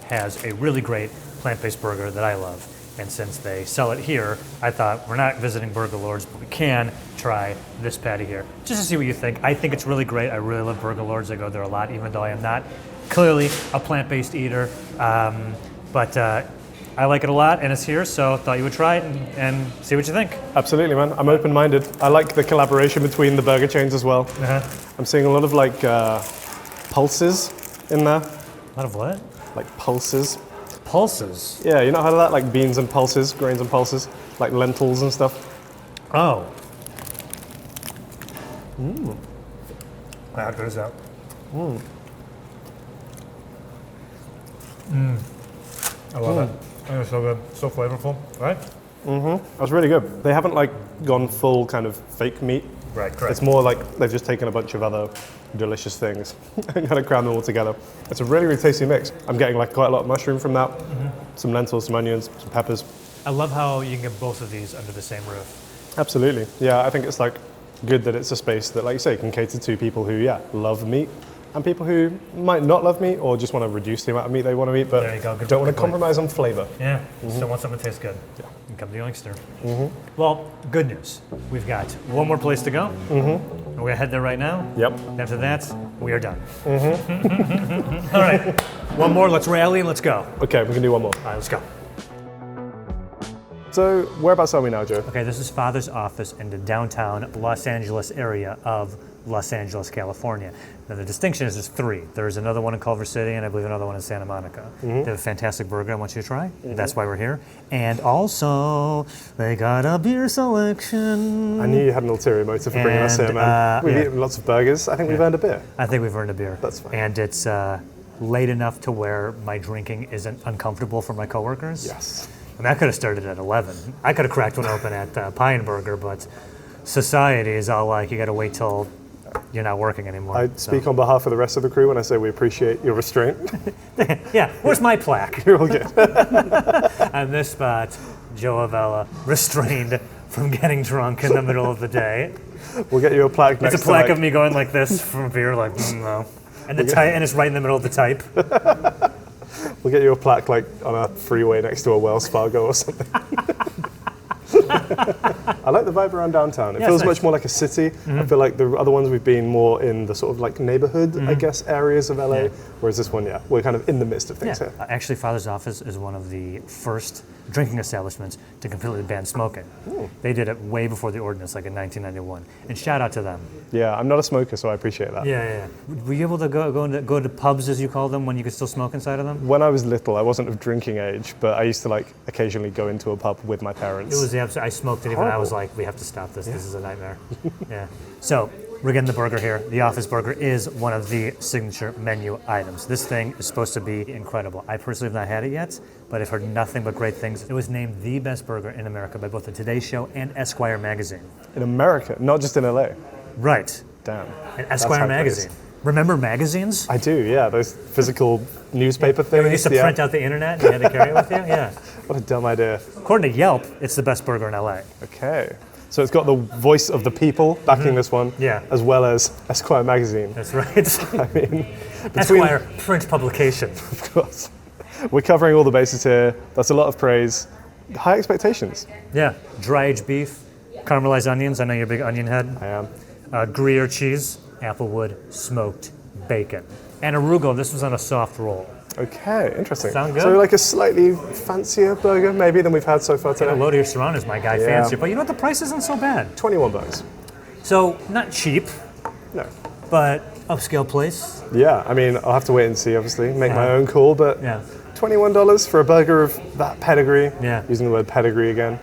has a really great plant-based burger that I love. And since they sell it here, I thought we're not visiting Burger Lords, but we can try this patty here, just to see what you think. I think it's really great. I really love Burger Lords. I go there a lot, even though I am not clearly a plant-based eater. But I like it a lot, and it's here, so thought you would try it and see what you think.
Absolutely, man. I'm open-minded. I like the collaboration between the burger chains as well. I'm seeing a lot of like pulses in there.
A lot of what?
Like pulses.
Pulses.
Yeah, you know how that like beans and pulses, grains and pulses, like lentils and stuff.
Oh. How good is that? I love it. It's so good, so flavorful, right?
That was really good. They haven't like gone full kind of fake meat.
Right, correct.
It's more like they've just taken a bunch of other delicious things and kind of crammed them all together. It's a really, really tasty mix. I'm getting like quite a lot of mushroom from that, some lentils, some onions, some peppers.
I love how you can get both of these under the same roof.
Absolutely. Yeah, I think it's like good that it's a space that, like you say, can cater to people who, love meat and people who might not love meat or just want to reduce the amount of meat they want to eat, but
There you go. Good
don't want
point.
to compromise on flavor.
Yeah, still want something that tastes good. Yeah. You come to Youngster. Well, good news. We've got one more place to go. We're gonna head there right now.
Yep.
After that, we are done. All right, one more. Let's rally and let's go.
Okay, we can do one more.
All right, let's go.
So, whereabouts are we now, Joe?
Okay, this is Father's office in the downtown Los Angeles area of Los Angeles, California. Now the distinction is there's three. There's another one in Culver City and I believe another one in Santa Monica. They have a fantastic burger I want you to try. That's why we're here. And also, they got a beer selection.
I knew you had an ulterior motive for bringing us here,
And,
man. We've
yeah.
eaten lots of burgers. I think we've earned a beer.
I think we've earned a beer.
That's fine.
And it's late enough to where my drinking isn't uncomfortable for my coworkers.
Yes.
I mean, I could have started at 11. I could have cracked one open at Pie and Burger, but society is all like, you got to wait till you're not working anymore.
I speak on behalf of the rest of the crew when I say we appreciate your restraint.
Yeah, where's my plaque?
You're all good.
On this spot, Joe Avella, restrained from getting drunk in the middle of the day.
We'll get you a plaque next
It's a plaque
to,
of me going like this from beer, like, no. And and it's right in the middle of the type.
We'll get you a plaque like on a freeway next to a Wells Fargo or something. I like the vibe around downtown. It
Yeah,
feels
it's nice.
much more like a city. I feel like the other ones we've been more in the sort of like neighborhood, I guess, areas of LA.
Yeah.
Whereas this one, we're kind of in the midst of things
Yeah.
here.
Actually, Father's Office is one of the first drinking establishments to completely ban smoking. They did it way before the ordinance, like in 1991. And shout out to them.
Yeah, I'm not a smoker, so I appreciate that.
Yeah. Were you able to go to pubs, as you call them, when you could still smoke inside of them?
When I was little, I wasn't of drinking age, but I used to like occasionally go into a pub with my parents.
It was the absolute. I smoked it even. I was like, we have to stop this. This is a nightmare. Yeah. So we're getting the burger here. The Office Burger is one of the signature menu items. This thing is supposed to be incredible. I personally have not had it yet, but I've heard nothing but great things. It was named the best burger in America by both the Today Show and Esquire magazine.
In America, not just in LA.
Right.
Damn.
And
That's
Esquire
high
magazine.
praise.
Remember magazines?
I do, yeah. Those physical newspaper things.
We used to print out the internet and you had to carry it with you? Yeah.
What a dumb idea.
According to Yelp, it's the best burger in LA.
Okay. So it's got the voice of the people backing this one,
Yeah.
as well as Esquire magazine.
That's right.
I mean,
Esquire print publication.
of course, we're covering all the bases here. That's a lot of praise. High expectations.
Yeah, dry aged beef, caramelized onions. I know you're a big onion head.
I am.
Gruyere cheese, applewood, smoked bacon, and arugula. This was on a soft roll.
Okay, interesting.
Sound good?
So like a slightly fancier burger maybe than we've had so far
A
today.
load of your surroundings, my guy,
Yeah.
fancier. But you know what? The price isn't so bad.
21 bucks.
So not cheap,
No.
but upscale place.
Yeah, I mean, I'll have to wait and see, obviously, make my
Yeah.
own call, but
Yeah.
$21 for a burger of that pedigree.
Yeah.
Using the word pedigree again.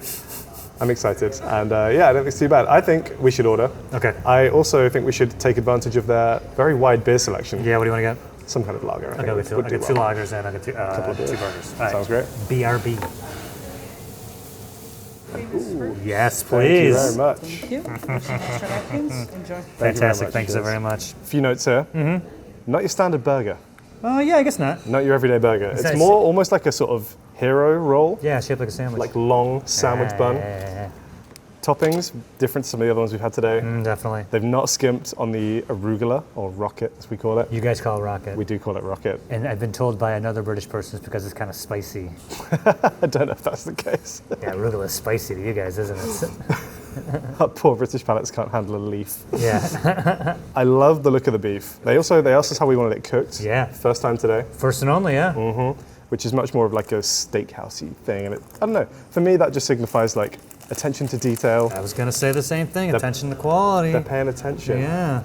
I'm excited. And yeah, I don't think it's too bad. I think we should order.
Okay.
I also think we should take advantage of their very wide beer selection.
Yeah. What do you want to get?
Some kind of lager, I
I'll
think.
go with two.
would
I'll
do
get two
well.
lagers and I'll get two
of beers.
burgers. All right.
Sounds great.
BRB. Yes,
Thank you
please.
very much.
Thank you. Extra napkins. Enjoy.
Fantastic.
much.
Thank you so
Cheers.
very much.
A few notes here. Not your standard burger.
Yeah, I guess not.
Not your everyday burger. It's
nice.
more almost like a sort of hero roll,
Yeah, shaped like a sandwich.
like long sandwich bun.
Yeah,
Toppings, different to some of the other ones we've had today.
definitely.
They've not skimped on the arugula, or rocket as we call it.
You guys call it rocket.
We do call it rocket.
And I've been told by another British person it's because it's kind of spicy.
I don't know if that's the case.
Yeah, arugula is spicy to you guys, isn't it?
Our poor British palates can't handle a leaf.
Yeah.
I love the look of the beef. They asked us how we wanted it cooked.
Yeah.
First time today,
First and only, yeah.
which is much more of like a steakhousey thing. And I don't know, for me that just signifies like attention to detail.
I was gonna say the same thing. Attention to quality.
They're paying attention.
Yeah.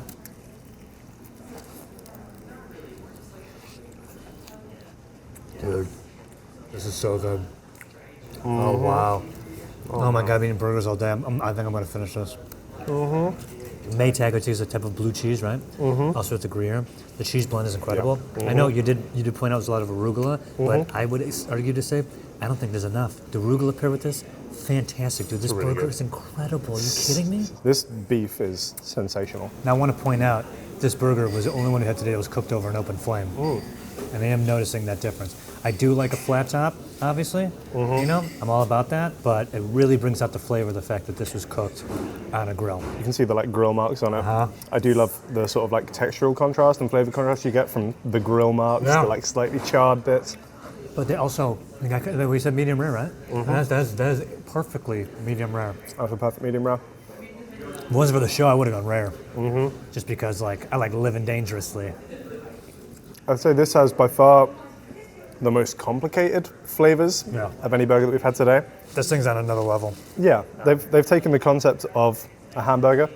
Dude, this is so good. Oh wow. Oh my God, I've been eating burgers all day. I think I'm gonna finish this. Maytag, which is a type of blue cheese, right? Also, it's a Gruyere. The cheese blend is incredible. I know you did point out there's a lot of arugula, but I would argue to say I don't think there's enough. The arugula paired with this, fantastic, dude. This
Really
burger
good.
is incredible. Are you kidding me?
This beef is sensational.
Now I want to point out this burger was the only one we had today that was cooked over an open flame. And I am noticing that difference. I do like a flat top, obviously. You know, I'm all about that, but it really brings out the flavor of the fact that this was cooked on a grill.
You can see the like grill marks on it.
Uh-huh.
I do love the sort of like textural contrast and flavor contrast you get from the grill marks,
Yeah.
the like slightly charred bits.
But they also, we said medium rare, right? That is perfectly medium rare.
That's a perfect medium rare.
If it wasn't for the show, I would have gone rare. Just because like I like living dangerously.
I'd say this has by far the most complicated flavors
Yeah.
of any burger that we've had today.
This thing's on another level.
Yeah, they've taken the concept of a hamburger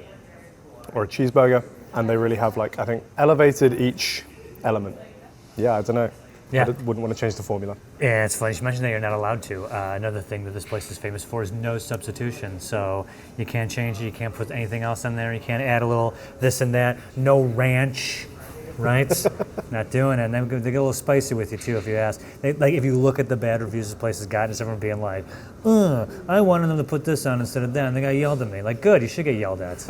or a cheeseburger and they really have like, I think, elevated each element. Yeah, I don't know.
Yeah.
Wouldn't want to change the formula.
Yeah, it's funny. You mentioned that you're not allowed to. Another thing that this place is famous for is no substitution. So you can't change it. You can't put anything else in there. You can't add a little this and that. No ranch, right? Not doing it. And they get a little spicy with you too, if you ask. Like if you look at the bad reviews this place has gotten, it's everyone being like, I wanted them to put this on instead of that, and they got yelled at me. Like, good, you should get yelled at,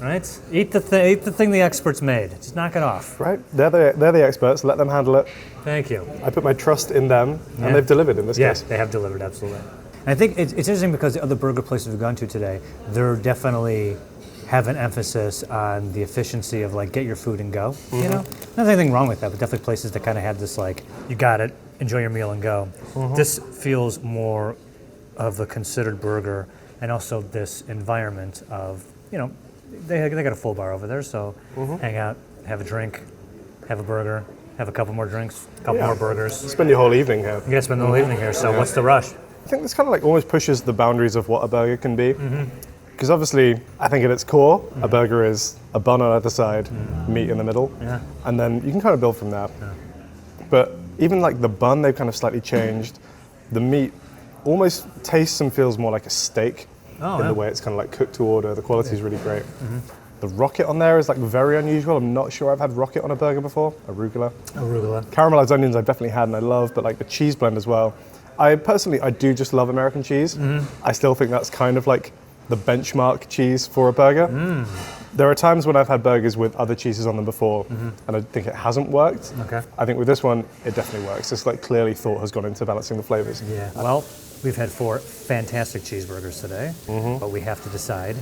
right? Eat the thing the experts made. Just knock it off.
Right? They're the experts. Let them handle it.
Thank you.
I put my trust in them,
Yeah.
and they've delivered in this
Yes,
case.
they have delivered, absolutely. And I think it's interesting because the other burger places we've gone to today, they're definitely have an emphasis on the efficiency of like get your food and go. You know, not anything wrong with that, but definitely places that kind of have this like you got it, enjoy your meal and go. This feels more of a considered burger, and also this environment of they got a full bar over there, so hang out, have a drink, have a burger, have a couple more drinks, a couple more burgers.
Spend your whole evening here.
You gotta spend the whole evening here, so what's the rush?
I think this kind of like almost pushes the boundaries of what a burger can be. Because obviously, I think at its core, a burger is a bun on either side, meat in the middle,
Yeah.
and then you can kind of build from that. But even like the bun, they've kind of slightly changed. The meat almost tastes and feels more like a steak in the way it's kind of like cooked to order. The quality is really great. The rocket on there is like very unusual. I'm not sure I've had rocket on a burger before. Arugula. Caramelized onions I've definitely had and I love, but like the cheese blend as well. I do just love American cheese. I still think that's kind of like the benchmark cheese for a burger. There are times when I've had burgers with other cheeses on them before and I think it hasn't worked.
Okay.
I think with this one, it definitely works. It's like clearly thought has gone into balancing the flavors.
Yeah. Well, We've had 4 fantastic cheeseburgers today, but we have to decide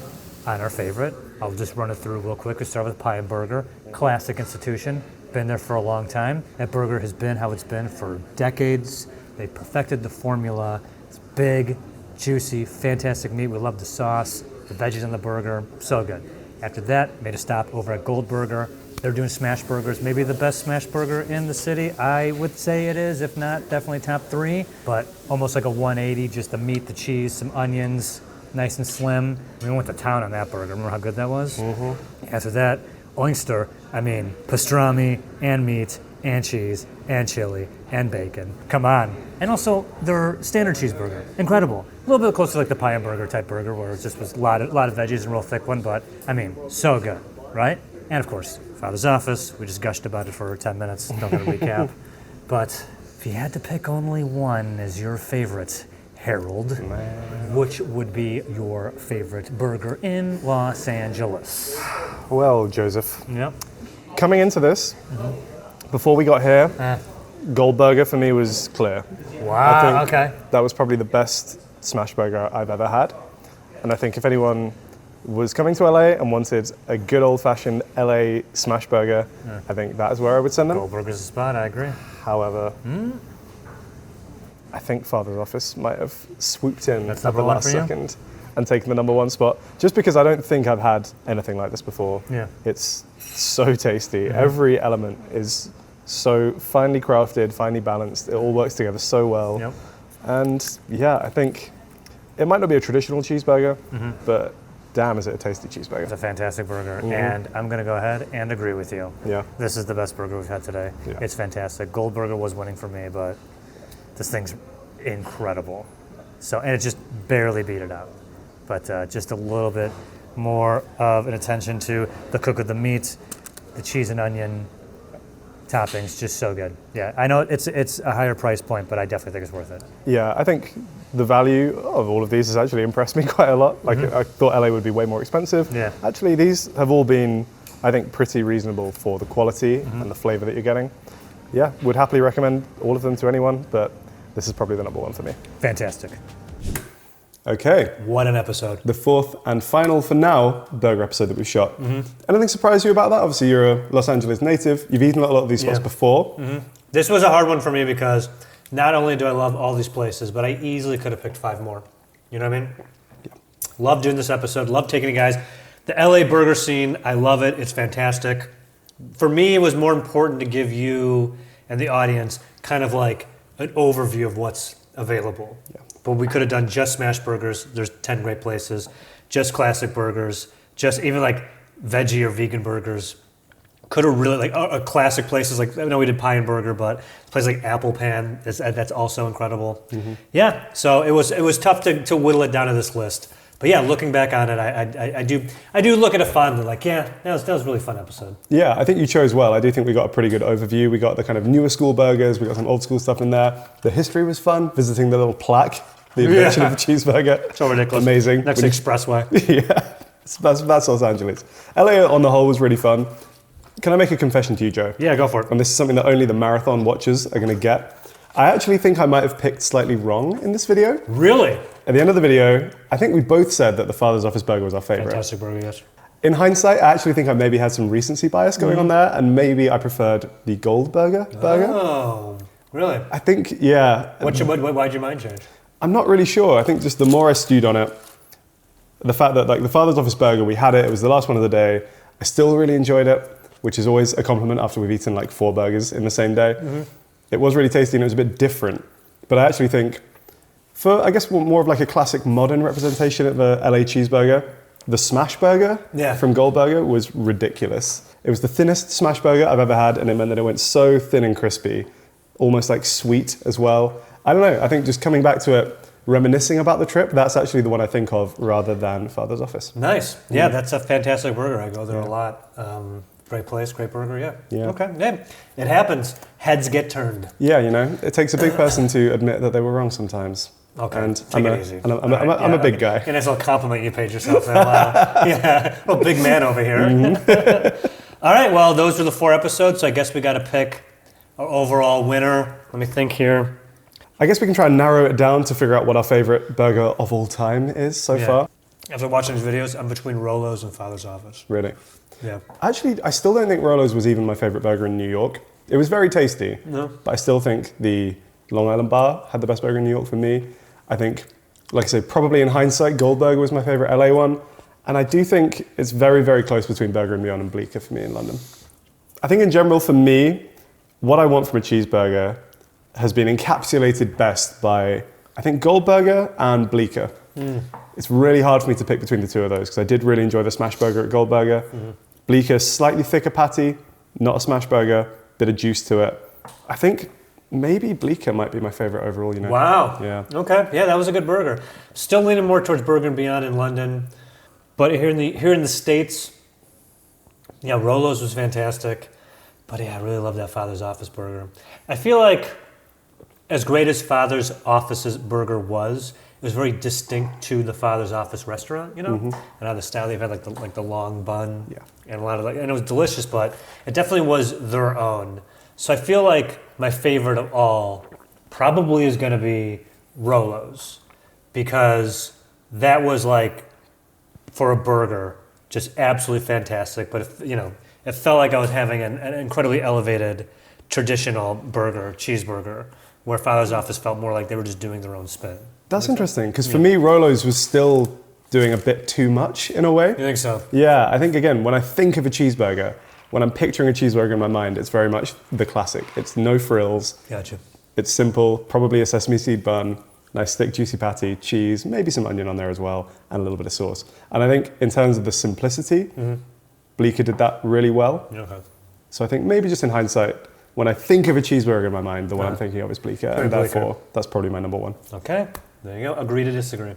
on our favorite. I'll just run it through real quick. We start with Pie and Burger, classic institution, been there for a long time. That burger has been how it's been for decades. They perfected the formula. It's big, juicy, fantastic meat. We love the sauce, the veggies on the burger, so good. After that, made a stop over at Goldburger. They're doing smash burgers, maybe the best smash burger in the city. I would say it is, if not, definitely top 3, but almost like a 180, just the meat, the cheese, some onions, nice and slim. We went to town on that burger. Remember how good that was? After that, Oyster, pastrami and meat and cheese and chili and bacon. Come on. And also their standard cheeseburger. Incredible. A little bit closer to like the Pie and Burger type burger where it just was a lot of veggies and a real thick one, but so good, right? And of course, Father's Office. We just gushed about it for 10 minutes. Don't gotta recap. But if you had to pick only one as your favorite, Harold, which would be your favorite burger in Los Angeles?
Well, Joseph,
Yep.
coming into this, before we got here, Goldburger for me was clear.
Wow, okay.
That was probably the best smash burger I've ever had. And I think if anyone was coming to LA and wanted a good old-fashioned LA smash burger, I think that is where I would send them.
Goldburger's the spot, I agree.
However, I think Father's Office might have swooped in
That's
at the
number one
last
for you?
second and taken the number 1 spot, just because I don't think I've had anything like this before.
Yeah.
It's so tasty. Every element is so finely crafted, finely balanced. It all works together so well.
Yep.
And yeah, I think it might not be a traditional cheeseburger, but damn, is it a tasty cheeseburger.
It's a fantastic burger, and I'm going to go ahead and agree with you.
Yeah.
This is the best burger we've had today.
Yeah.
It's fantastic. Goldburger was winning for me, but this thing's incredible. So, and it just barely beat it out. But just a little bit more of an attention to the cook of the meat, the cheese and onion toppings, just so good. Yeah, I know it's a higher price point, but I definitely think it's worth it.
Yeah, I think the value of all of these has actually impressed me quite a lot. Like I thought LA would be way more expensive.
Yeah.
Actually, these have all been, I think, pretty reasonable for the quality and the flavor that you're getting. Yeah, would happily recommend all of them to anyone, but this is probably the number 1 for me.
Fantastic.
Okay,
What an episode.
the 4th and final for now burger episode that we've shot. Anything surprise you about that? Obviously, you're a Los Angeles native. You've eaten at a lot of these spots before.
This was a hard one for me because not only do I love all these places, but I easily could have picked 5 more. You know what I mean? Yeah. Love doing this episode. Love taking you guys. The LA burger scene, I love it. It's fantastic. For me, it was more important to give you and the audience kind of like an overview of what's available.
Yeah.
But we could have done just smash burgers. There's 10 great places. Just classic burgers. Just even like veggie or vegan burgers. Could have really, like, a classic places, like, I know we did Pie and Burger, but places like Apple Pan, that's also incredible. Yeah, so it was tough to whittle it down to this list. But yeah, looking back on it, I do look at it fondly, like, yeah, that was a really fun episode.
Yeah, I think you chose well. I do think we got a pretty good overview. We got the kind of newer school burgers. We got some old school stuff in there. The history was fun, visiting the little plaque, the invention of the cheeseburger.
So ridiculous.
Amazing.
Next expressway.
Yeah, that's Los Angeles. LA on the whole was really fun. Can I make a confession to you, Joe?
Yeah, go for it.
And this is something that only the marathon watchers are going to get. I actually think I might have picked slightly wrong in this video.
Really?
At the end of the video, I think we both said that the Father's Office burger was our favorite.
Fantastic burger, yes.
In hindsight, I actually think I maybe had some recency bias going on there, and maybe I preferred the Goldburger burger.
Oh, really?
I think, yeah.
Why'd your mind change?
I'm not really sure. I think just the more I stewed on it, the fact that like the Father's Office burger, we had it, it was the last one of the day. I still really enjoyed it, which is always a compliment after we've eaten like 4 burgers in the same day. It was really tasty and it was a bit different. But I actually think, for I guess more of like a classic modern representation of a LA cheeseburger, the smash burger from Goldburger was ridiculous. It was the thinnest smash burger I've ever had, and it meant that it went so thin and crispy, almost like sweet as well. I don't know, I think just coming back to it, reminiscing about the trip, that's actually the one I think of rather than Father's Office.
Nice. Yeah, that's a fantastic burger. I go there a lot. Great place, great burger, yeah. Okay, yeah. It happens. Heads get turned.
Yeah, you know, it takes a big person to admit that they were wrong sometimes.
Okay,
and
take it easy.
And I'm a big guy.
And it's a compliment you paid yourself there. Wow. Yeah, well, big man over here. All right, well, those were the 4 episodes, so I guess we got to pick our overall winner. Let me think here.
I guess we can try and narrow it down to figure out what our favorite burger of all time is so far.
After watching these videos, I'm between Rolo's and Father's Office.
Really?
Yeah.
Actually, I still don't think Rolo's was even my favorite burger in New York. It was very tasty, but I still think the Long Island Bar had the best burger in New York for me. I think, like I said, probably in hindsight, Goldburger was my favorite LA one. And I do think it's very, very close between Burger and Beyond and Bleecker for me in London. I think in general, for me, what I want from a cheeseburger has been encapsulated best by, I think, Goldburger and Bleecker. It's really hard for me to pick between the two of those because I did really enjoy the smash burger at Goldburger. Bleecker, slightly thicker patty, not a smash burger, bit of juice to it. I think maybe Bleecker might be my favorite overall, you know.
Wow.
Yeah.
Okay. Yeah, that was a good burger. Still leaning more towards Burger and Beyond in London, but here in the States, yeah, Rolo's was fantastic. But yeah, I really love that Father's Office burger. I feel like as great as Father's Office's burger was, it was very distinct to the Father's Office restaurant, you know, and how the style they've had like the long bun, and a lot of and it was delicious, but it definitely was their own. So I feel like my favorite of all probably is going to be Rolo's, because that was like, for a burger, just absolutely fantastic. But it felt like I was having an incredibly elevated traditional burger, cheeseburger, where Father's Office felt more like they were just doing their own spin.
That's interesting, because for me, Rolo's was still doing a bit too much in a way.
You think so?
Yeah, I think, again, when I think of a cheeseburger, when I'm picturing a cheeseburger in my mind, it's very much the classic. It's no frills.
Gotcha.
It's simple, probably a sesame seed bun, nice thick juicy patty, cheese, maybe some onion on there as well, and a little bit of sauce. And I think in terms of the simplicity, Bleecker did that really well.
Okay.
So I think maybe just in hindsight, when I think of a cheeseburger in my mind, the one I'm thinking of is Bleecker, and therefore that's probably my number one.
Okay. There you go. Agree to disagree.